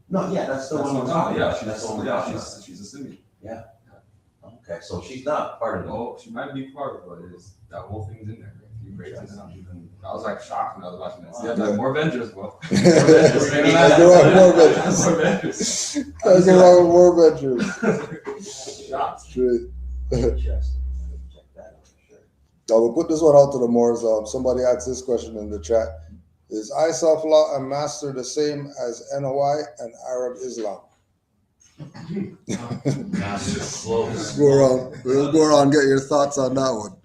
No, yeah, that's the one. She's a Simian. Okay, so she's not part of the. Oh, she might be part of it, but it's that whole thing's in there. If you break it down, even I was like shocked when I was watching this. Yeah, like more Avengers, bro. More Avengers. That's around more Avengers. Shocked. Straight. Interesting. Check that out for sure. I will put this one out to the Moors. Somebody asked this question in the chat. Is I self-law and master the same as NOI and Arab Islam? We'll go around, get your thoughts on that one.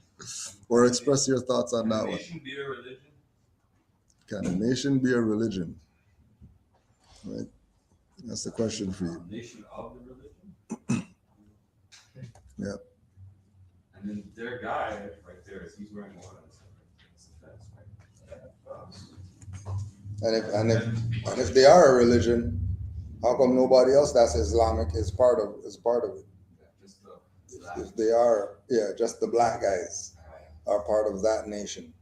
Or express your thoughts on that one. Can a nation be a religion? Can a nation be a religion? Right? That's the question for you. Nation of the religion? Yeah. And then their guy right there is he's wearing one of And if they are a religion, how come nobody else that's Islamic is part of it? just If they are, just the black guys are part of that nation.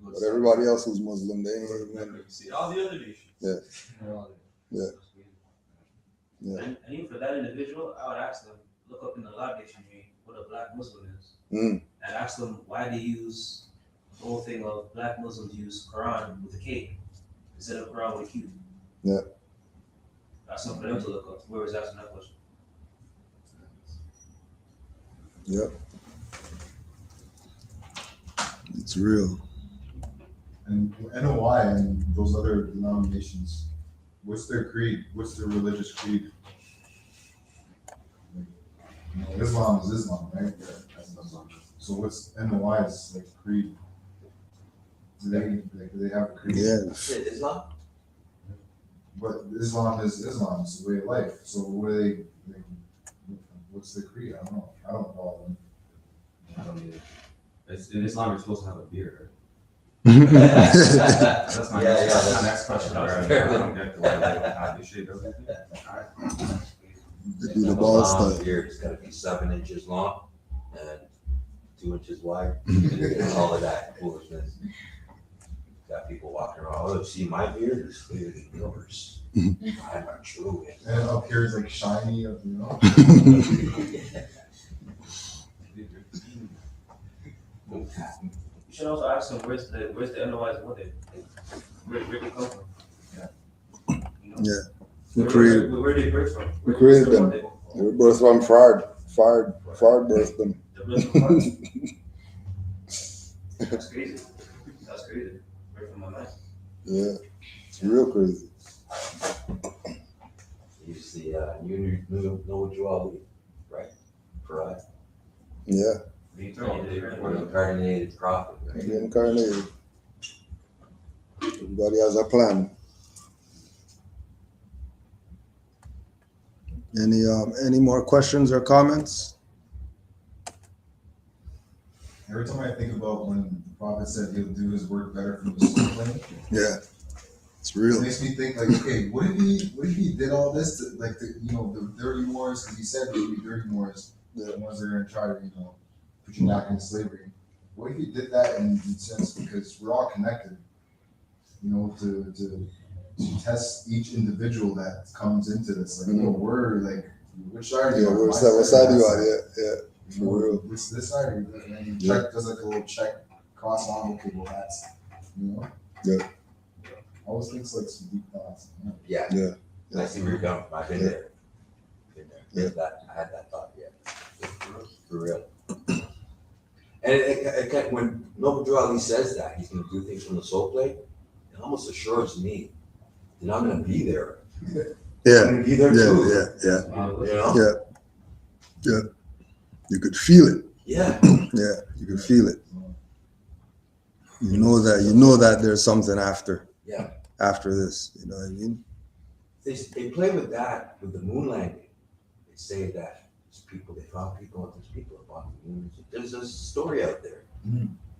But everybody else who's Muslim, they ain't even. You see all the other nations. Yeah. Yeah. And even for that individual, I would ask them, look up in the law dictionary what a black Muslim is. Mm. And ask them why they use the whole thing of black Muslims use Quran with a K instead of Quran with a Q. Yeah. That's something for them to look up. Whoever's asking that question. Yep. It's real. And NOI and those other denominations, what's their creed? What's their religious creed? Islam is Islam, right? So what's NOI's like creed? Do they have a creed? Yeah. Islam? But Islam is Islam. It's the way of life. So what are they? What's the creed? I don't know. I don't follow them. I don't either. In Islam, you're supposed to have a beard. That's my next question. I don't get how they shave everything. They do the ball style. Beard is gotta be 7 inches long and 2 inches wide. All of that foolishness. Got people walking around, oh, see, my beard is clearer than yours. I'm not true. And up here is like shiny, you know. You should also ask them where's the NOI's mother? Where did it come from? You know? Yeah. Where did they birth from? We created them. They were birthed from Fard birthed them. That's crazy. That's crazy. Right from my mind. Yeah. It's real crazy. You see, you know duality, right? Correct. Yeah. Or the incarnated prophet, right? Reincarnated. Everybody has a plan. Any more questions or comments? Every time I think about when the prophet said he'll do his work better from the soul plane, Yeah. It's It real. makes me think like, okay, what if he did all this to, like, the dirty Moors, because he said there would be dirty Moors, the ones that are gonna try to, put you back into slavery. What if he did that in sense, because we're all connected, to test each individual that comes into this, like, we're like, which side are you on? What side are you on? Yeah. For real. What's this side? And then you check, does like a little check, cross on, okay, well that's, Yeah. Always thinks like some deep thoughts. Yeah. Yeah. I see where you're coming from. I've been there. Yeah. I had that thought, For real. And when Noble Drew Ali says that he's going to do things from the soul plate, it almost assures me that I'm going to be there. Yeah. I'm going to be there too. Yeah. Yeah. You could feel it. Yeah. Yeah. You could feel it. You know that there's something after. Yeah. After this, you know what I mean? They play with that with the moon landing. They say that they found people, there's people up on the moon. There's a story out there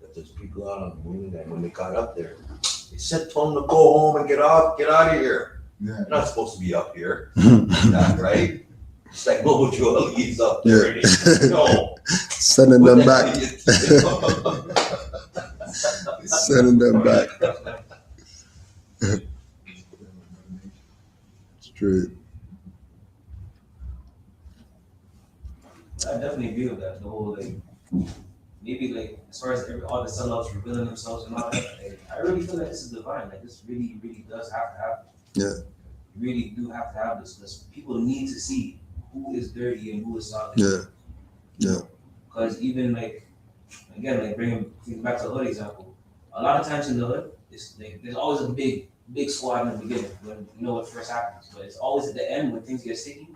that there's people out on the moon, and when they got up there, they said, told them to go home and get out of here. Yeah. You're not supposed to be up here, right? It's like Noble Drew Ali's up there. No. Sending them back. Sending them back. Straight. I definitely agree with that. The whole maybe as far as all the sellouts revealing themselves and all that, I really feel like this is divine. Like this really, really does have to happen. Yeah. You really do have to have this because people need to see who is dirty and who is solid. Yeah. Yeah. Because even bringing things back to the hood example, a lot of times in the hood, it's there's always a big squad in the beginning when what first happens, but it's always at the end when things get sticky.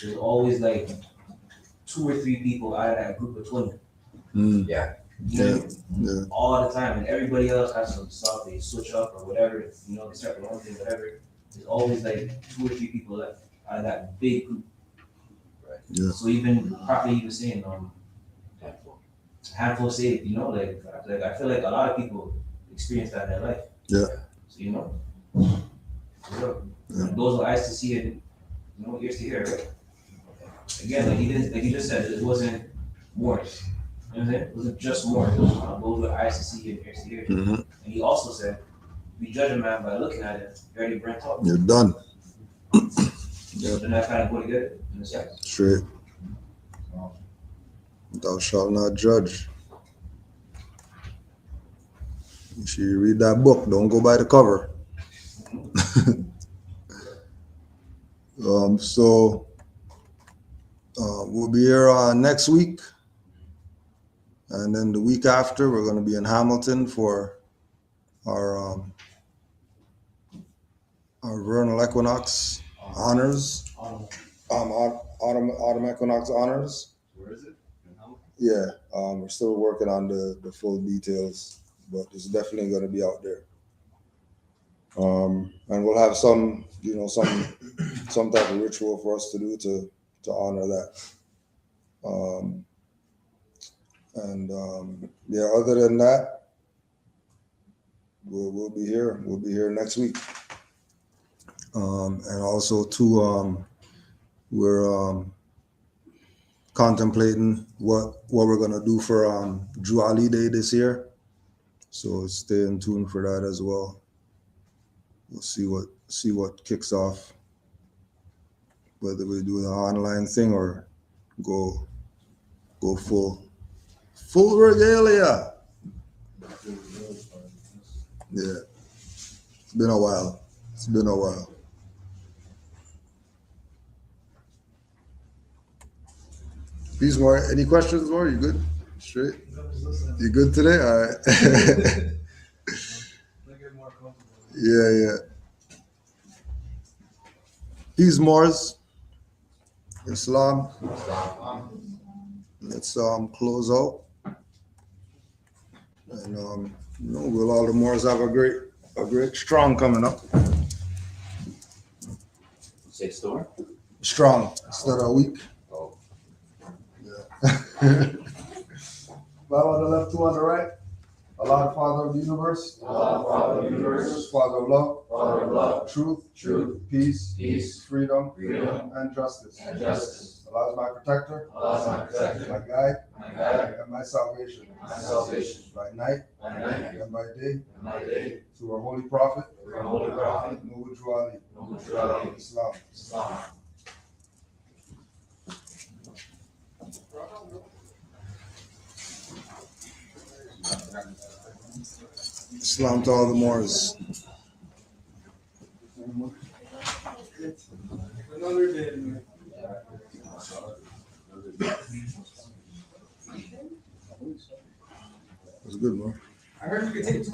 There's always 2 or 3 people out of that group of 20. Yeah. Yeah. All the time, and everybody else has some stuff. They switch up or whatever. They start their own thing, whatever. There's always 2 or 3 people left out of that big group. Right. Yeah. So even properly, you were saying handful saved. I feel like a lot of people experience that in their life. Yeah. So those with eyes to see it, ears to hear. Right? Again, like you just said, it wasn't Moors. You know what I'm saying? It wasn't just Moors. It was those with eyes to see and ears to hear. Mm-hmm. And he also said, we judge a man by looking at it. You're already burnt out. You're done. So then that kind of go together in a sense. Straight. Thou shalt not judge. You should read that book. Don't go by the cover. We'll be here next week. And then the week after, we're going to be in Hamilton for our vernal equinox honors. Autumn equinox honors. Where is it? In Hamilton? Yeah, we're still working on the full details, but it's definitely going to be out there. And we'll have some type of ritual for us to do to honor that. Other than that, we'll be here. We'll be here next week. And also too, we're contemplating what we're gonna do for Drew Ali Day this year. So stay in tune for that as well. We'll see what kicks off. Whether we do the online thing or go full regalia. Yeah. It's been a while. Peace, Moore. Any questions, Moore? You good? Straight? You good today? All right. Yeah. Peace, Moors. Islam. Let's close out. And will all the Moors have a great strong coming up. Say storm? Strong instead of weak. Oh. Yeah. 5 on the left, 2 on the right. Allah, the Father of the universe. Allah, Father of the universe. Father of love. Father of love. Truth. Truth. Peace. Peace. Freedom. Freedom. And justice. And justice. Allah is my protector. Allah is my protector. My guide. My guide. And my salvation. My salvation. By night. By night. And by day. And by day. Through our holy prophet. Through our holy prophet. Noble True Ali. Noble True Ali. Islam. Islam. Islam to all the Moors. Another day, man. It was good, man. I heard you could take